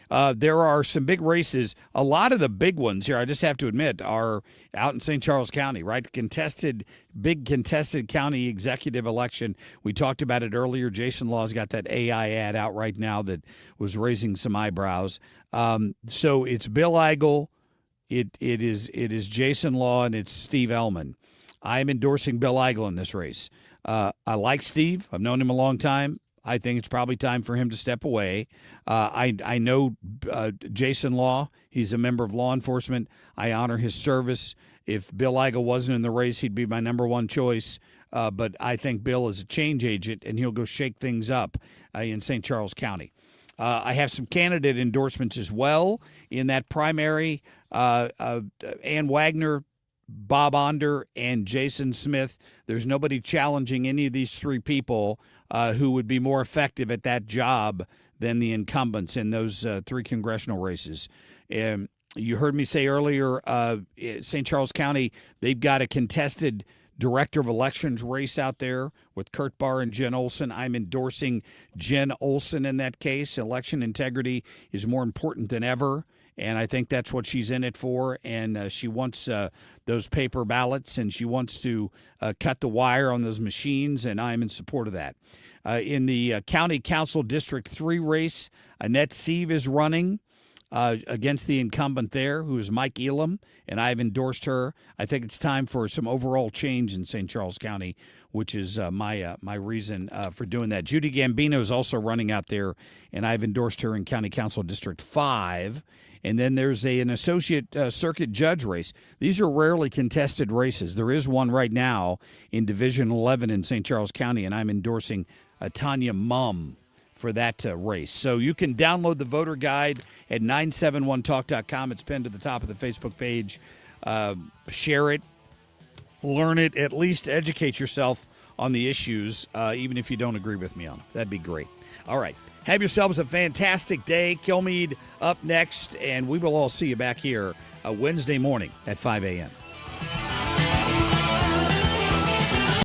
There are some big races. A lot of the big ones here, I just have to admit, are out in St. Charles County, right? Big contested county executive election. We talked about it earlier. Jason Law's got that AI ad out right now that was raising some eyebrows. So it's Bill Eigel. It is Jason Law, and it's Steve Ellman. I'm endorsing Bill Eigel in this race. I like Steve. I've known him a long time. I think it's probably time for him to step away. I know Jason Law. He's a member of law enforcement. I honor his service. If Bill Eigel wasn't in the race, he'd be my number one choice. But I think Bill is a change agent, and he'll go shake things up in St. Charles County. I have some candidate endorsements as well in that primary. Ann Wagner, Bob Onder, and Jason Smith. There's nobody challenging any of these 3 people who would be more effective at that job than the incumbents in those 3 congressional races. You heard me say earlier, St. Charles County, they've got a contested director of elections race out there with Kurt Barr and Jen Olson. I'm endorsing Jen Olson in that case. Election integrity is more important than ever, and I think that's what she's in it for. And she wants those paper ballots, and she wants to cut the wire on those machines, and I'm in support of that. In the County Council District 3 race, Annette Sieve is running against the incumbent there, who is Mike Elam, and I've endorsed her. I think it's time for some overall change in St. Charles County, which is my reason for doing that. Judy Gambino is also running out there, and I've endorsed her in County Council District 5. And then there's an associate circuit judge race. These are rarely contested races. There is one right now in Division 11 in St. Charles County, and I'm endorsing Tanya Mumm for that race. So you can download the voter guide at 971talk.com. It's pinned to the top of the Facebook page. Share it, learn it, at least educate yourself on the issues, even if you don't agree with me on them. That'd be great. All right. Have yourselves a fantastic day. Kilmeade up next, and we will all see you back here Wednesday morning at 5 a.m.